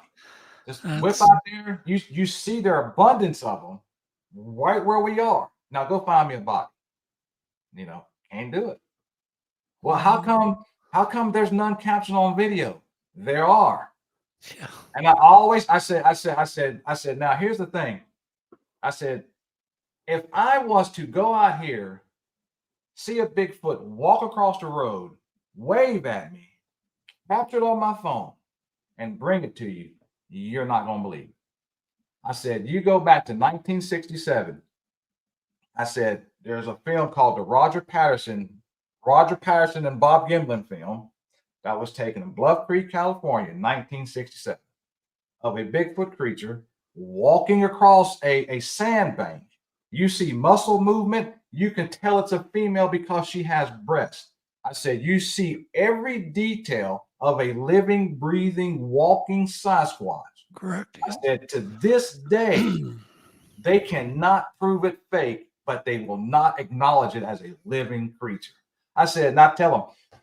Just whip out there. You see their abundance of them right where we are. Now go find me a body. Can't do it. Well, how come there's none captured on video? There are.
Yeah.
And I said, now here's the thing. I said, if I was to go out here, see a Bigfoot walk across the road, wave at me, capture it on my phone, and bring it to you, you're not going to believe it. I said, you go back to 1967. I said, there's a film called the Roger Patterson and Bob Gimlin film that was taken in Bluff Creek, California in 1967 of a Bigfoot creature walking across a sandbank. You see muscle movement. You can tell it's a female because she has breasts. I said, you see every detail of a living, breathing, walking Sasquatch.
Correct.
I said, to this day, they cannot prove it fake, but they will not acknowledge it as a living creature. I said, now tell them,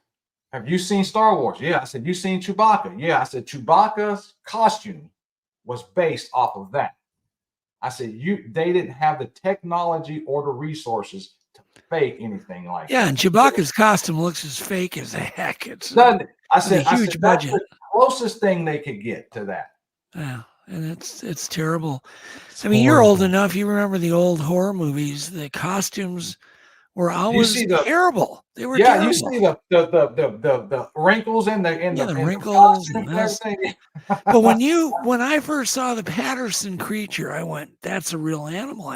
have you seen Star Wars? Yeah. I said, you seen Chewbacca? Yeah. I said, Chewbacca's costume was based off of that. I said, they didn't have the technology or the resources to fake anything like that.
Yeah, and Chewbacca's costume looks as fake as heck. It's
I said,
a huge budget.
That's the closest thing they could get to that.
Yeah, and it's terrible. You're old enough. You remember the old horror movies. The costumes were always terrible. They were terrible.
You see the wrinkles in the
wrinkles and everything. But when I first saw the Patterson creature, I went, "That's a real animal."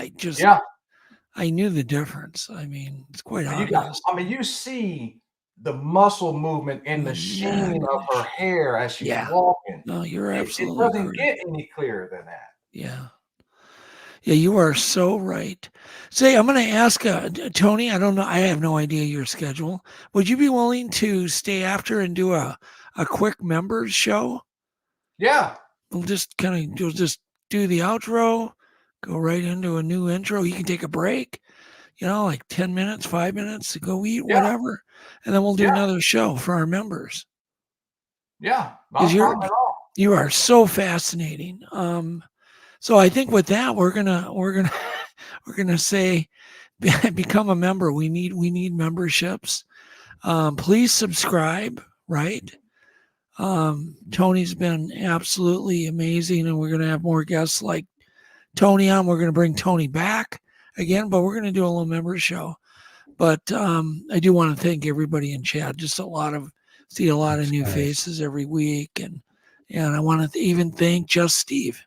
I knew the difference. It's quite obvious.
You see the muscle movement and the sheen of her hair as she's walking.
No, you're absolutely.
It doesn't get any clearer than that.
Yeah. Yeah, you are so right. Say, I'm going to ask Tony. I don't know. I have no idea your schedule. Would you be willing to stay after and do a quick members show?
Yeah.
We'll just do the outro, go right into a new intro. You can take a break, like 10 minutes, 5 minutes to go eat, whatever. And then we'll do another show for our members.
Yeah.
Because you are so fascinating. So I think with that, we're gonna say, become a member. We need memberships. Please subscribe. Right. Tony's been absolutely amazing, and we're gonna have more guests like Tony on. We're gonna bring Tony back again, but we're gonna do a little member show. But I do want to thank everybody in chat. Just see a lot of new faces every week, and I want to even thank Just Steve,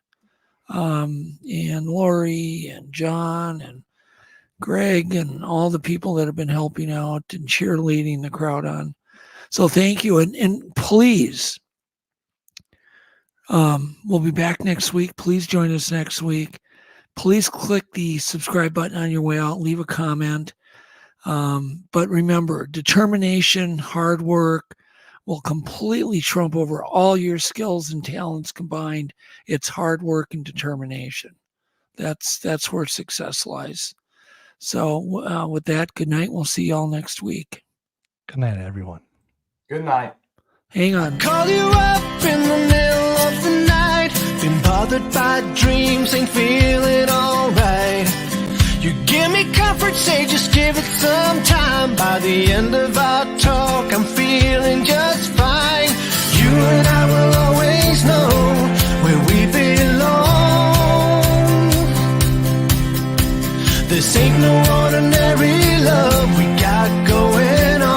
and Lori and John and Greg and all the people that have been helping out and cheerleading the crowd on. So thank you, and please, we'll be back next week. Please join us next week. Please click the subscribe button on your way out. Leave a comment. But remember, determination, hard work will completely trump over all your skills and talents combined. It's hard work and determination. That's where success lies. So with that, good night. We'll see y'all next week.
Good night, everyone.
Good night.
Hang on.
Call you up in the middle of the night. Been bothered by dreams, ain't feeling alright. You give me comfort, say just give it some time. By the end of our talk, I'm feeling just fine. You and I will always know where we belong. This ain't no ordinary love we got going on.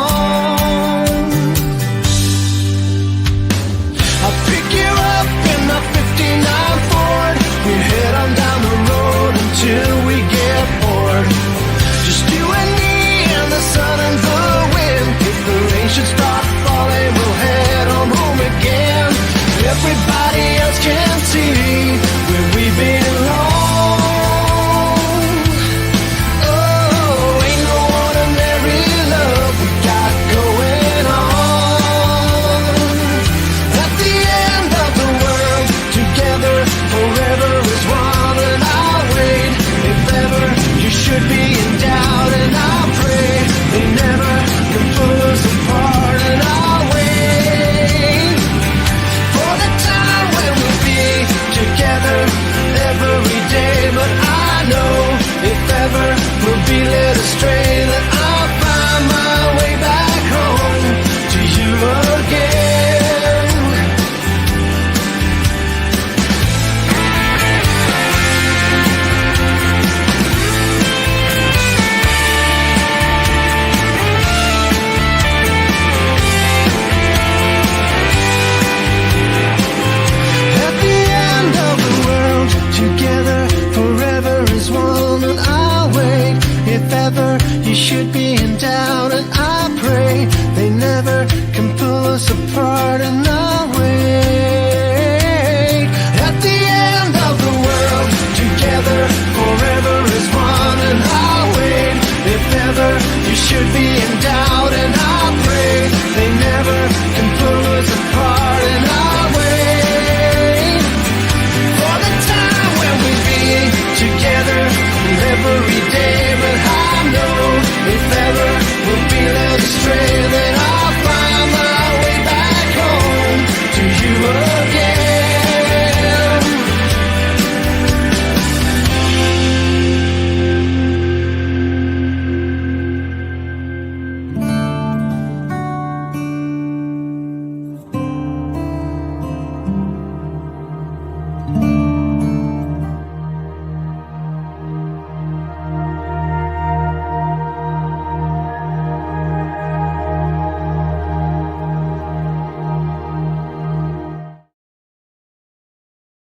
I'll pick you up in my 59 Ford. We head on down the road until we get bored. Just you and me and the sun and the wind. If the rain should start falling, we'll head on home again. Everybody else can see where we belong. Oh, ain't no ordinary love we got going on. At the end of the world, together forever is one, and I'll wait. If ever you should be in doubt, and I'll pray they never can pull us apart, and I'll wait for the time when we'll be together every day. But I know if ever we'll be led astray, that I'll find my way back home to you again. At the end of the world, together forever is one, and I'll wait. If ever you should be in doubt, and I pray they never can pull us apart, and I'll wait. At the end of the world, together forever is one, and I'll wait. If ever you should be in doubt,